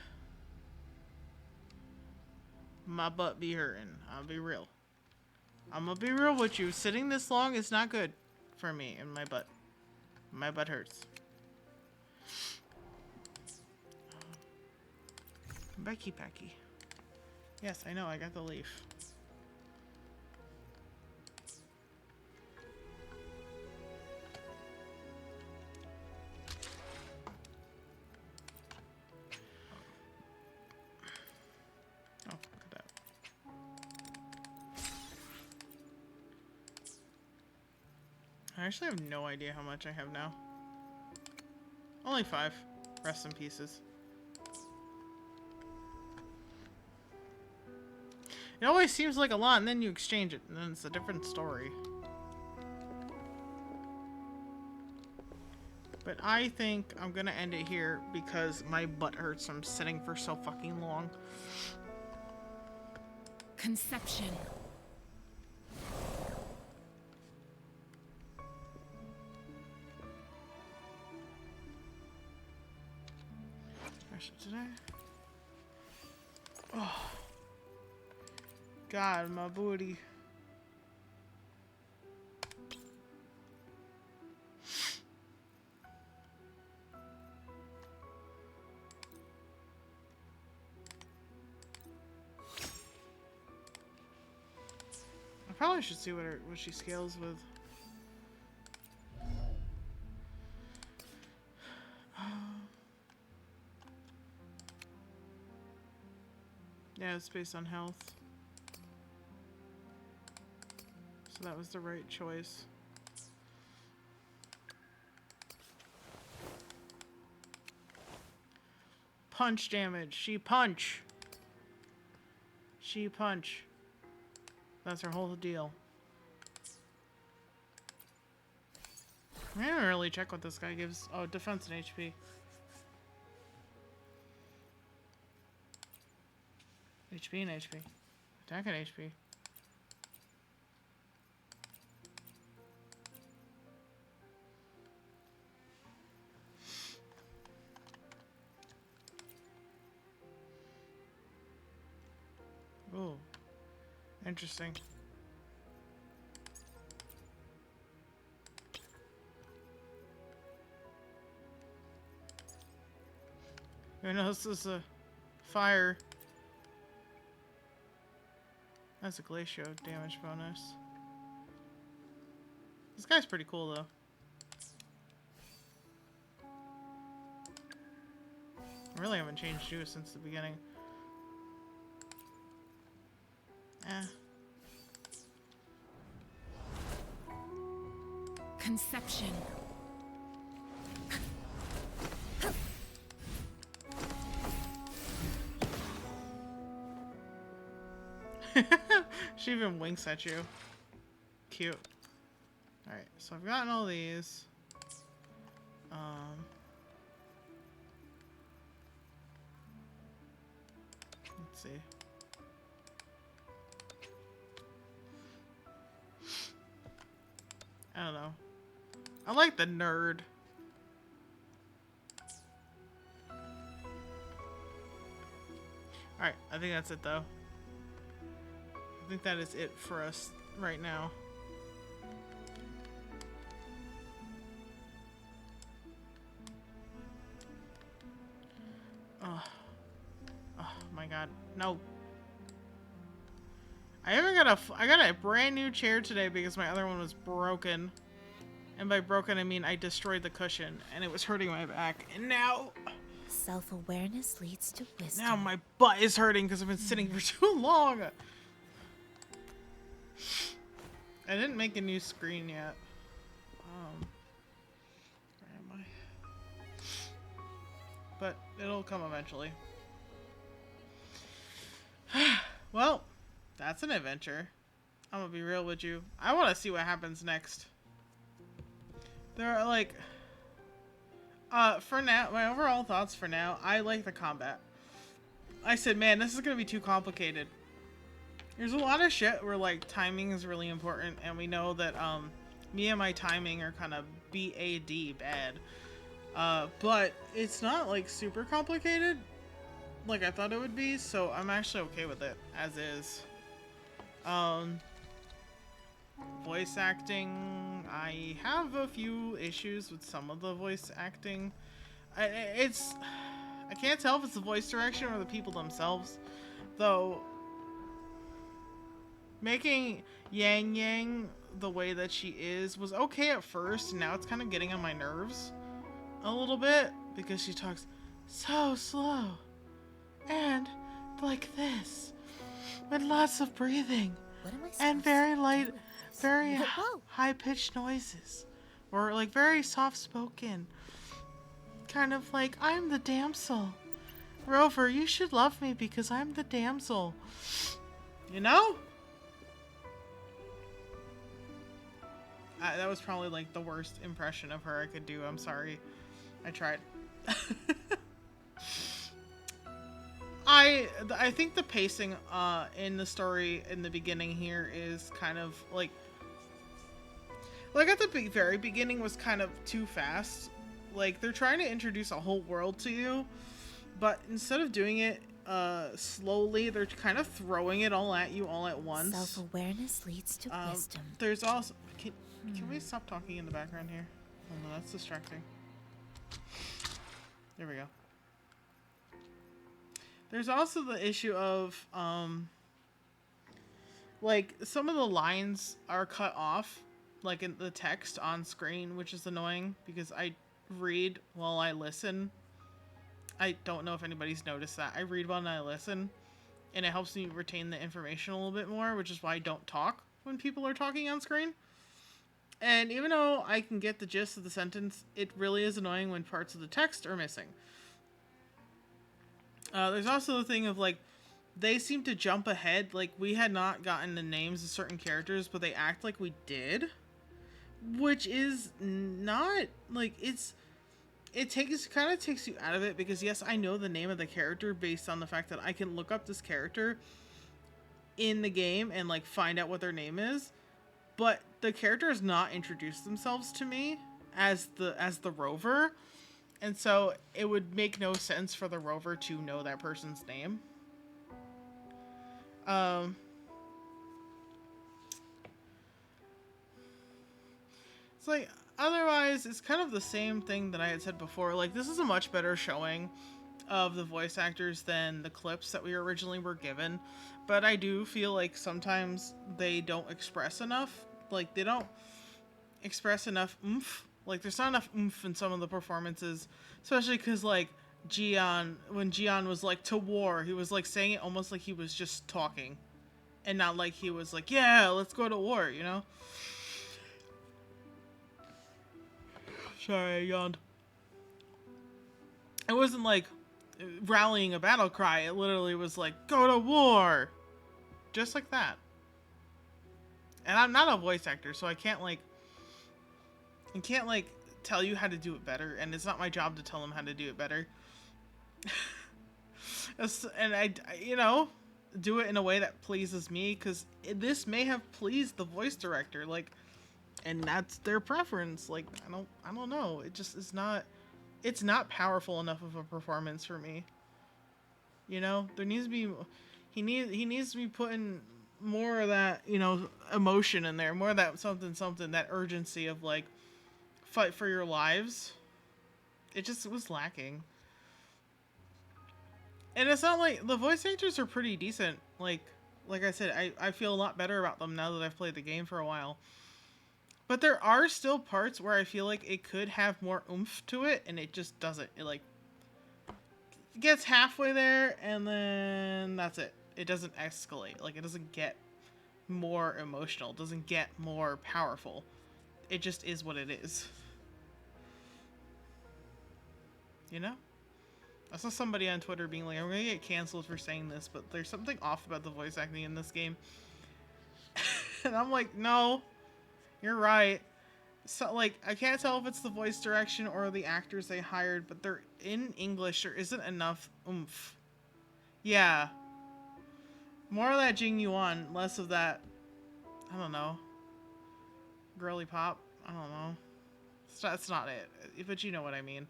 my butt be hurting. I'll be real. I'm gonna be real with you. Sitting this long is not good for me and my butt. My butt hurts. Becky Pecky. Yes, I know. I got the leaf. Oh, look at that. I actually have no idea how much I have now. Only 5. Rest in pieces. It always seems like a lot, and then you exchange it, and then it's a different story. But I think I'm gonna end it here because my butt hurts from sitting for so fucking long. Conception. Brush it today. Oh. God, my booty. I probably should see what she scales with. Yeah, it's based on health. So that was the right choice. Punch damage. She punch. She punch. That's her whole deal. I didn't really check what this guy gives. Oh, defense and HP. HP and HP. Attack and HP. Ooh. Interesting. Who knows, this is a fire. That's a glacial damage bonus. This guy's pretty cool though. I really haven't changed you since the beginning. Eh. Conception. She even winks at you. Cute. Alright, so I've gotten all these. Let's see. I don't know. I like the nerd. Alright, I think that's it though. I think that is it for us right now. Oh. Oh my god. No. I got a brand new chair today because my other one was broken. And by broken I mean I destroyed the cushion and it was hurting my back. And now self-awareness leads to wisdom. Now my butt is hurting because I've been sitting for too long. I didn't make a new screen yet. Where am I? But it'll come eventually. Well, that's an adventure. I'm gonna be real with you. I want to see what happens next. There are like, for now, my overall thoughts for now, I like the combat. I said, man, this is gonna be too complicated. There's a lot of shit where like timing is really important, and we know that me and my timing are kind of bad. But it's not like super complicated like I thought it would be, so I'm actually okay with it as is. Voice acting, I have a few issues with some of the voice acting. I can't tell if it's the voice direction or the people themselves, though. Making Yang Yang the way that she is was okay at first, and now it's kind of getting on my nerves a little bit because she talks so slow and like this with lots of breathing and very light, very high-pitched noises, or like very soft-spoken, kind of like, I'm the damsel. Rover, you should love me because I'm the damsel. You know? That was probably like the worst impression of her I could do. I'm sorry. I tried. I think the pacing in the story in the beginning here is kind of like at the very beginning was kind of too fast. Like, they're trying to introduce a whole world to you, but instead of doing it slowly, they're kind of throwing it all at you all at once. Self-awareness leads to wisdom. There's also... Can we stop talking in the background here? Oh no, that's distracting. There we go. There's also the issue of, like, some of the lines are cut off, like in the text on screen, which is annoying because I read while I listen. I don't know if anybody's noticed that. I read while I listen, and it helps me retain the information a little bit more, which is why I don't talk when people are talking on screen. And even though I can get the gist of the sentence, it really is annoying when parts of the text are missing. There's also the thing of, like, they seem to jump ahead. Like, we had not gotten the names of certain characters, but they act like we did. Which is not, like, kind of takes you out of it, because yes, I know the name of the character based on the fact that I can look up this character in the game and, like, find out what their name is. But the character has not introduced themselves to me as the rover, and so it would make no sense for the rover to know that person's name. It's like, otherwise, it's kind of the same thing that I had said before. Like, this is a much better showing of the voice actors than the clips that we originally were given, but I do feel like sometimes they don't express enough. Like, they don't express enough oomph. Like, there's not enough oomph in some of the performances, especially because, like, when Jiyan was like, to war, he was like saying it almost like he was just talking, and not like he was like, yeah, let's go to war, you know? Sorry, I yawned. It wasn't like rallying a battle cry. It literally was like, go to war! Just like that. And I'm not a voice actor, so I can't tell you how to do it better, and it's not my job to tell them how to do it better. And I, you know, do it in a way that pleases me, because this may have pleased the voice director, like, and that's their preference. Like, I don't know. It just is not, it's not powerful enough of a performance for me. You know, there needs to be, he needs to be putting more of that, you know, emotion in there, more of that something, that urgency of, like, fight for your lives. It was lacking. And it's not like, the voice actors are pretty decent. Like I said, I feel a lot better about them now that I've played the game for a while. But there are still parts where I feel like it could have more oomph to it, and it just doesn't. It, like, gets halfway there, and then that's it. It doesn't escalate. Like, it doesn't get more emotional. It doesn't get more powerful. It just is what it is. You know? I saw somebody on Twitter being like, I'm gonna get canceled for saying this, but there's something off about the voice acting in this game. And I'm like, no, you're right. So, like, I can't tell if it's the voice direction or the actors they hired, but they're in English. There isn't enough oomph. Yeah. More of that Jing Yuan, less of that, I don't know, girly pop. I don't know. That's not it, but you know what I mean.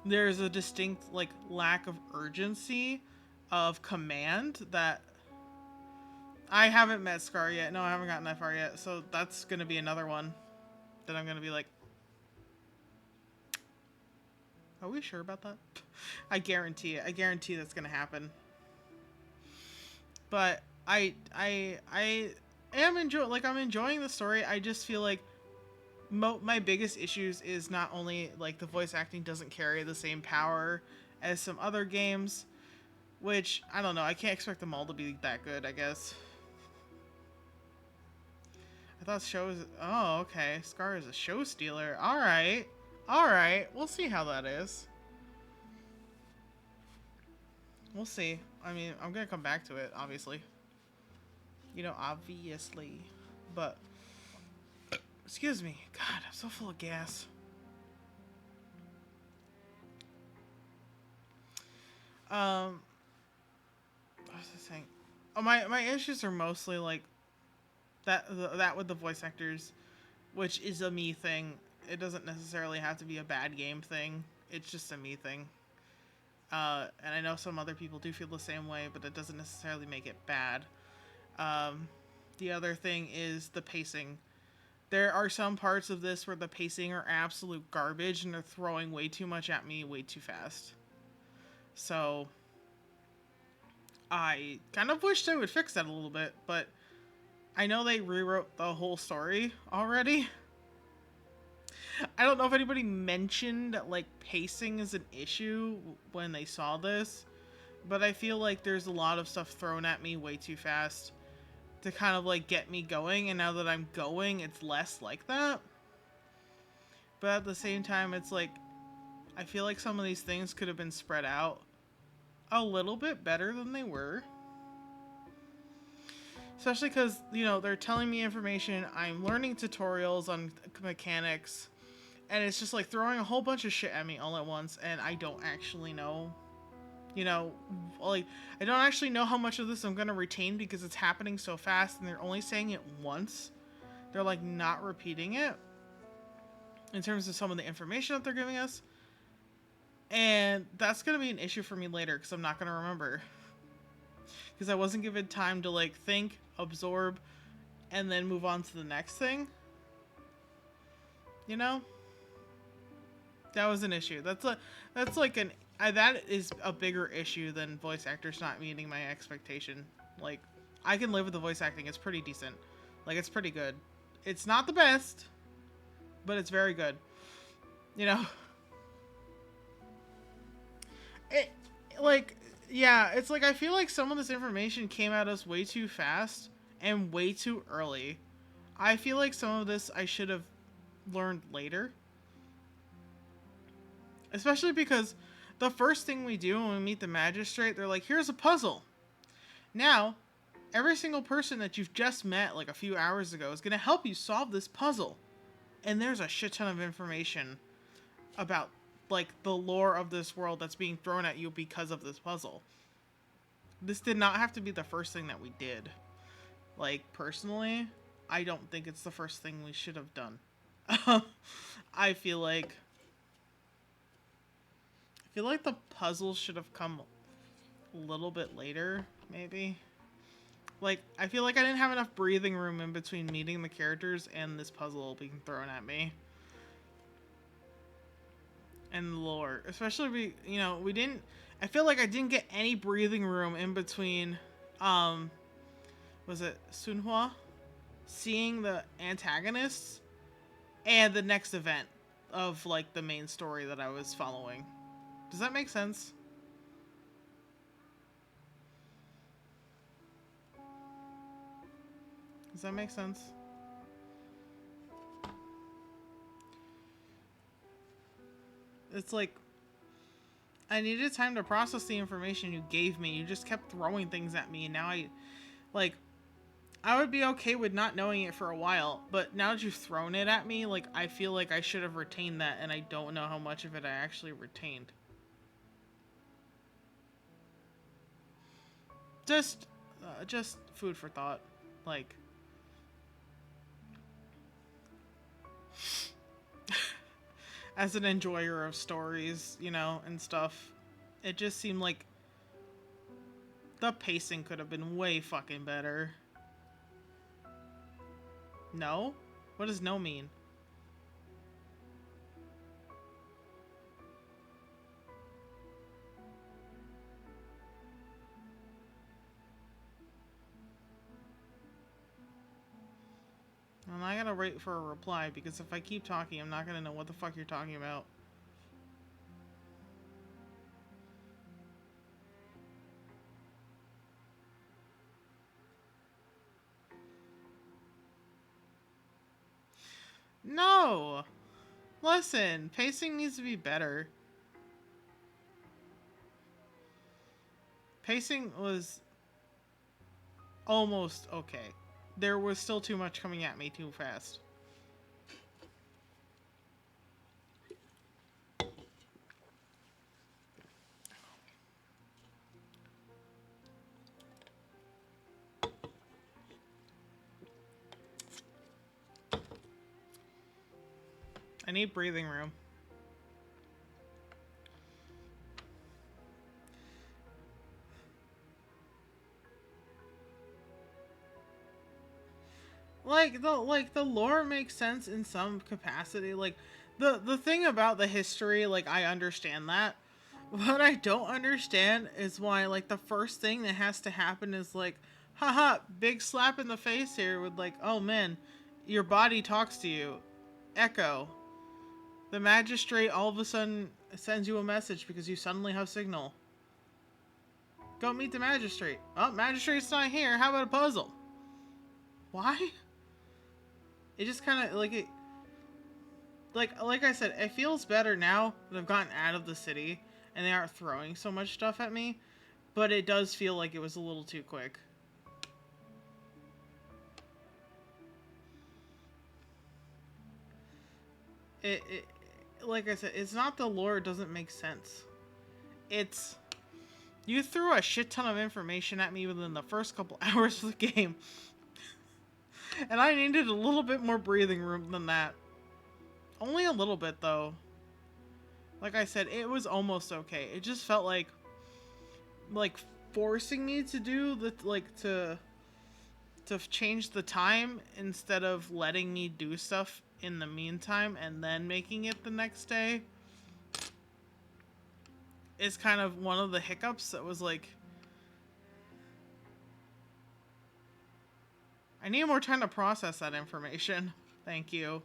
There's a distinct, like, lack of urgency, of command that I haven't met Scar yet. No, I haven't gotten that far yet. So that's going to be another one that I'm going to be like, are we sure about that? I guarantee it. I guarantee that's going to happen. But I am I'm enjoying the story. I just feel like my biggest issues is not only like the voice acting doesn't carry the same power as some other games, which I don't know. I can't expect them all to be that good, I guess. I thought oh, okay. Scar is a show stealer. Alright. Alright. We'll see how that is. We'll see. I mean, I'm gonna come back to it, obviously. You know, obviously. But, excuse me. God, I'm so full of gas. What was I saying? Oh, my issues are mostly, like, that with the voice actors, which is a me thing. It doesn't necessarily have to be a bad game thing. It's just a me thing. And I know some other people do feel the same way, but it doesn't necessarily make it bad. The other thing is the pacing. There are some parts of this where the pacing are absolute garbage and they're throwing way too much at me way too fast. So I kind of wish they would fix that a little bit, but I know they rewrote the whole story already. I don't know if anybody mentioned that, like, pacing is an issue when they saw this, but I feel like there's a lot of stuff thrown at me way too fast to kind of, like, get me going, and now that I'm going, it's less like that. But at the same time, it's like, I feel like some of these things could have been spread out a little bit better than they were. Especially because, you know, they're telling me information, I'm learning tutorials on mechanics, and it's just like throwing a whole bunch of shit at me all at once, and I don't actually know, you know, like, I don't actually know how much of this I'm going to retain because it's happening so fast, and they're only saying it once. They're, like, not repeating it in terms of some of the information that they're giving us. And that's going to be an issue for me later because I'm not going to remember. Because I wasn't given time to, like, think, absorb, and then move on to the next thing. You know? That was an issue. That is a bigger issue than voice actors not meeting my expectation. Like, I can live with the voice acting. It's pretty decent. Like, it's pretty good. It's not the best, but it's very good. You know? It's like I feel like some of this information came at us way too fast and way too early. I feel like some of this I should have learned later. Especially because the first thing we do when we meet the magistrate, they're like, here's a puzzle. Now, every single person that you've just met like a few hours ago is going to help you solve this puzzle. And there's a shit ton of information about, like, the lore of this world that's being thrown at you because of this puzzle. This did not have to be the first thing that we did. Like, personally, I don't think it's the first thing we should have done. I feel like the puzzle should have come a little bit later, maybe. Like, I feel like I didn't have enough breathing room in between meeting the characters and this puzzle being thrown at me. And the lore. Especially, I feel like I didn't get any breathing room in between, was it Sunhua? Seeing the antagonists and the next event of, like, the main story that I was following. Does that make sense? Does that make sense? It's like, I needed time to process the information you gave me. You just kept throwing things at me, and now I would be okay with not knowing it for a while, but now that you've thrown it at me, like, I feel like I should have retained that, and I don't know how much of it I actually retained. Just food for thought. Like, as an enjoyer of stories, you know, and stuff, it just seemed like the pacing could have been way fucking better. No? What does no mean? I'm not gonna wait for a reply, because if I keep talking, I'm not gonna know what the fuck you're talking about. No! Listen, pacing needs to be better. Pacing was almost okay. There was still too much coming at me too fast. I need breathing room. Like the lore makes sense in some capacity. Like the thing about the history, like I understand that. What I don't understand is why like the first thing that has to happen is like, haha, big slap in the face here with like, oh man, your body talks to you. Echo. The magistrate all of a sudden sends you a message because you suddenly have signal. Go meet the magistrate. Oh, magistrate's not here. How about a puzzle? Why? It just kind of like it. Like I said, it feels better now that I've gotten out of the city and they aren't throwing so much stuff at me. But it does feel like it was a little too quick. It like I said, it's not the lore doesn't make sense. It's you threw a shit ton of information at me within the first couple hours of the game. And I needed a little bit more breathing room than that. Only a little bit, though. Like I said, it was almost okay. It just felt like forcing me to do the, to change the time instead of letting me do stuff in the meantime and then making it the next day. Is kind of one of the hiccups that was like, I need more time to process that information. Thank you.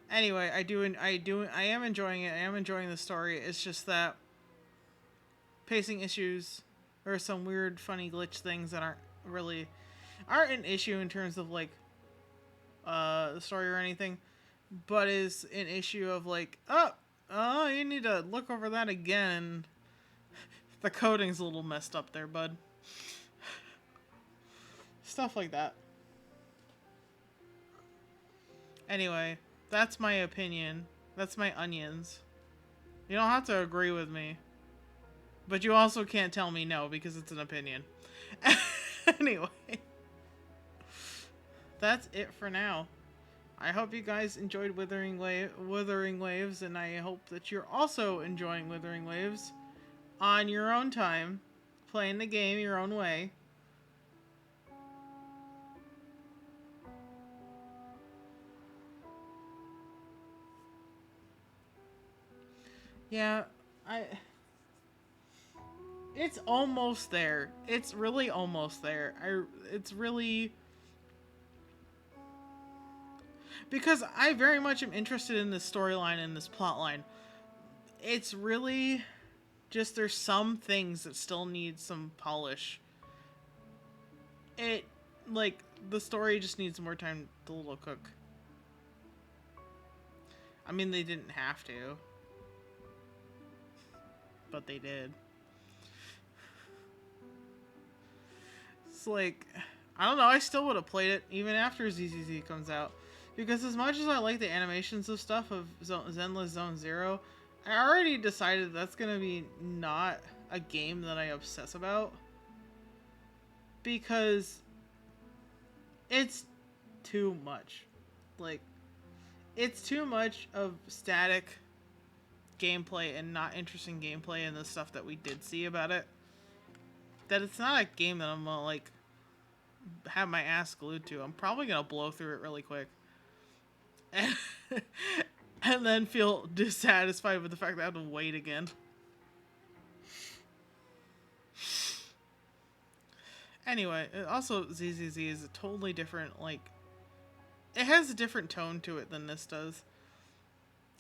Anyway, I am enjoying it. I am enjoying the story. It's just that pacing issues or some weird, funny glitch things that aren't an issue in terms of like the story or anything, but is an issue of like, oh, you need to look over that again. The coding's a little messed up there, bud. Stuff like that. Anyway, that's my opinion. That's my onions. You don't have to agree with me. But you also can't tell me no because it's an opinion. Anyway. That's it for now. I hope you guys enjoyed Wuthering Waves, and I hope that you're also enjoying Wuthering Waves on your own time, playing the game your own way. Yeah, it's almost there. It's really almost there. It's really... Because I very much am interested in this storyline and this plotline. It's really just there's some things that still need some polish. The story just needs more time to little cook. I mean, they didn't have to. But they did. It's like, I don't know, I still would have played it even after ZZZ comes out. Because as much as I like the animations of stuff of Zenless Zone Zero, I already decided that's going to be not a game that I obsess about. Because it's too much. Like, it's too much of static gameplay and not interesting gameplay in the stuff that we did see about it. That it's not a game that I'm gonna, like, have my ass glued to. I'm probably gonna blow through it really quick. And then feel dissatisfied with the fact that I have to wait again. Anyway, also ZZZ is a totally different, like, it has a different tone to it than this does.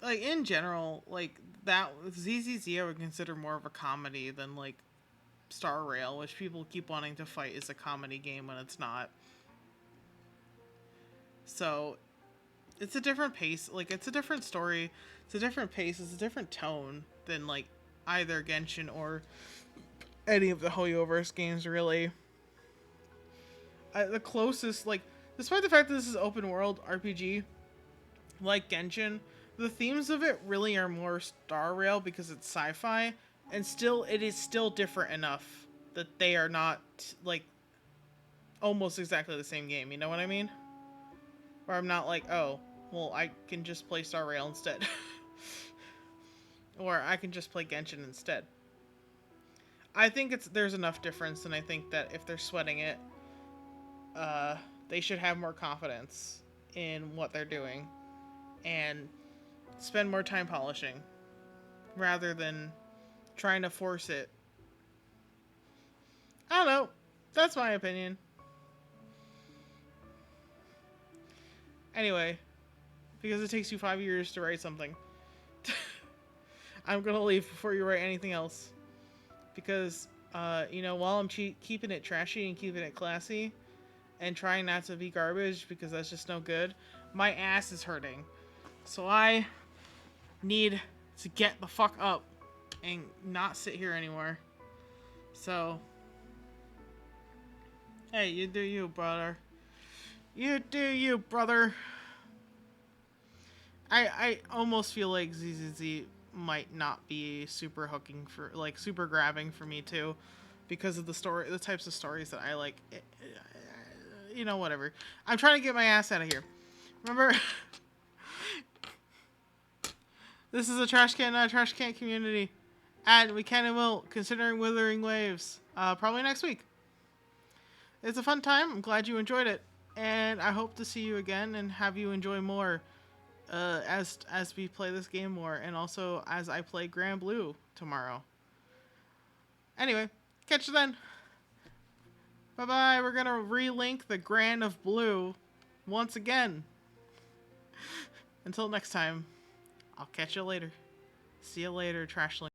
Like, in general, like, that ZZZ I would consider more of a comedy than, like, Star Rail, which people keep wanting to fight is a comedy game when it's not. So, it's a different pace. Like, it's a different story. It's a different pace. It's a different tone than, like, either Genshin or any of the Hoyoverse games, really. The closest, like, despite the fact that this is open world RPG, like Genshin, the themes of it really are more Star Rail because it's sci-fi, and still, it is still different enough that they are not, like, almost exactly the same game, you know what I mean? Where I'm not like, oh, well, I can just play Star Rail instead. Or I can just play Genshin instead. I think there's enough difference, and I think that if they're sweating it, they should have more confidence in what they're doing and spend more time polishing rather than trying to force it. I don't know. That's my opinion. Anyway, because it takes you 5 years to write something, I'm gonna leave before you write anything else. Because, you know, while I'm keeping it trashy and keeping it classy and trying not to be garbage because that's just no good, my ass is hurting. So I need to get the fuck up and not sit here anymore. So, hey, you do you, brother. You do you, brother. I almost feel like ZZZ might not be super hooking for, like, super grabbing for me too, because of the story, the types of stories that I like. You know, whatever. I'm trying to get my ass out of here. Remember, this is a trash can, not a trash can community, and we can and will considering Wuthering Waves, probably next week. It's a fun time. I'm glad you enjoyed it, and I hope to see you again and have you enjoy more. As we play this game more, and also as I play Grand Blue tomorrow. Anyway, catch you then. Bye-bye. We're gonna relink the Grand of Blue once again. Until next time, I'll catch you later. See you later, Trashling.